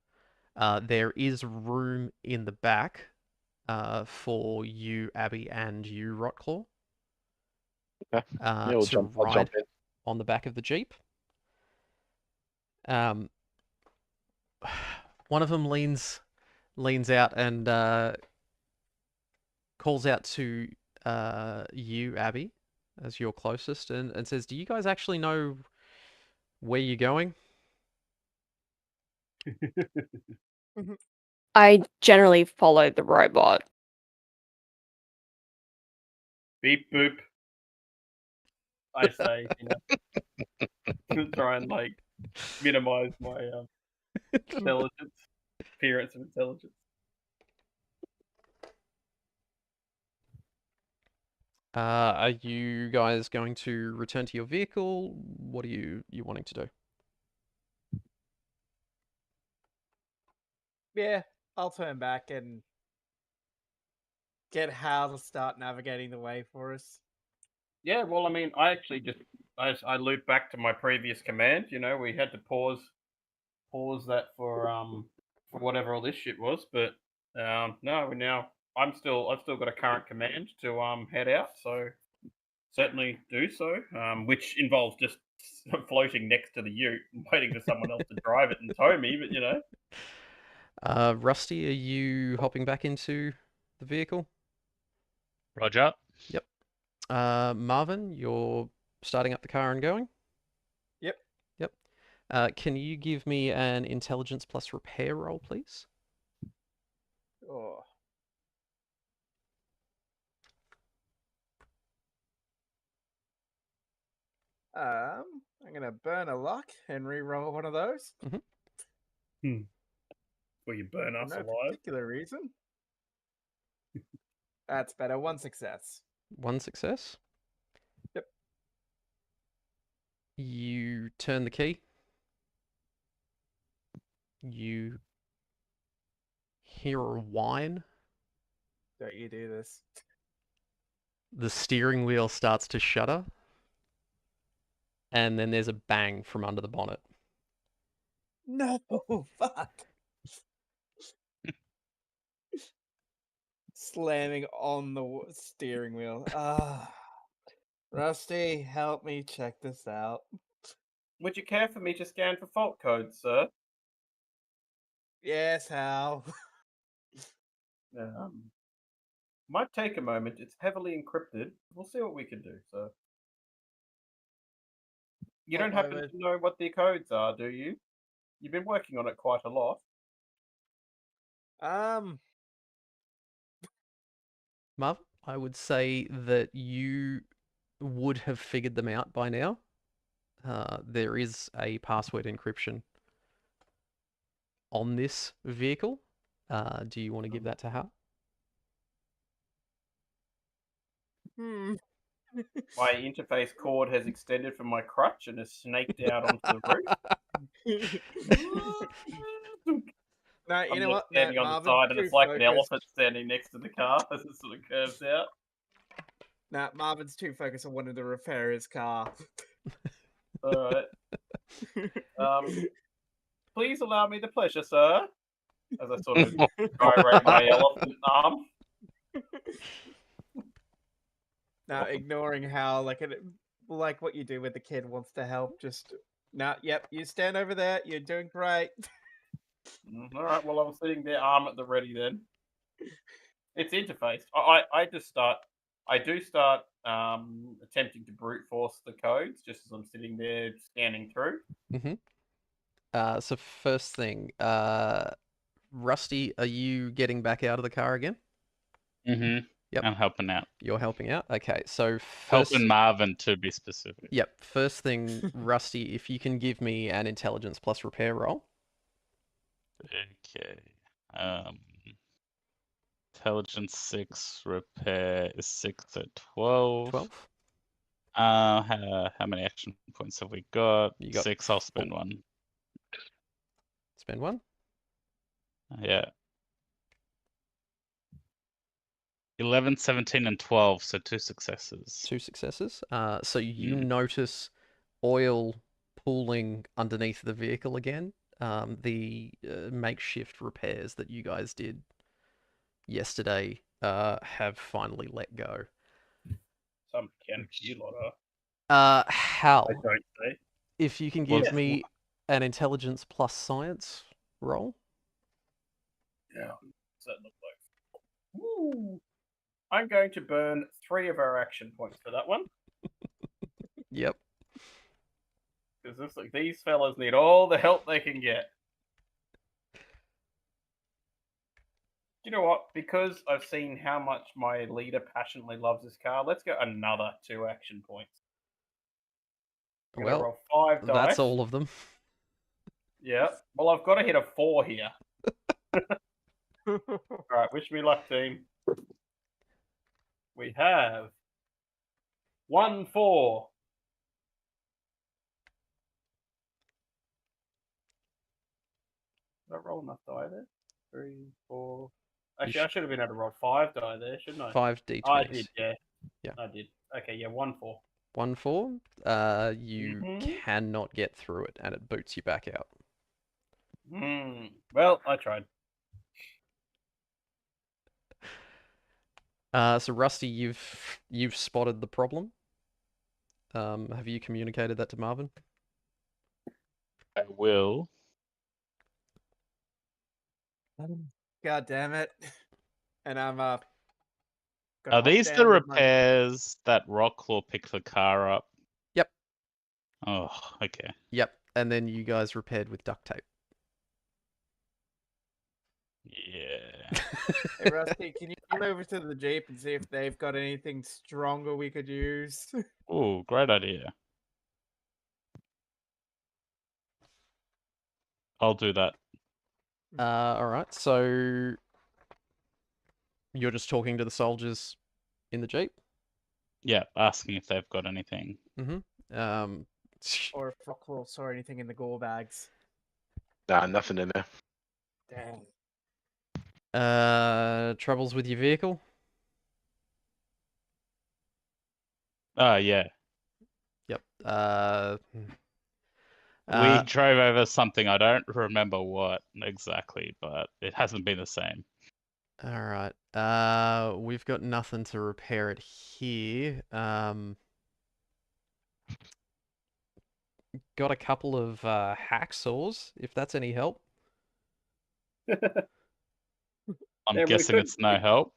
There is room in the back for you, Abby, and you, Rotclaw, Okay. I'll jump ride in. on the back of the Jeep. One of them leans out and calls out to you, Abby, as you're closest, and says, "Do you guys actually know where you're going?" I generally follow the robot. Beep boop. I say, to try and like minimize my intelligence, appearance of intelligence. Are you guys going to return to your vehicle? What are you wanting to do? Yeah, I'll turn back and get Hal to start navigating the way for us. Yeah, well, I mean, I actually I loop back to my previous command. We had to pause that for whatever all this shit was, but no, I've still got a current command to head out, so certainly do so, which involves just floating next to the ute and waiting for someone else to drive it and tow me, but Rusty, are you hopping back into the vehicle? Roger. Yep. Marvin, you're starting up the car and going? Yep. Yep. Can you give me an intelligence plus repair roll, please? Oh. I'm gonna burn a luck and re-roll one of those Will you burn for us no alive? particular reason. That's better. One success. One success. Yep. You turn the key. You hear a whine. Don't you do this? The steering wheel starts to shudder. And then there's a bang from under the bonnet. No, fuck. Slamming on the steering wheel. Rusty, help me check this out. Would you care for me to scan for fault codes, sir? Yes, Hal. Might take a moment. It's heavily encrypted. We'll see what we can do, sir. You don't happen to know what the codes are, do you? You've been working on it quite a lot. Marv, I would say that you would have figured them out by now. There is a password encryption on this vehicle. Do you want to give that to Hal? My interface cord has extended from my crutch and has snaked out onto the roof. No, you I'm know just what? standing on the side, and it's like an elephant standing next to the car as it sort of curves out. Nah, Marvin's too focused on wanting to repair his car. All right. Please allow me the pleasure, sir. As I sort of gyrate my elephant arm. Now, ignoring how like what you do with the kid wants to help. Just yep. You stand over there. You're doing great. All right. Well, I'm sitting there, arm at the ready. Then it's interfaced. I do start attempting to brute force the codes just as I'm sitting there scanning through. So first thing, Rusty, are you getting back out of the car again? Mm-hmm. Yep. I'm helping out. You're helping out? Okay, so first... Helping Marvin, to be specific. Yep, first thing, Rusty, if you can give me an intelligence plus repair roll. Okay. Intelligence 6, repair is 6, so 12. 12. How many action points have we got? You got 6, I'll spend 1. Spend 1? Yeah. 11, 17, and 12, so 2 successes. 2 successes. So you notice oil pooling underneath the vehicle again. The makeshift repairs that you guys did yesterday have finally let go. Some mechanic you lot are. Hal, I don't say. if you can give me an intelligence plus science roll. Yeah. What's that look like? Woo. I'm going to burn 3 of our action points for that one. Yep. Because these fellas need all the help they can get. You know what? Because I've seen how much my leader passionately loves this car, let's go another 2 action points. Well, roll 5 dice. That's all of them. Yeah. Well, I've got to hit a 4 here. All right. Wish me luck, team. We have 1 4. Did I roll enough die there? 3, 4. Actually, I should have been able to roll 5 die there, shouldn't I? 5 d20s. I did, yeah. Yeah. I did. Okay, yeah, 1 4. 1 4. You cannot get through it, and it boots you back out. Well, I tried. So Rusty, you've spotted the problem. Have you communicated that to Marvin? I will. God damn it! And I'm Are these the repairs that Rocklaw picked the car up? Yep. Oh, okay. Yep. and then you guys repaired with duct tape. Yeah. Hey, Rusty, can you run over to the Jeep and see if they've got anything stronger we could use? Ooh, great idea. I'll do that. All right. So you're just talking to the soldiers in the Jeep. Yeah, asking if they've got anything. Um, Or if Rockwell saw anything in the gore bags? Nah, nothing in there. Damn. troubles with your vehicle? Yeah. Yep. We drove over something. I don't remember what exactly, but it hasn't been the same. All right. We've got nothing to repair it here. Got a couple of hacksaws, if that's any help. I'm Yeah, we guessing could- it's no help.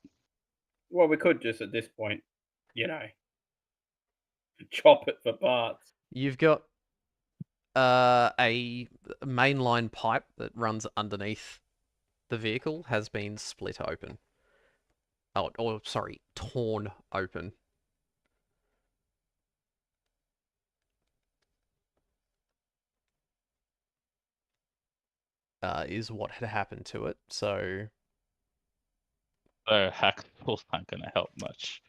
Well, we could just at this point, chop it for parts. You've got a mainline pipe that runs underneath the vehicle has been split open. Oh, or sorry, torn open. Is what had happened to it. So So hacksaws aren't going to help much.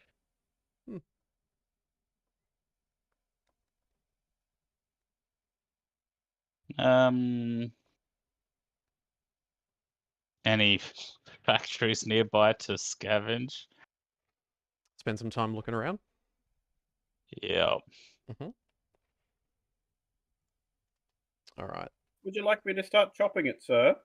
Any factories nearby to scavenge? spend some time looking around. Yeah. All right. Would you like me to start chopping it, sir?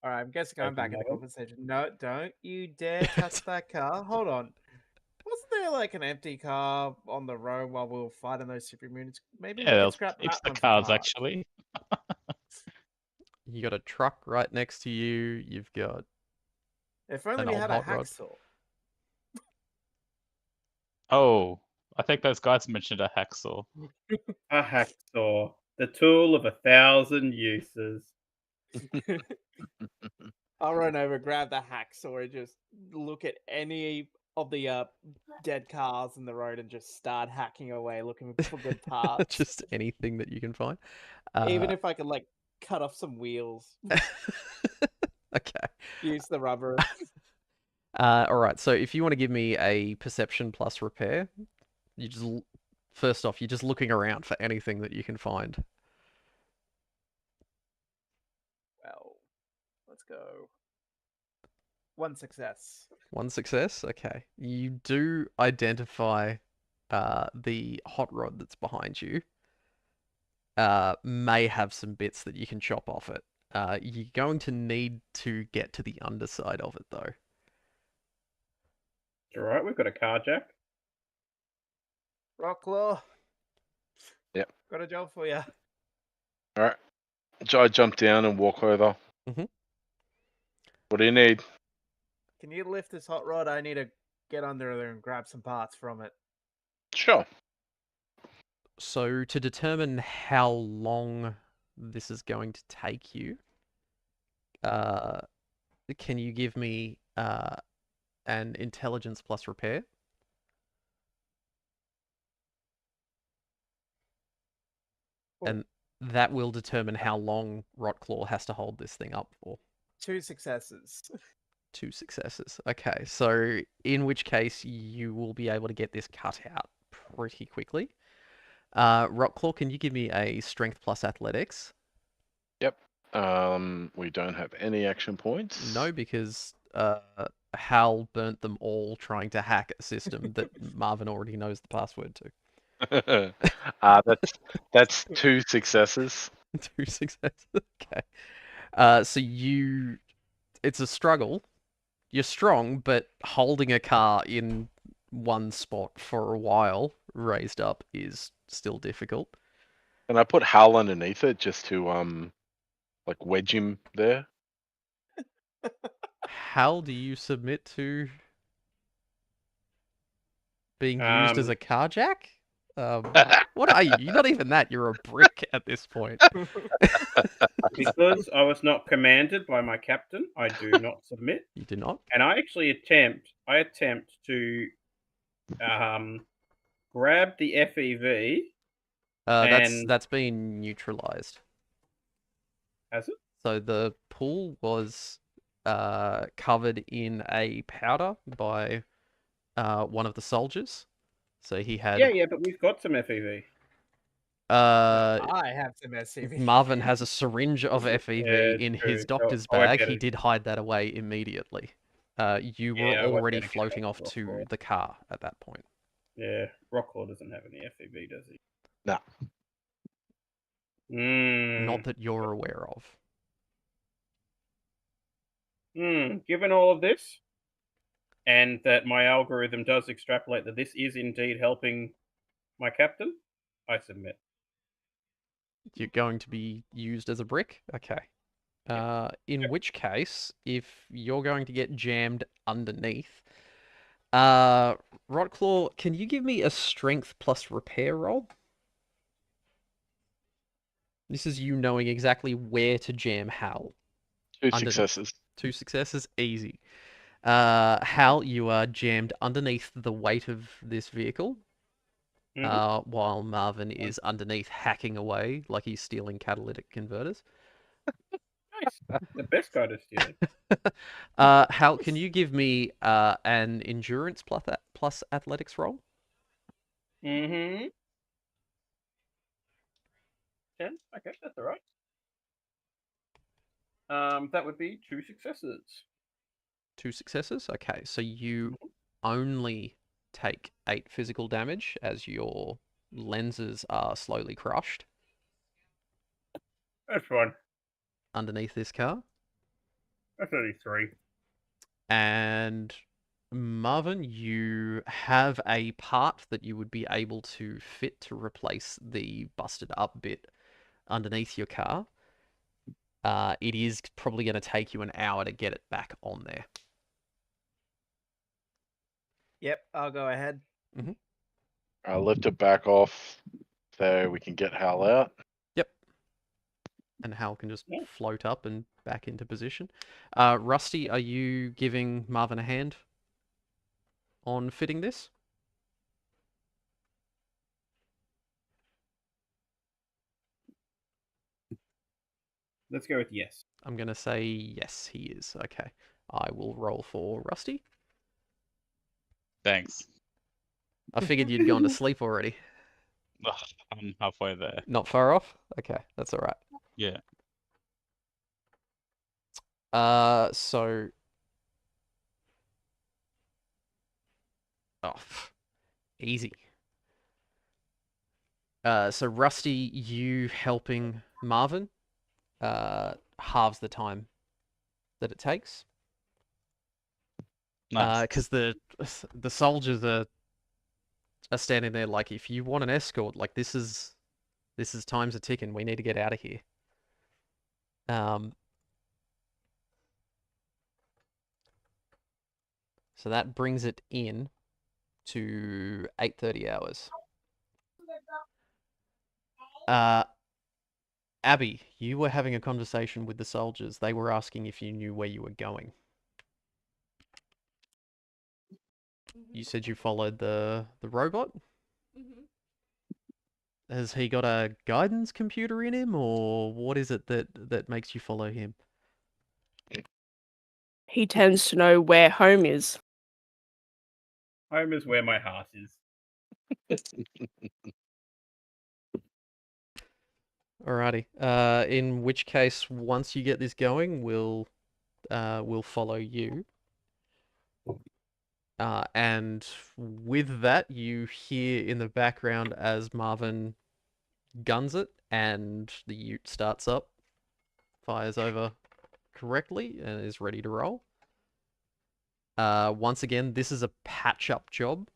All right, I'm guessing I'm back in the Madam? conversation. No, don't you dare touch that car. Hold on. Wasn't there like an empty car on the road while we were fighting those super mutants? Maybe Yeah, we there could was scrap heaps that of one for cars parts. actually. You got a truck right next to you. You've got If only an we old had a hot rod. hacksaw. Oh, I think those guys mentioned a hacksaw. A hacksaw, the tool of 1,000 uses. I'll run over, grab the hacksaw, and just look at any of the dead cars in the road and just start hacking away, looking for good parts. Just anything that you can find. Even if I could like cut off some wheels, Okay. use the rubber. All right. So if you want to give me a perception plus repair, you just first off, you're just looking around for anything that you can find. Well, let's go. One success. One success. Okay. You do identify the hot rod that's behind you. May have some bits that you can chop off it. You're going to need to get to the underside of it, though. All right, we've got a car jack. Rocklaw. Yep. Got a job for you. All right. I jump down and walk over. Mhm. What do you need? Can you lift this hot rod? I need to get under there and grab some parts from it. Sure. So to determine how long this is going to take you, can you give me an intelligence plus repair? Cool. And that will determine how long Rotclaw has to hold this thing up for. 2 successes. 2 successes. Okay, so in which case you will be able to get this cut out pretty quickly. Rotclaw, can you give me a strength plus athletics? Yep. We don't have any action points. No, because Hal burnt them all trying to hack a system that Marvin already knows the password to. That's 2 successes. 2 successes. Okay. So it's a struggle. You're strong, but holding a car in one spot for a while raised up is still difficult. And I put Hal underneath it just to like wedge him there. How do you submit to being used as a carjack? What are you? You're not even that. You're a brick at this point. Because I was not commanded by my captain, I do not submit. You do not. And I actually attempt to grab the FEV. And That's been neutralized. has it? So the pool was covered in a powder by one of the soldiers. So he had Yeah, but we've got some FEV. I have some SCV. Marvin has a syringe of FEV Yeah, in true. his doctor's Oh, I bag. get He it. did hide that away immediately. You were Yeah, I won't already get it floating off off to Rocklaw. the car at that point. Yeah, Rocklaw doesn't have any FEV, does he? No. Not that you're aware of. Given all of this, and that my algorithm does extrapolate that this is indeed helping my captain, I submit. You're going to be used as a brick? Okay. In which case, if you're going to get jammed underneath, Rotclaw, can you give me a strength plus repair roll? This is you knowing exactly where to jam Hal. Two Underneath. successes. 2 successes, easy. Hal, you are jammed underneath the weight of this vehicle, while Marvin is underneath hacking away like he's stealing catalytic converters. Nice. The best kind of stealing. Hal, can you give me an endurance plus athletics roll? 10. Okay, that's all right. That would be 2 successes. 2 successes? Okay, so you only take 8 physical damage as your lenses are slowly crushed. That's fine. Underneath this car. That's only 3. And Marvin, you have a part that you would be able to fit to replace the busted up bit underneath your car. It is probably going to take you an hour to get it back on there. Yep, I'll go ahead. I'll lift it back off so we can get Hal out. Yep. And Hal can just float up and back into position. Rusty, are you giving Marvin a hand on fitting this? Let's go with yes. I'm going to say yes, he is. Okay. I will roll for Rusty. Thanks. I figured you'd gone to sleep already. Ugh, I'm halfway there. Not far off? Okay, that's all right. Yeah. So... Oh, easy. So Rusty, you helping Marvin halves the time that it takes. Nice. Because the soldiers are standing there like, if you want an escort, like this is time's a ticking. We need to get out of here. So that brings it in to 8:30 hours. Abby, you were having a conversation with the soldiers. They were asking if you knew where you were going. You said you followed the robot? Has he got a guidance computer in him, or what is it that makes you follow him? He tends to know where home is. Home is where my heart is. Alrighty. In which case, once you get this going, we'll follow you. And with that, you hear in the background as Marvin guns it, and the ute starts up, fires over correctly, and is ready to roll. Once again, this is a patch-up job.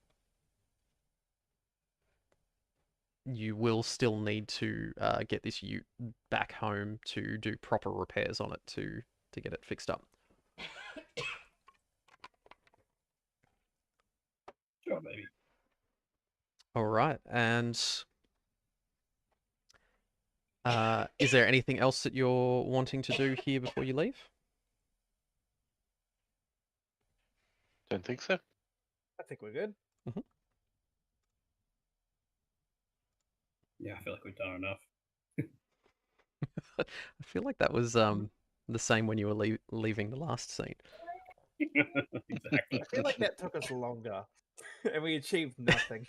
You will still need to get this ute back home to do proper repairs on it to get it fixed up. Sure, baby. All right, and is there anything else that you're wanting to do here before you leave? Don't think so. I think we're good. Yeah, I feel like we've done enough. I feel like that was the same when you were leaving the last scene. Exactly. I feel like that took us longer, and we achieved nothing.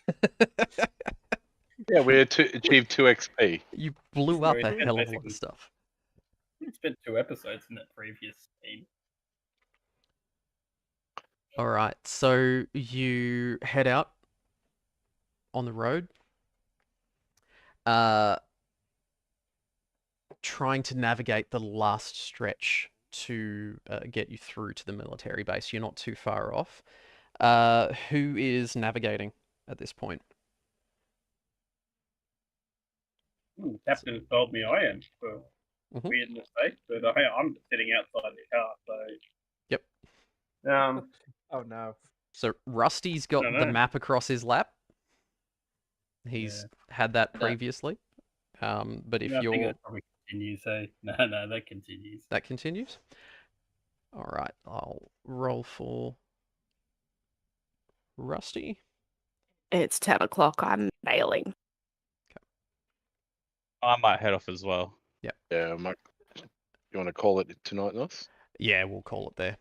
Yeah, we achieved 2 XP. You blew up we a did hell of a lot basically. of stuff. We spent 2 episodes in that previous scene. All right, so you head out on the road, trying to navigate the last stretch to get you through to the military base. You're not too far off. Who is navigating at this point? Captain told me I am for Mhm. weird mistake, but I'm sitting outside the car, so. Yep. Oh no. So Rusty's got the know. map across his lap. He's had that previously. But if I think you're... that probably continues, hey? No, that continues. That continues? All right, I'll roll for Rusty. It's 10 o'clock. I'm bailing. I might head off as well. Yeah, Mike. You want to call it tonight, Nos? Yeah, we'll call it there.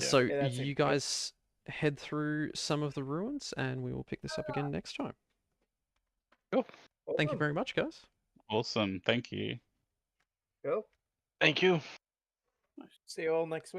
So Yeah, that seems you good. guys head through some of the ruins, and we will pick this up again next time. Cool. Thank you Awesome. very much, guys. Awesome. Thank you. Cool. Thank you. See you all next week.